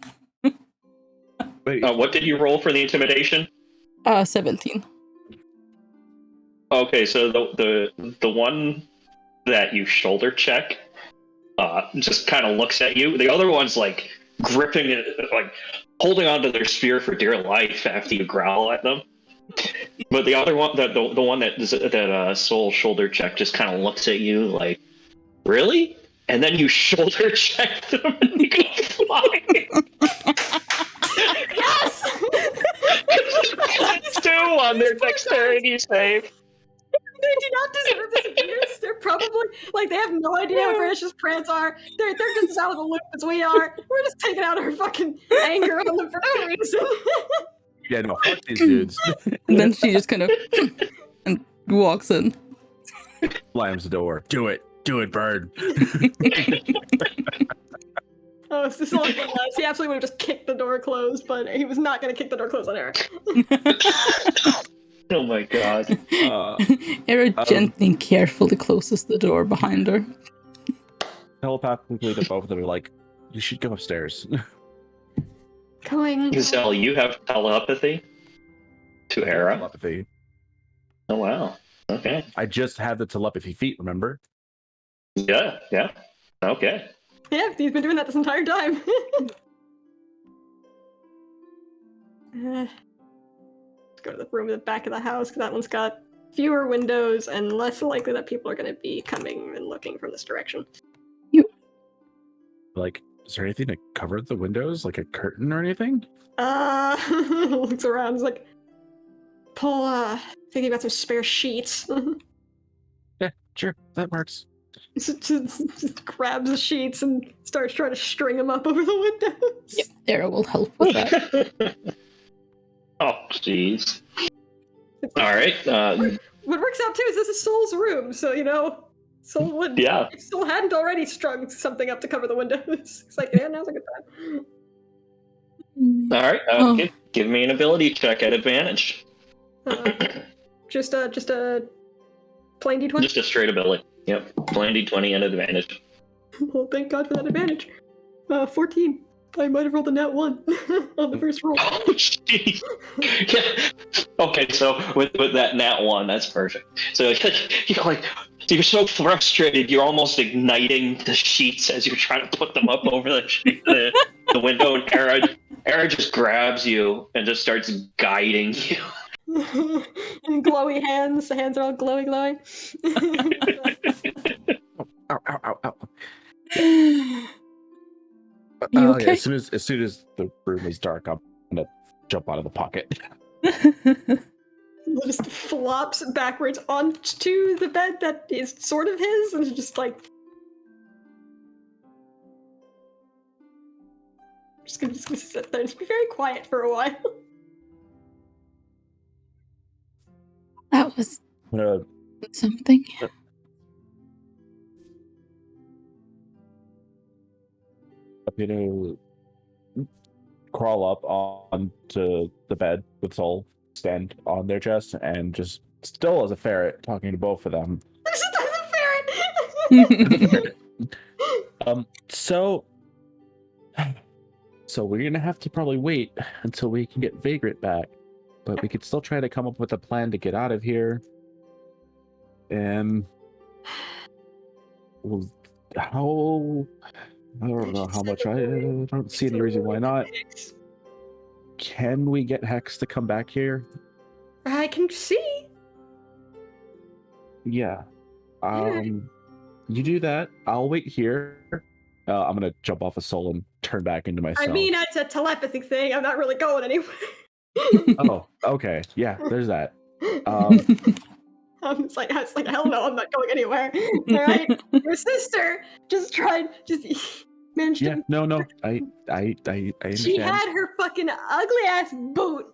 Wait, What did you roll for the intimidation? 17. Okay, so the one that you shoulder check just kind of looks at you. The other one's like gripping it, like holding onto their spear for dear life after you growl at them. But the other one, the one that Soul shoulder check, just kind of looks at you like, really? And then you shoulder check them and you go flying. yes. 2 on their dexterity save. They do not deserve this abuse. They're probably like they have no idea what British's prance are. They're just as out of the loop as we are. We're just taking out our fucking anger on them for no reason. yeah, no, fuck these dudes. And then she just kind of and walks in. Slams the door. Do it, bird. Oh, it's just like he absolutely would have just kicked the door closed, but he was not going to kick the door closed on Eric. Oh my god. Era gently and carefully closes the door behind her. Telepathically, the both of them are like, you should go upstairs. Going. Gazelle, you have telepathy to Hera. Telepathy. Oh wow. Okay. I just have the telepathy feat, remember? Yeah. Okay. Yeah, he's been doing that this entire time. Let's go to the room at the back of the house, because that one's got fewer windows and less likely that people are going to be coming and looking from this direction. Like, is there anything to cover the windows? Like a curtain or anything? Looks around, he's like, thinking about some spare sheets. Yeah, sure, that works. just grabs the sheets and starts trying to string them up over the windows. Yep, Era will help with that. Oh, jeez. All right. What works out too is this is Soul's room, so Soul would. Yeah. If Soul hadn't already strung something up to cover the windows, it's like, yeah, now's a good time. All right. Give me an ability check at advantage. Just a plain D20. Just a straight ability. Yep. Plain D20 and advantage. Well, thank God for that advantage. 14. I might have rolled a nat 1 on the first roll. Oh, jeez. Yeah. Okay, so with that nat 1, that's perfect. So you're so frustrated, you're almost igniting the sheets as you're trying to put them up over the window, and Era just grabs you and just starts guiding you. And glowy hands. The hands are all glowy. Ow, ow, ow, ow. You Yeah, okay? as soon as the room is dark, I'm gonna jump out of the pocket. He just flops backwards onto the bed that is sort of his, and just like. Just gonna sit there and just be very quiet for a while. That was I'm gonna something. crawl up onto the bed with Soul, stand on their chest, and just still as a ferret, talking to both of them. Just as a ferret. So we're gonna have to probably wait until we can get Vagrant back, but we could still try to come up with a plan to get out of here. And well, I don't know how much. I don't see any reason why not. Can we get Hex to come back here? I can see. Yeah. You do that. I'll wait here. I'm gonna jump off a Soul and turn back into myself. I mean, it's a telepathy thing. I'm not really going anywhere. Oh, okay. Yeah, there's that. It's like hell no, I'm not going anywhere. All right, your sister just managed Yeah, to. no. I understand. She had her fucking ugly ass boot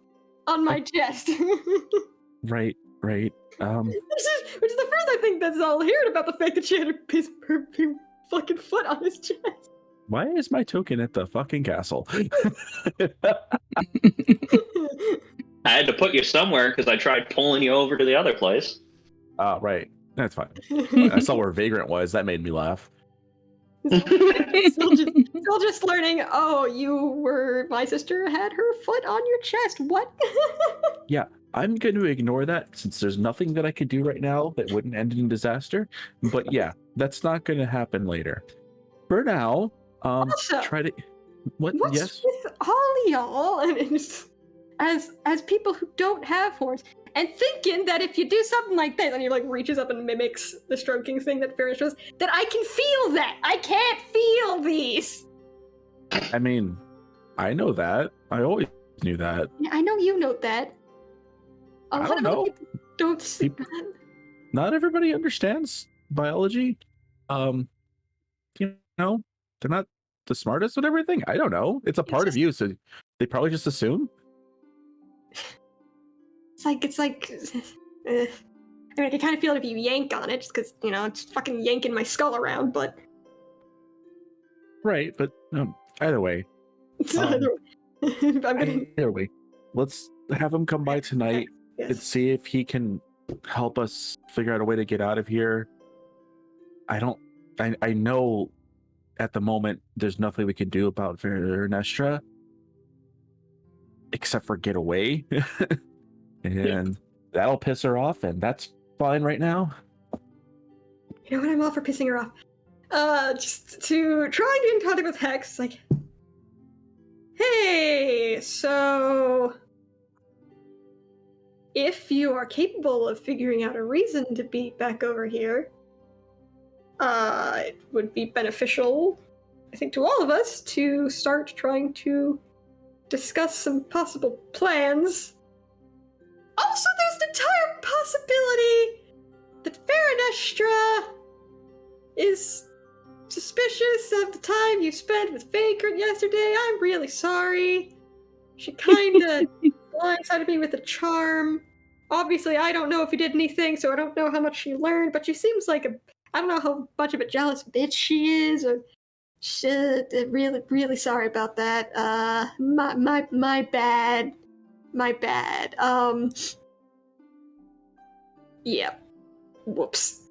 on my chest. Right. Which is the first I think that's all heard about the fact that she had her fucking foot on his chest. Why is my token at the fucking castle? I had to put you somewhere because I tried pulling you over to the other place. Right. That's fine. I saw where Vagrant was. That made me laugh. Still just learning. Oh, my sister had her foot on your chest. What? Yeah, I'm going to ignore that since there's nothing that I could do right now that wouldn't end in disaster. But yeah, that's not going to happen later. For now, Also, try to. What? What's Yes. with all y'all, and as people who don't have horns, and thinking that if you do something like this, and he like reaches up and mimics the stroking thing that Ferris does, that I can feel that. I can't feel these. I mean, I know that. I always knew that. Yeah, I know you know that. A lot don't of know. other people don't see People- that. Not everybody understands biology. You know, they're not the smartest with everything. I don't know. It's a part of you, so they probably just assume. It's like. I mean, I can kind of feel it if you yank on it, just because it's fucking yanking my skull around. But Right, but either way. Either way, let's have him come by tonight and see if he can help us figure out a way to get out of here. I know at the moment there's nothing we can do about Vernestra except for get away. And that'll piss her off, and that's fine right now. You know what? I'm all for pissing her off. Just to try and get in contact with Hex, like, hey, so if you are capable of figuring out a reason to be back over here, it would be beneficial, I think, to all of us to start trying to discuss some possible plans. Also, there's an entire possibility that Vernestra is suspicious of the time you spent with Vagrant yesterday. I'm really sorry. She kinda blindsided me with a charm. Obviously, I don't know if you did anything, so I don't know how much she learned, but she seems like I don't know how much of a jealous bitch she is, or shit. Really, really sorry about that. My bad. My bad. Yeah. Whoops.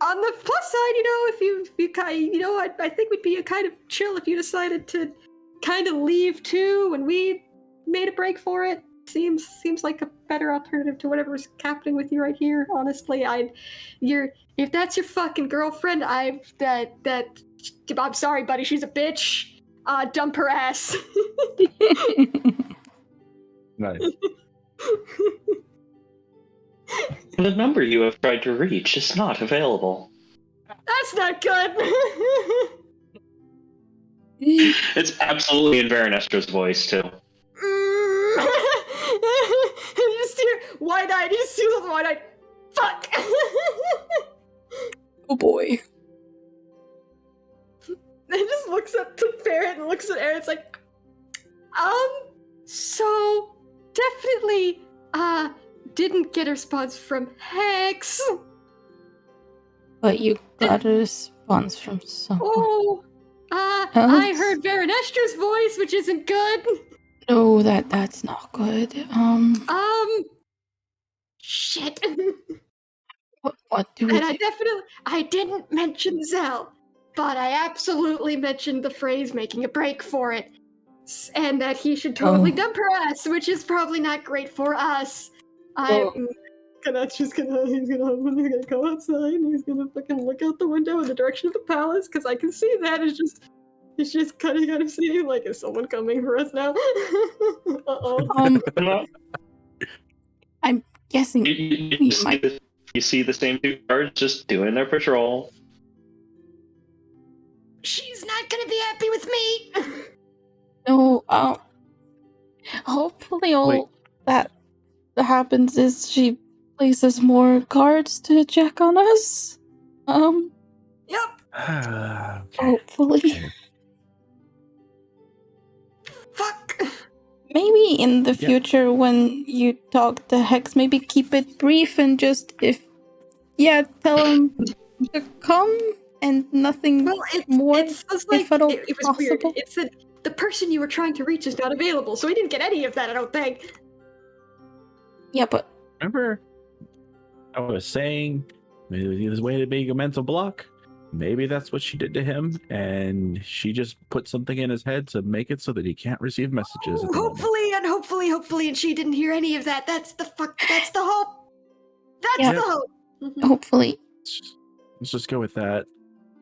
on the plus side, if you kind, I think we'd be a kind of chill if you decided to kind of leave too, when we made a break for it. Seems like a better alternative to whatever's happening with you right here. Honestly, if that's your fucking girlfriend, I'm sorry, buddy. She's a bitch. Dump her ass. Nice. The number you have tried to reach is not available. That's not good. It's absolutely in Veranestra's voice, too. You just hear wide-eyed. You just see those wide-eyed. Fuck. Oh boy. It just looks up to Ferret and looks at Aaron. It's like, so definitely, didn't get a response from Hex. But you got a response from someone. Oh, I heard Veranestra's voice, which isn't good. No, that's not good. Shit. What do we And do? I didn't mention Zell, but I absolutely mentioned the phrase making a break for it. And that he should totally dump her ass, which is probably not great for us. I'm he's gonna go outside and he's gonna fucking look out the window in the direction of the palace, because I can see that. It's just kind of seeing like, is someone coming for us now? I'm guessing You see the same two guards just doing their patrol. She's not gonna be happy with me. No, hopefully all that happens is she places more guards to check on us. Yep. Hopefully. Fuck. Maybe in the future when you talk to Hex, maybe keep it brief and just tell him to come and nothing more. It's like, if at all it was possible. weird. It said the person you were trying to reach is not available, so we didn't get any of that, I don't think. Yeah, but Remember, I was saying maybe this way to make a mental block. Maybe that's what she did to him, and she just put something in his head to make it so that he can't receive messages. At the moment. Hopefully, and she didn't hear any of that. That's the hope. That's the hope. hopefully. Let's just go with that.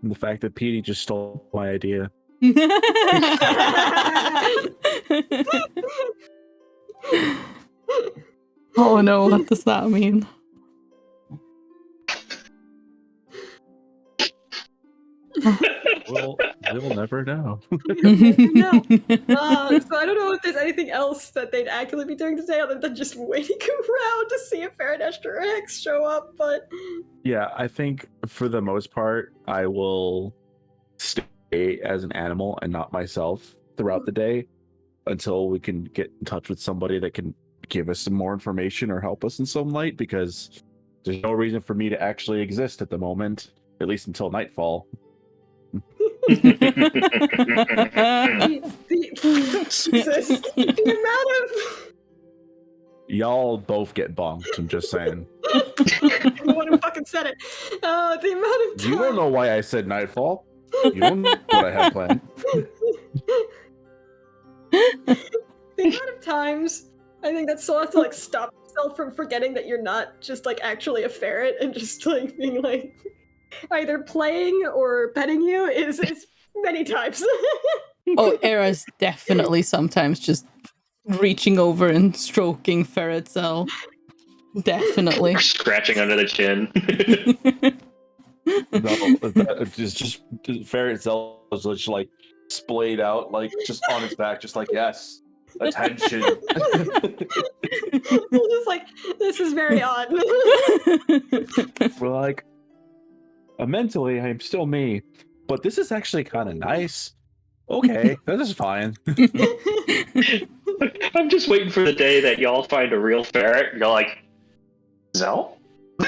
And the fact that Petey just stole my idea. Oh no, what does that mean? We'll never know. No. So I don't know if there's anything else that they'd actively be doing today other than just waiting around to see if Veranestra or Hex show up, but... Yeah, I think for the most part, I will stay as an animal and not myself throughout the day until we can get in touch with somebody that can give us some more information or help us in some light, because there's no reason for me to actually exist at the moment, at least until nightfall. Jesus. The amount of... Y'all both get bonked, I'm just saying. The one who fucking said it. The amount of time... You don't know why I said nightfall. You don't know what I have planned. The amount of times I think that Soul has to like stop himself from forgetting that you're not just like actually a ferret and just like being like either playing or petting you is many times. Oh, Era's definitely sometimes just reaching over and stroking Ferret Cell. Definitely. Scratching under the chin. No, just Ferret Cell is just like splayed out, like just on his back, just like, yes, attention. Just like, this is very odd. We're like, mentally, I'm still me, but this is actually kind of nice. Okay, this is fine. I'm just waiting for the day that y'all find a real ferret and you're like, Zell? To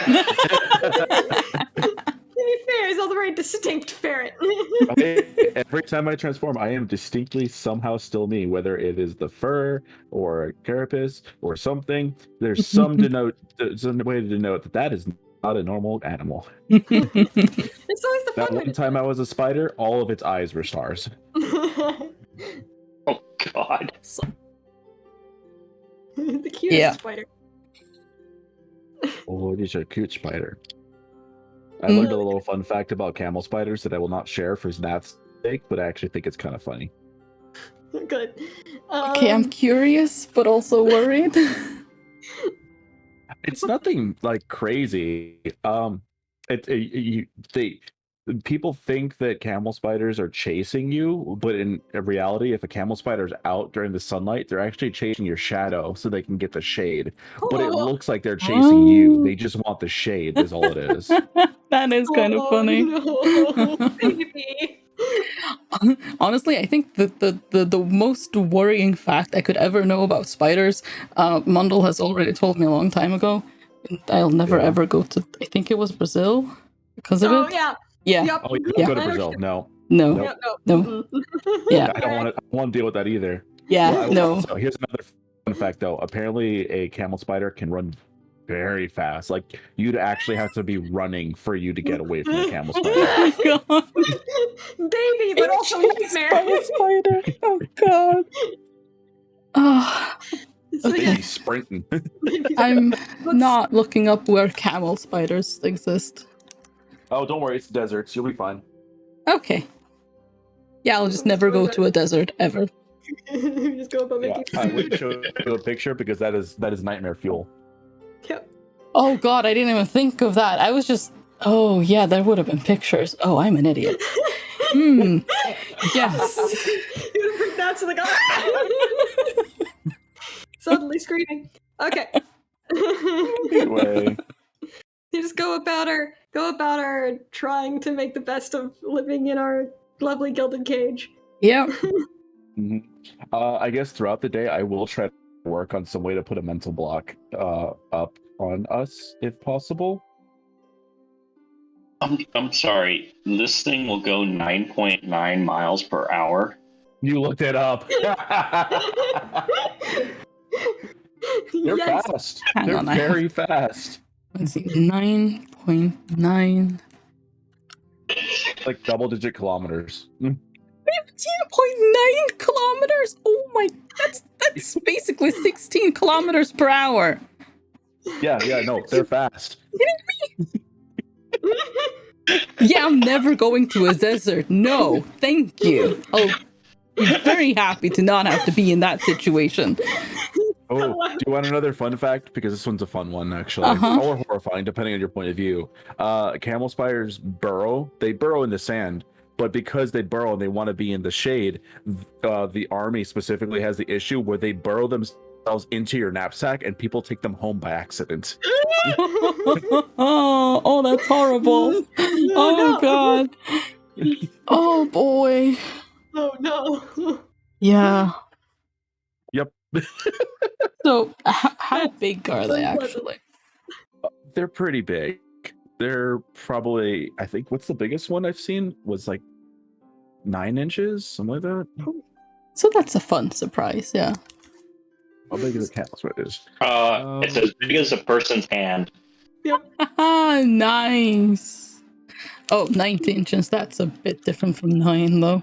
be fair, he's also a very distinct ferret. Every time I transform, I am distinctly somehow still me, whether it is the fur or a carapace or something. There's some way to denote that is not a normal animal. It's always the That fun one time I was a spider, all of its eyes were stars. Oh God. The cutest Yeah. spider. Oh, it is a cute spider. I learned a little fun fact about camel spiders that I will not share for Snath's sake, but I actually think it's kind of funny. Good. Okay, I'm curious, but also worried. It's nothing like crazy. People think that camel spiders are chasing you, but in reality, if a camel spider's out during the sunlight, they're actually chasing your shadow so they can get the shade. But it looks like they're chasing you. They just want the shade, is all it is. That is kind of funny. No, baby. Honestly, I think the most worrying fact I could ever know about spiders, Mundell has already told me a long time ago. I'll never ever go to, I think it was Brazil because of it. Yeah. Yeah. Yep. Oh, you Yeah. go to Brazil? No. No. Nope. No. Yeah. I don't want to deal with that either. Yeah. Well, No. So here's another fun fact, though. Apparently, a camel spider can run very fast. Like, you'd actually have to be running for you to get away from a camel spider. Oh God. Baby, but also nightmare. Spider. Oh God. Oh, So, They'd yeah. be sprinting. I'm not looking up where camel spiders exist. Oh, don't worry. It's deserts. You'll be fine. Okay. Yeah, I'll just never go to a desert ever. Just go above Yeah, it. I would show you a picture because that is nightmare fuel. Yep. Oh God, I didn't even think of that. I was just, oh yeah, there would have been pictures. Oh, I'm an idiot. Yes. You're gonna freak out to the guy. Suddenly screaming. Okay. Anyway, You just go about our trying to make the best of living in our lovely gilded cage. Yep. I guess throughout the day, I will try to work on some way to put a mental block up on us, if possible. I'm sorry. This thing will go 9.9 miles per hour. You looked it up. They're Yes. fast. Hang They're on, I very fast. Let's see, 9.9. Like double-digit kilometers. 15.9 kilometers. Oh my, that's basically 16 kilometers per hour. Yeah, no, they're fast. Yeah, I'm never going to a desert. No, thank you. I'll be very happy to not have to be in that situation. Oh, do you want another fun fact? Because this one's a fun one, actually. Or horrifying, depending on your point of view. Camel spiders burrow. They burrow in the sand. But because they burrow and they want to be in the shade, the army specifically has the issue where they burrow themselves into your knapsack and people take them home by accident. Oh, that's horrible. Oh, God. Oh, boy. Oh no. Yeah. Yep. So, how big are they actually? They're pretty big. They're probably, I think, what's the biggest one I've seen was like 9 inches, something like that. So that's a fun surprise, yeah. How big is a camel spiders? It's as big as a person's hand. Ah, nice. Oh, 19 inches. That's a bit different from 9, though.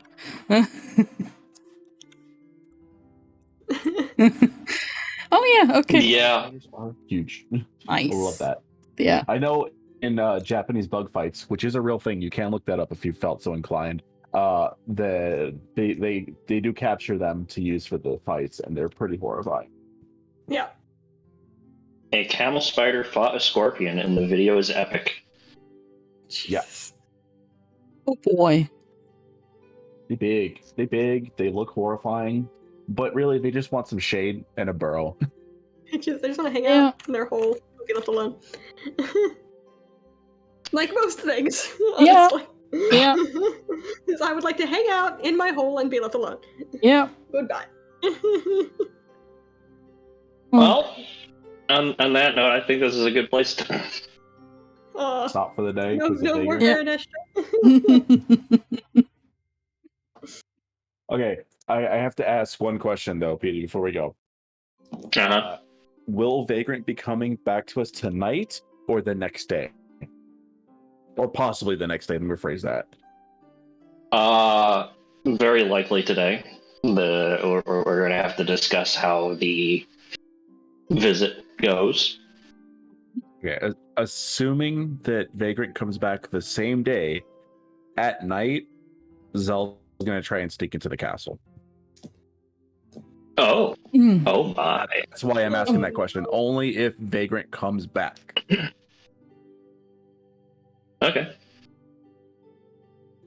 Oh, yeah, okay. Yeah. Spiders are huge. Nice. I love that. Yeah. I know in Japanese bug fights, which is a real thing, you can look that up if you felt so inclined. They do capture them to use for the fights, and they're pretty horrifying. Yeah. A camel spider fought a scorpion, and the video is epic. Yes. Oh, boy. They big. They look horrifying, but really, they just want some shade and a burrow. They just want to hang out in their hole and be left alone. Like most things, honestly. Yeah. Because I would like to hang out in my hole and be left alone. Yeah. Goodbye. Well, on that note, I think this is a good place to Stop for the day. No 'cause the day more you're- Baroness. Okay, I have to ask one question though, Peter, before we go. Uh-huh. Will Vagrant be coming back to us tonight or the next day? Or possibly the next day. Let me rephrase that. Very likely today. We're going to have to discuss how the visit goes. Yeah, assuming that Vagrant comes back the same day, at night, Zel's going to try and sneak into the castle. Oh. Mm. Oh my. That's why I'm asking that question. Only if Vagrant comes back. Okay.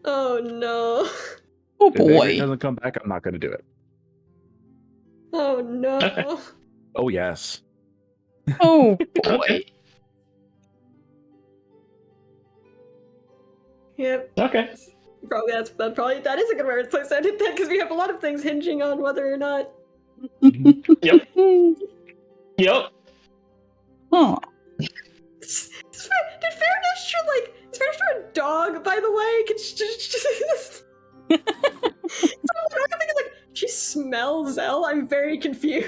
Oh no. Oh If Vagrant boy. doesn't come back, I'm not going to do it. Oh no. Okay. Oh, yes. Oh boy. Okay. Yep. Okay. Probably that is a good word place to edit that because we have a lot of things hinging on whether or not. Yep. Yep. Huh. Did Fairness should is Fairness a dog, by the way? I'm thinking she smells Zell. I'm very confused.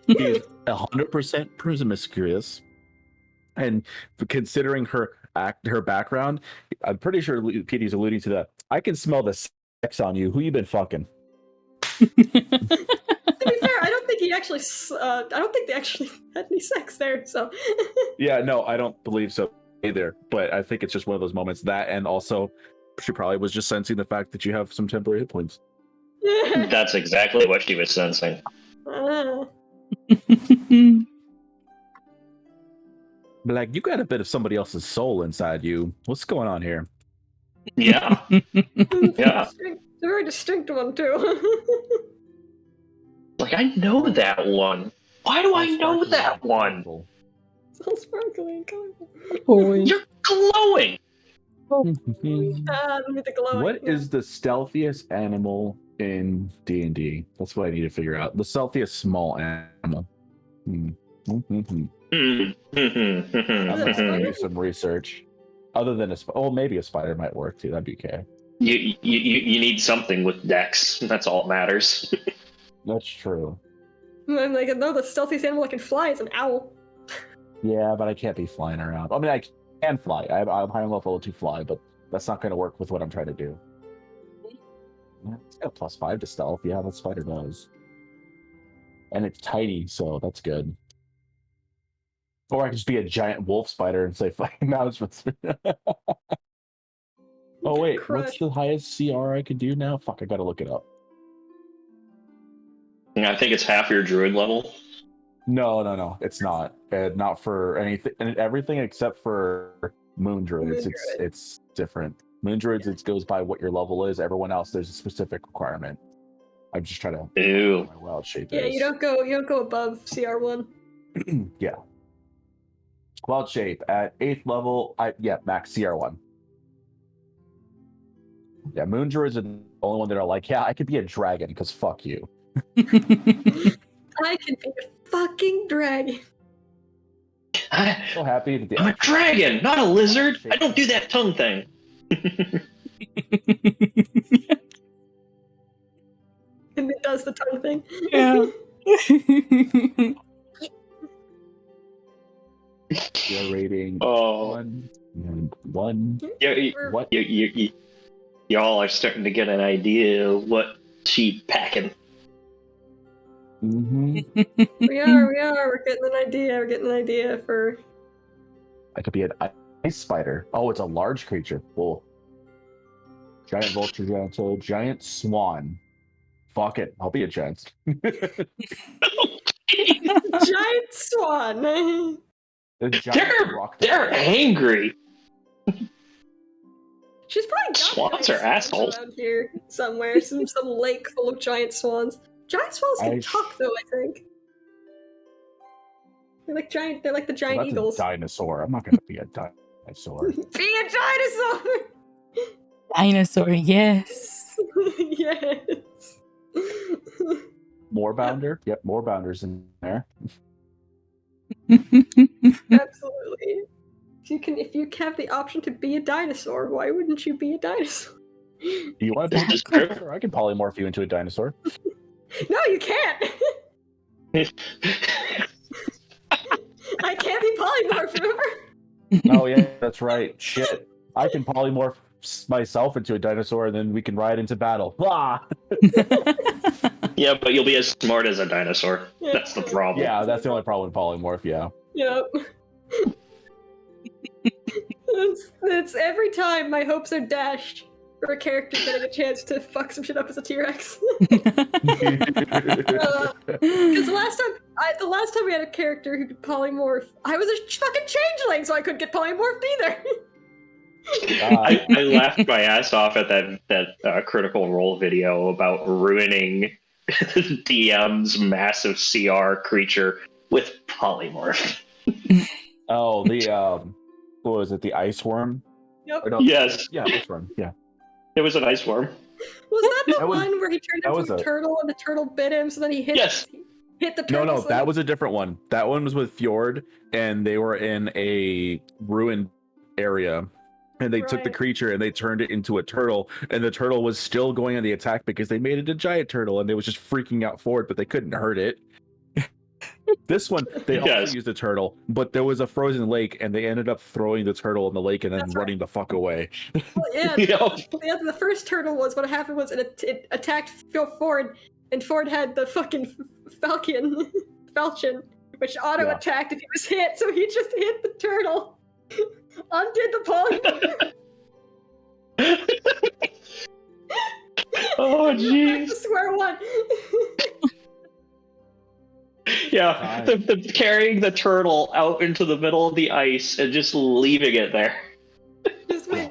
She's 100% promiscuous. And considering her background, I'm pretty sure Petey's alluding to that. I can smell the sex on you. Who you been fucking? To be fair, I don't think he actually. I don't think they actually had any sex there. So. Yeah, no, I don't believe so either. But I think it's just one of those moments. That, and also, she probably was just sensing the fact that you have some temporary hit points. That's exactly what she was sensing. But like, you got a bit of somebody else's soul inside you. What's going on here? Yeah. Yeah. It's a very distinct one too. Like, I know that one. Why do I know that one? It's all sparkly and colorful. Boy. You're glowing. Let me think glowing. What is the stealthiest animal in D&D? That's what I need to figure out. The stealthiest small animal. I'm gonna do some research. Other than maybe a spider might work too. That'd be okay. You need something with dex. That's all that matters. That's true. I'm like, no, the stealthiest animal that can fly is an owl. Yeah, but I can't be flying around. I mean, I can fly. I'm high enough level to fly, but that's not going to work with what I'm trying to do. Yeah, it's got a +5 to stealth. Yeah, that spider does. And it's tiny, so that's good. Or I can just be a giant wolf spider and say, now it's... Oh, wait. What's the highest CR I can do now? Fuck, I gotta look it up. I think it's half your druid level. No. It's not. Not for anything. And everything except for moon druids. It's different. Moon druids, it goes by what your level is. Everyone else, there's a specific requirement. I'm just trying to Ew. my wild shape Yeah, is. you don't go above CR1. Yeah. Wild shape at 8th level. Max CR1. Yeah, moon druids are the only one that are like, yeah, I could be a dragon because fuck you. I can be a fucking dragon. I'm so happy that I'm a dragon, not a lizard. I don't do that tongue thing. And it does the tongue thing. Yeah. You're rating 1 and 1. What? Y'all are starting to get an idea of what she's packing. Mm-hmm. We are. We're getting an idea for. I could be an ice spider. Oh, it's a large creature. Cool. Giant vulture, giant toad, giant swan. Fuck it. I'll be a giant. Giant swan. They're angry. She's probably got Swans are assholes around here somewhere. Some lake full of giant swans. Giant swans can talk, though. I think they're like giant. They're like the giant eagles. A dinosaur. I'm not gonna be a dinosaur. Be a dinosaur. Dinosaur, yes. Yes. Moorbounder. Yep, Moorbounder's in there. Absolutely. If you have the option to be a dinosaur, why wouldn't you be a dinosaur? Do you want to be a dinosaur? I can polymorph you into a dinosaur. No, you can't. I can't be polymorphed, remember? Oh yeah, that's right. Shit. I can polymorph myself into a dinosaur, and then we can ride into battle. Blah. Yeah, but you'll be as smart as a dinosaur. That's the problem. Yeah, that's the only problem with polymorph. Yeah. Yep. it's every time my hopes are dashed for a character getting a chance to fuck some shit up as a T-Rex. Because the last time we had a character who could polymorph, I was a fucking changeling, so I couldn't get polymorphed either. I laughed my ass off at that Critical Role video about ruining DM's massive CR creature with polymorph. Oh, the what was it? The ice worm? Yep. Or no, Yes. Yeah, ice worm. Yeah. It was an ice worm. Was that the That was- one where he turned into a turtle and the turtle bit him, so then he hit the turtle? No, that was a different one. That one was with Fjord, and they were in a ruined area. And they took the creature and they turned it into a turtle, and the turtle was still going on the attack because they made it a giant turtle, and they was just freaking out for it, but they couldn't hurt it. This one, they also used a turtle, but there was a frozen lake, and they ended up throwing the turtle in the lake and then running the fuck away. Well, yeah, the first turtle was, what happened was it attacked Ford, and Ford had the fucking falchion, which auto-attacked if he was hit, so he just hit the turtle, undid the polymorph. Oh, jeez. Back to square one. Yeah, the carrying the turtle out into the middle of the ice and just leaving it there. Just wait.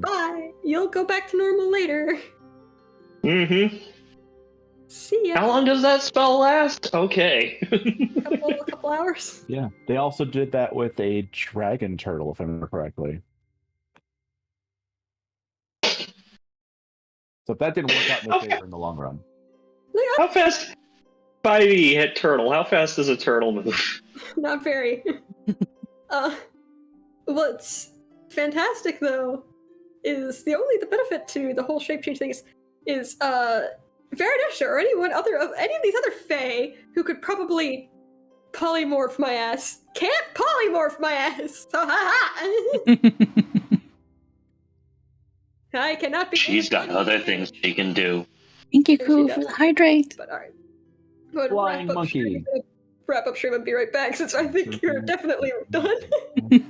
Bye. You'll go back to normal later. Mm-hmm. See ya. How long does that spell last? Okay. A couple hours. Yeah, they also did that with a dragon turtle, if I remember correctly. So that didn't work out in their favor in the long run. How fast? 5e hit turtle. How fast does a turtle move? Not very. What's fantastic though is the benefit to the whole shape change thing is Veridesha or any of these other fae who could probably polymorph my ass can't polymorph my ass. So I cannot be. She's got other things she can do. Thank you, Koo, for the hydrate. But alright. Flying monkey. Wrap up stream and be right back, since I think you're definitely done.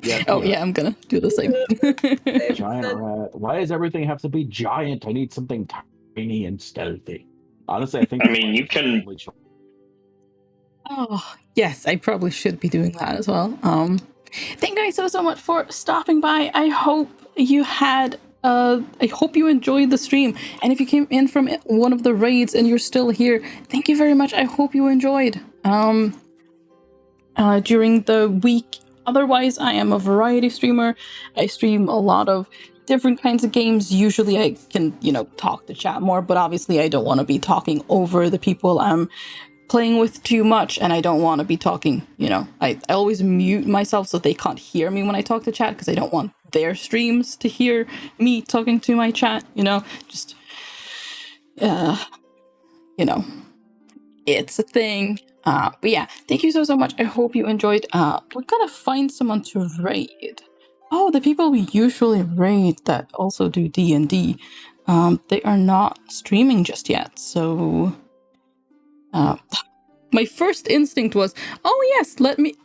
Yeah, I'm gonna do the same. Giant rat. Why does everything have to be giant? I need something tiny and stealthy. Honestly, I think. I mean, you can. Oh, yes, I probably should be doing that as well. Thank you guys so much for stopping by. I hope you had. I hope you enjoyed the stream. And if you came in from one of the raids and you're still here, thank you very much. I hope you enjoyed. During the week. Otherwise, I am a variety streamer. I stream a lot of different kinds of games. Usually I can, talk to chat more, but obviously I don't want to be talking over the people I'm playing with too much, and I don't want to be talking, I always mute myself so they can't hear me when I talk to chat, because I don't want their streams to hear me talking to my chat, just, it's a thing. But yeah, thank you so much. I hope you enjoyed. We're gonna find someone to raid. Oh, the people we usually raid that also do D&D, they are not streaming just yet, so my first instinct was, oh yes, let me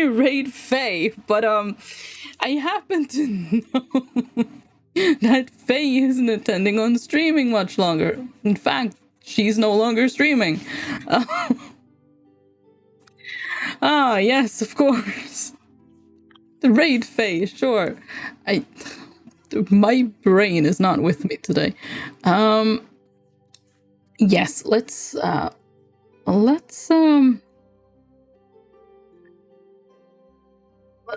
raid Faye, but I happen to know that Faye isn't intending on streaming much longer. In fact, she's no longer streaming. Yes, of course. The raid Faye, sure. My brain is not with me today. Yes, let's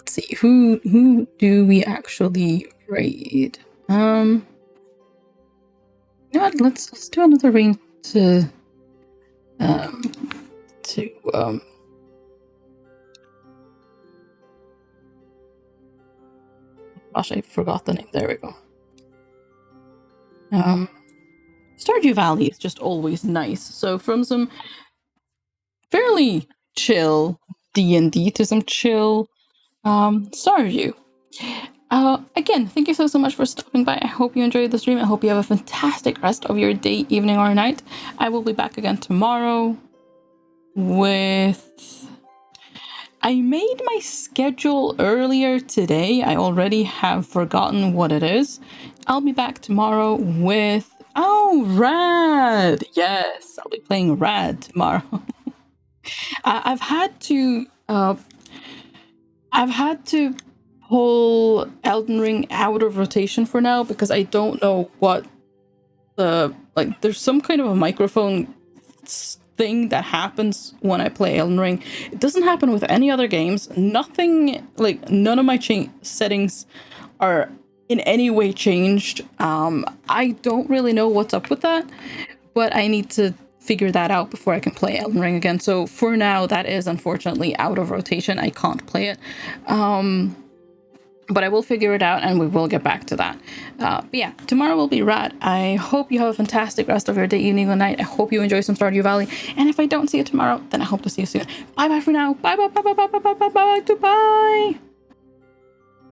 see, who do we actually raid? You know what, let's do another raid to gosh, I forgot the name. There we go. Stardew Valley is just always nice. So from some fairly chill D&D to some chill Stardew. Again, thank you so much for stopping by. I hope you enjoyed the stream. I hope you have a fantastic rest of your day, evening, or night. I will be back again tomorrow with... I made my schedule earlier today. I already have forgotten what it is. I'll be back tomorrow with... Oh, Rad! Yes, I'll be playing Rad tomorrow. I've had to pull Elden Ring out of rotation for now because I don't know what there's some kind of a microphone thing that happens when I play Elden Ring. It doesn't happen with any other games. Nothing, none of my settings are in any way changed. I don't really know what's up with that, but I need to figure that out before I can play Elden Ring again. So for now, that is unfortunately out of rotation. I can't play it. But I will figure it out and we will get back to that. But yeah, tomorrow will be rad. I hope you have a fantastic rest of your day, evening, or night. I hope you enjoy some Stardew Valley. And if I don't see you tomorrow, then I hope to see you soon. Bye bye for now. Bye bye bye bye bye bye bye bye bye. Goodbye.